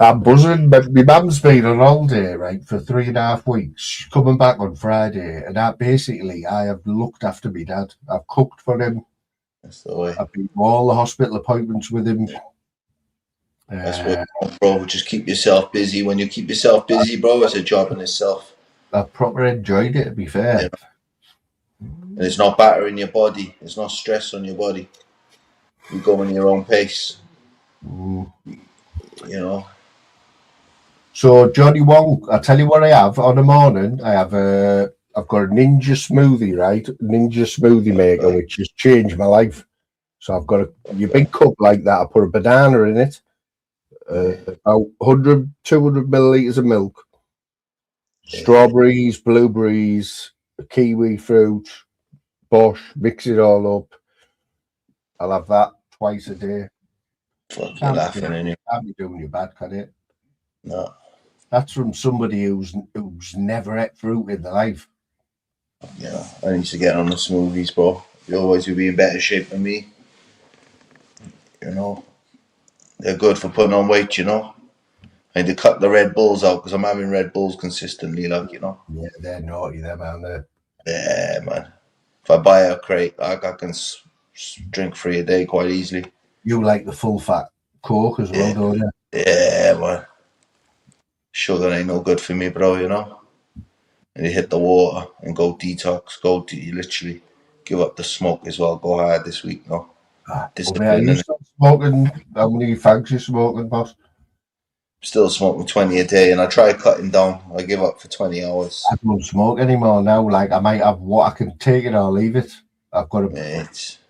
I'm buzzing. But my mum's been on holiday, right, for 3.5 weeks. She's coming back on Friday, and I have looked after my dad. I've cooked for him. That's the way. I've been to all the hospital appointments with him. That's what, bro. Just keep yourself busy. When you keep yourself busy, bro, it's a job in itself. I've proper enjoyed it, to be fair. Yeah. And it's not battering your body. It's not stress on your body. You go in your own pace. You know. So Johnny Wong, I tell you what I have on the morning. I've got a ninja smoothie, right? Ninja smoothie maker, which has changed my life. So I've got your big cup like that. I put a banana in it, about 100, 200 milliliters of milk, strawberries, blueberries, kiwi fruit, Bosch, mix it all up. I'll have that twice a day. Fuck, you're laughing, and you can't be doing you bad, can it? No. That's from somebody who's never ate fruit in their life. Yeah, I need to get on the smoothies, bro. You always will be in better shape than me. You know, they're good for putting on weight. You know, I need to cut the Red Bulls out because I'm having Red Bulls consistently. Like, you know. Yeah, they're naughty, them, aren't they? Yeah, man. If I buy a crate, I can drink 3 a day quite easily. You like the full fat Coke as well, don't you? Yeah, man. Sugar ain't no good for me, bro. You know. And you hit the water and go detox. You literally give up the smoke as well. Go hard this week, no. Are you still smoking? How many fags you smoking, boss? Still smoking 20 a day, and I try cutting down. I give up for 20 hours. I don't smoke anymore now. Like, I might have what I can take it or leave it. I've got a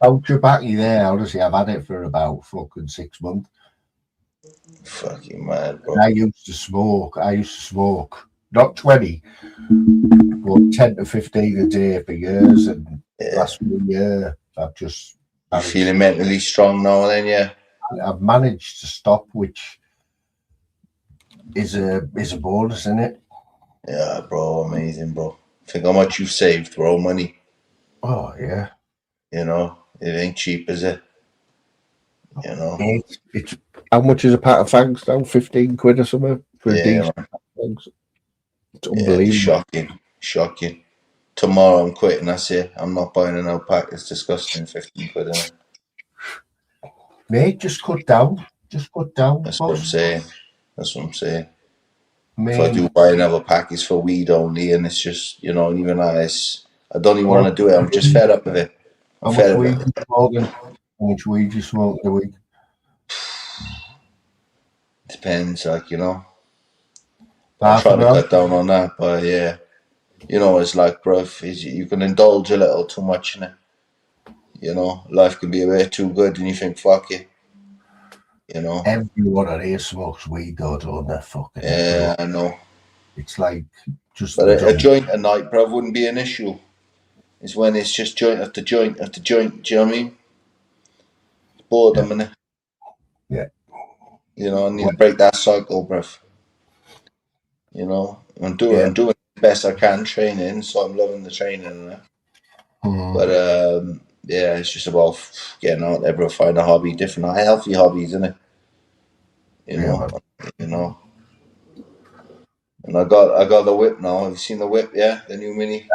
pouch of backy there. Honestly, I've had it for about fucking 6 months. Fucking mad, bro. I used to smoke not 20, but 10 to 15 a day for years. And last year, I've just. You're feeling mentally strong now, then, yeah. I've managed to stop, which is a bonus, isn't it? Yeah, bro, amazing, bro. Think how much you've saved, bro. Money. Oh yeah. You know, it ain't cheap, is it? You know. It's how much is a pack of fags now? 15 quid or something for a decent pack of fags. It's unbelievable. Shocking. Tomorrow I'm quitting. That's it. I'm not buying another pack. It's disgusting. 15 quid, isn't it? Mate, just cut down. Just cut down. That's what I'm saying. Man. If I do buy another pack, it's for weed only, and it's just, you know, even I don't even want to do it. I'm just fed up with it. How much weed you smoking a week? Depends, like, you know. I'm trying to cut down on that, but yeah. You know, it's like, bruv, you can indulge a little too much in it. You know, life can be a bit too good, and you think, fuck it. You know, everyone on here smokes weed, though, don't they? Fucking yeah, I know. It's like just. But a joint a night, bruv, wouldn't be an issue. It's when it's just joint after joint after joint. Do you know what I mean? Boredom, innit? Yeah. You know, I need to break that cycle, bruv. You know, I'm doing the best I can training, so I'm loving the training. But yeah, it's just about getting out there, bro. Find a hobby, different, healthy hobbies, isn't it? You know. And I got the whip now. Have you seen the whip? Yeah, the new Mini.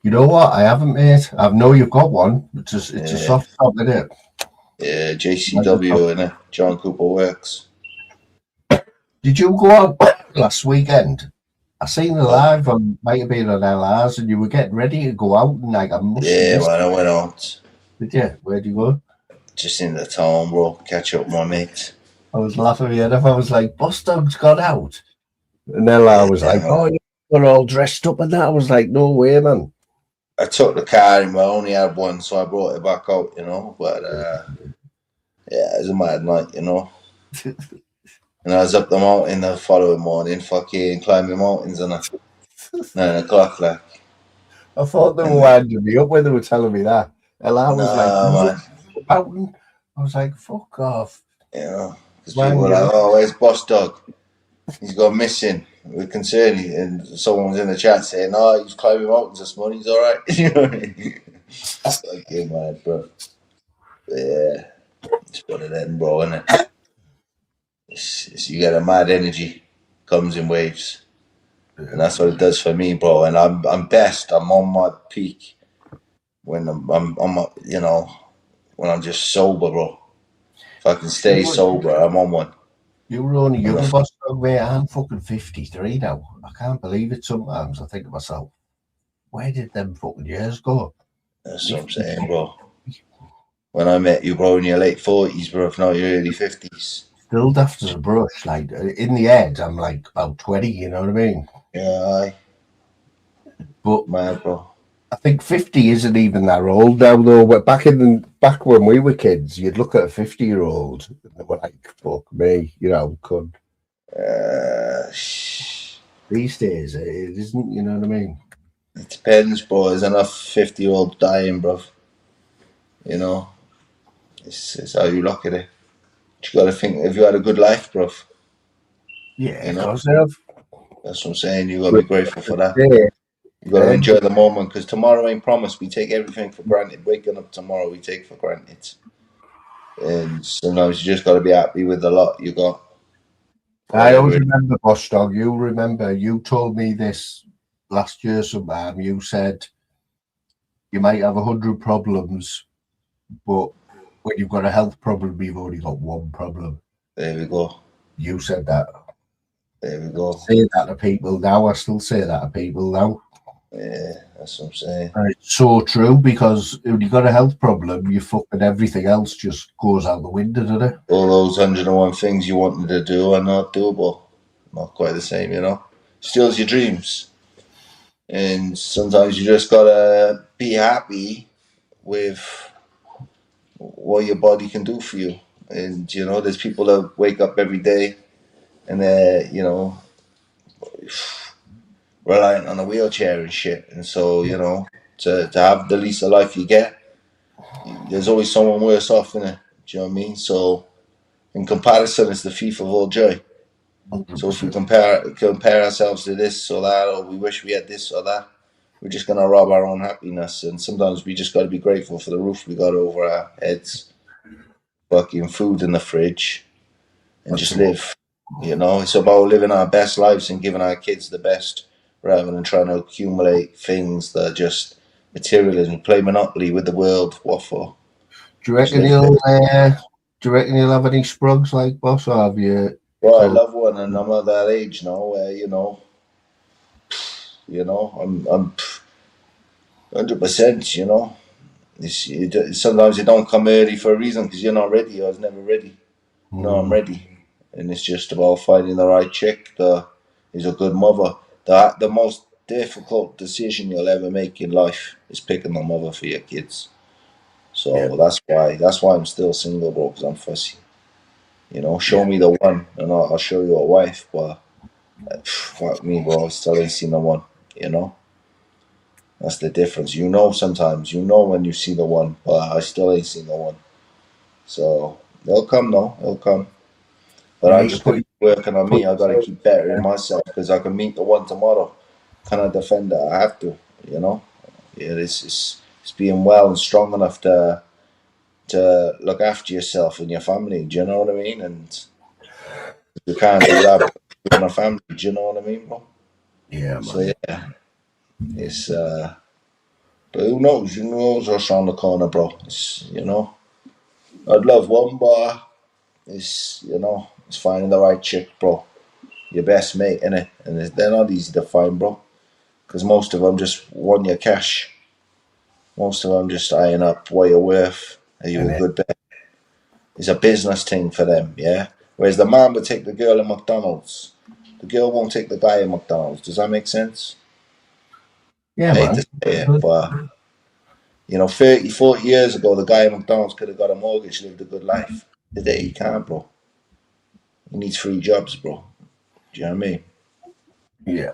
You know what? I haven't, mate. I know you've got one. It's a soft top, isn't it? Yeah, JCW, innit? John Cooper Works. Did you go out last weekend? I seen the live on, might have been on LRs, and you were getting ready to go out, and like I must. Yeah, man, I went out. Did you? Where'd you go? Just in the town, bro. Catch up with my mates. I was laughing at you, and I was like, Bustog's gone out. And LR was like, oh, you're all dressed up and that. I was like, no way, man. I took the car and I only had one, so I brought it back out, you know. But yeah, it was a mad night, you know. And I was up the mountain the following morning, fucking climbing mountains and 9 o'clock, like. I thought they were And winding me up when they were telling me that. And I was like, nah, man, mountain. I was like, fuck off. you know, because people Wind were you like, up. "Oh, where's Boss Dog? He's gone missing. We're concerned." And someone was in the chat saying, "Oh, he's climbing mountains this morning. He's all right." You know what I mean? Fucking mad, bro. But yeah, it's one of them, bro, isn't it? You get a mad energy, comes in waves, and that's what it does for me, bro. And I'm best. I'm on my peak when I'm on my, you know, when I'm just sober, bro. If I can stay sober, I'm on one. You were only I'm young, Boss Dog, mate. I'm fucking 53 now. I can't believe it sometimes. I think to myself, where did them fucking years go? That's what I'm saying, bro. When I met you, bro, in your late 40s, bro, if not your early 50s. Still daft as a brush. Like, in the head, I'm like about 20, you know what I mean? Yeah, aye. But Mad, bro. I think 50 isn't even that old now, though. But back when we were kids, you'd look at a 50-year-old and they were like, fuck me, you know, could. These days, it isn't, you know what I mean? It depends, bro. There's enough 50-year-olds dying, bro. You know, it's how you look at it. You got to think, if you had a good life, bro, Yeah, you of know, course they have. that's what I'm saying. You got to be grateful for that. Yeah, You got to enjoy the moment because tomorrow ain't promised. We take everything for granted. Waking up tomorrow, we take for granted. And sometimes you just got to be happy with the lot you got. I always Whatever. remember, Boss Dog, you remember, you told me this last year sometime. You said you might have 100 problems, but when you've got a health problem, you've only got one problem. There we go. You said that. There we go. I say that to people now. I still say that to people now. Yeah, that's what I'm saying. And it's so true because when you've got a health problem, you fucking everything else just goes out the window, doesn't it? All those 101 things you wanted to do are not doable. Not quite the same, you know. Steals your dreams. And sometimes you just gotta be happy with what your body can do for you. And you know, there's people that wake up every day and they're, you know, reliant on a wheelchair and shit. And so, you know, to have the lease of life you get, there's always someone worse off in it. Do you know what I mean? So in comparison, it's the thief of all joy. So if we 100%. compare ourselves to this or that, or we wish we had this or that, we're just gonna rob our own happiness. And sometimes we just got to be grateful for the roof we got over our heads, fucking food in the fridge, and That's just the live. You know, it's about living our best lives and giving our kids the best, rather than trying to accumulate things that are just materialism. Play Monopoly with the world. What for? Do you Just reckon live you'll? it. Do you reckon you'll have any sprugs like Boss, or have you? Well, I So love one, and I'm at that age now where I'm 100%. You know, sometimes it don't come early for a reason because you're not ready. I was never ready. No, I'm ready, and it's just about finding the right chick that is a good mother. The most difficult decision you'll ever make in life is picking a mother for your kids. yeah, So that's why I'm still single, bro. Because I'm fussy. You know, show yeah, me the one, and I'll show you a wife. But fuck me, bro. I still ain't seen the one. You know, that's the difference. You know, sometimes you know when you see the one, but I still ain't seen the one. So they'll come, though. They'll come. But you I need to just got to keep working on put me. I got to yourself keep bettering there. myself because I can meet the one tomorrow. Can I defend it? I have to. You know, yeah, it's being well and strong enough to look after yourself and your family. Do you know what I mean? And you can't do that with a family. Do you know what I mean, bro? Yeah, So man. yeah, it's but who knows? Who knows what's around the corner, bro? I'd love one, but it's finding the right chick, bro. Your best mate, innit? And they're not easy to find, bro. Because most of them just want your cash. Most of them just eyeing up what you're worth. Are you And a good bet? It's a business thing for them, yeah? Whereas the man would take the girl in McDonald's. The girl won't take the guy in McDonald's. Does that make sense? yeah, I hate man. to say it, but 30, 40 years ago, the guy in McDonald's could have got a mortgage, lived a good life. Today, he can't, bro. He needs 3 jobs, bro. Do you know what I mean? Yeah.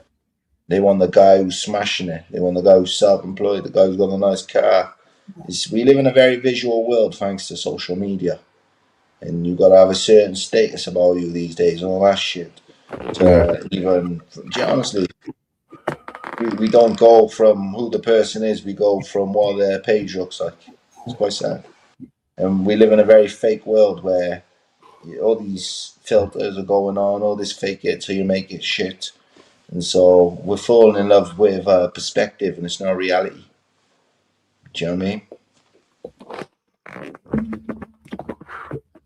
They want the guy who's smashing it. They want the guy who's self-employed, the guy who's got a nice car. We live in a very visual world thanks to social media. And you've got to have a certain status about you these days and all that shit. Even, honestly, we don't go from who the person is, we go from what their page looks like. It's quite sad. And we live in a very fake world where all these filters are going on, all this fake it till you make it shit. And so we're falling in love with perspective and it's not reality. Do you know what I mean?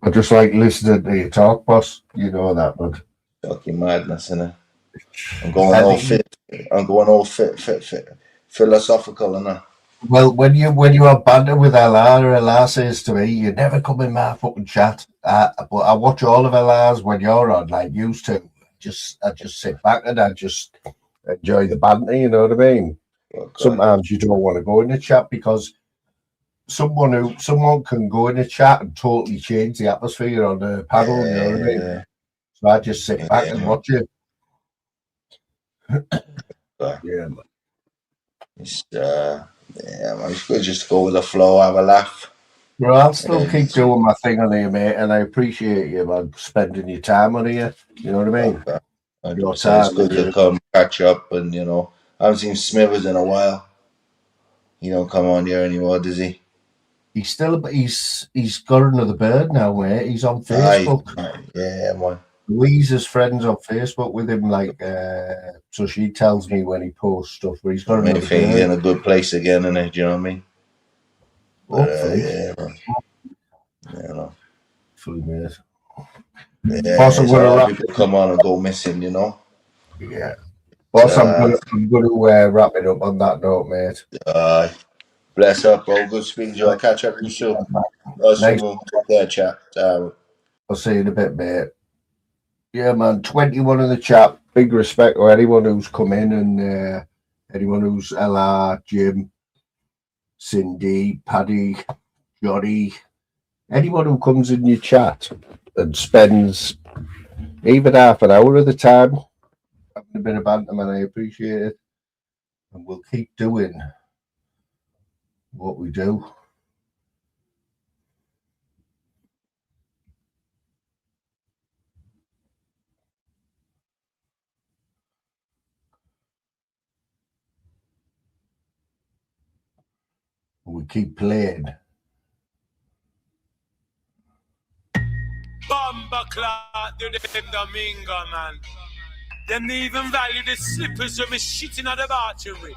I just like listening to you talk, boss. You know that, but fucking madness, innit? I'm going all philosophical, innit? Well, when you have banter with LR says to me, "You never come in my fucking chat." But I watch all of LR's when you're on, like used to. I just sit back and I just enjoy the banter. You know what I mean? Okay. Sometimes you don't want to go in the chat because someone can go in the chat and totally change the atmosphere on the panel. You know what I mean? Yeah. So I just sit back and watch it. Yeah, man. It's man, it's good just to go with the flow, have a laugh. Well, I'll still keep doing my thing on here, mate, and I appreciate you, man, spending your time on here. You know what I mean? Your time. It's good to come catch up, and I haven't seen Smithers in a while. He don't come on here anymore, does he? He's got another bird now, mate. He's on Facebook. Yeah, man. Louisa's friends on Facebook with him, so she tells me when he posts stuff. But he's got another bird. He's in a good place again, innit? Do you know what I mean? Hopefully. Yeah, man. Hopefully, mate. Yeah, Boss, I'm gonna people come on and go missing, Yeah. Boss, I'm going to wrap it up on that note, mate. Bless up, bro. Good speaking to you. I'll catch up with you soon. Nice. There, chat. I'll see you in a bit, mate. Yeah, man. 21 in the chat. Big respect to anyone who's come in and anyone who's LR, Jim, Cindy, Paddy, Johnny, anyone who comes in your chat and spends even half an hour of the time having a bit of banter, man. I appreciate it. And we'll keep doing what we do. We keep playing. Bomba clot, do them Domingo, man. Them they even value the slippers when me shitting at the bathroom with.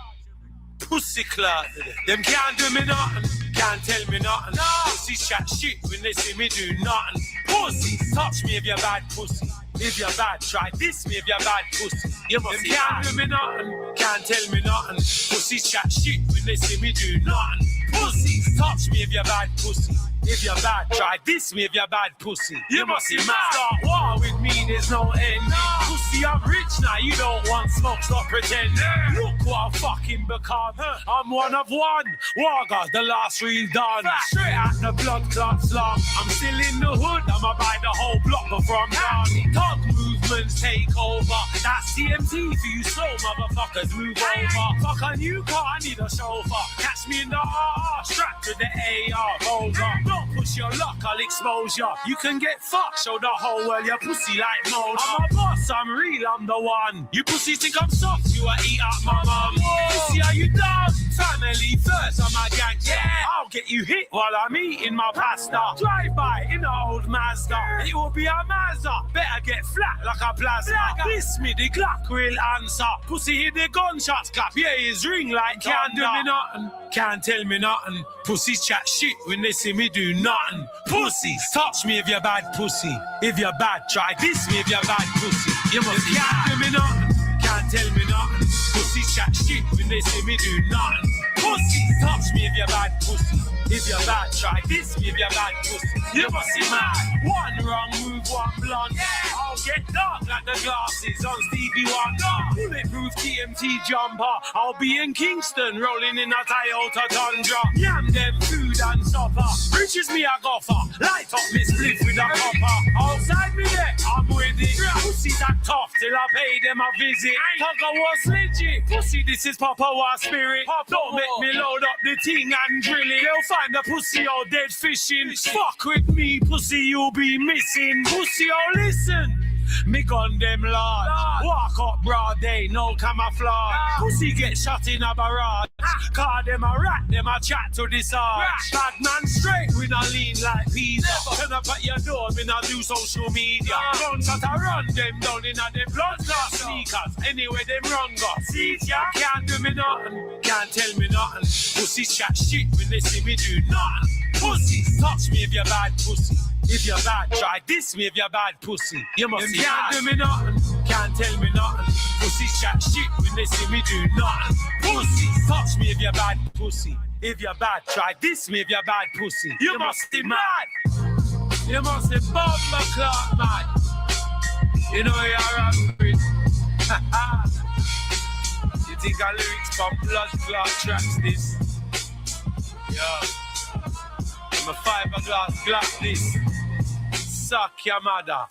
Pussy clot, them can't do me nothing, can't tell me nothing. No. Pussy chat shit when they see me do nothing. Pussy, touch me if you're bad pussy. If you're bad, try this me if you're bad pussy. You must them can't do me nothing, can't tell me nothing. Pussy chat shit when they see me do nothing. Pussy, touch me if you're bad pussy. If you're bad, try this me if you're bad pussy. You must be mad. Start war with me, there's no end. No. Pussy, I'm rich now, you don't want smoke, stop pretending. Look what I fucking become. I'm one of one. Warga, the last real done. Straight out the blood clot slum. I'm still in the hood, I'ma buy the whole block before I'm done. Dog movements take over. That's CMT for you slow motherfuckers, move over. Fuck a new car, I need a chauffeur. Catch me in the RR, strapped to the AR, over. Don't push your luck, I'll expose ya. You can get fucked, show the whole world your pussy like mold. I'm a boss, I'm real, I'm the one. You pussies think I'm soft, you a eat up my mum. Pussy, are you dumb? Family first, I'm a gangster. Yeah. I'll get you hit while I'm eating my pasta. Drive by in an old Mazda. It will be a Mazda. Better get flat like a plasma. This me, the Glock will answer. Pussy hit the gunshots clap. Yeah, his ring like can't do me nothing. Can't tell me nothing. Pussies chat shit when they see me do nothing. Pussies, touch me if you're bad pussy. If you're bad, try this me if you're bad pussy. You must can't do me nothing. Can't tell me nothing. Pussies chat shit when they see me do nothing. Pussies, touch me if you're bad pussy. If you're bad, try this. If you're bad, pussy, you must be mad. One wrong move, one blunt. I'll get dark like the glasses on Stevie Wonder. Bulletproof TMT jumper. I'll be in Kingston, rolling in a Toyota Tundra. Yam them food and supper. Riches me a goffer. Light up me split with a copper. Outside me there, I'm with it. Pussies act tough till I pay them a visit. Tugger was legit. Pussy, this is Papa War spirit. Don't make me load up the thing and drill it. They'll find the pussy all dead fishing. Fuck with me, pussy, you'll be missing. Pussy, oh listen. Me gun them lord. Walk up broad day, no camouflage. Pussy get shot in a barrage. Call them a rat, them a chat to this art. Bad man straight, we not lean like peas. Turn up at your door, we not do social media. Guns got to run them down in a them blood clot sneakers. Anyway, them run go. See ya, can't do me nothing, can't tell me nothing. Pussy chat shit when they see me do nothing. Pussy, touch me if you're bad pussy. If you're bad, try this me if you're bad pussy. You must be can't do me nothing, can't tell me nothing. Pussy chat shit when they see me do nothing. Pussy, touch me if you're bad pussy. If you're bad, try this me if you're bad pussy. You must be mad. You must be bomber clock mad. You know you're angry. You think our lyrics from blood clot tracks this? Yeah. I'm a fiberglass glass this. Suck your mother.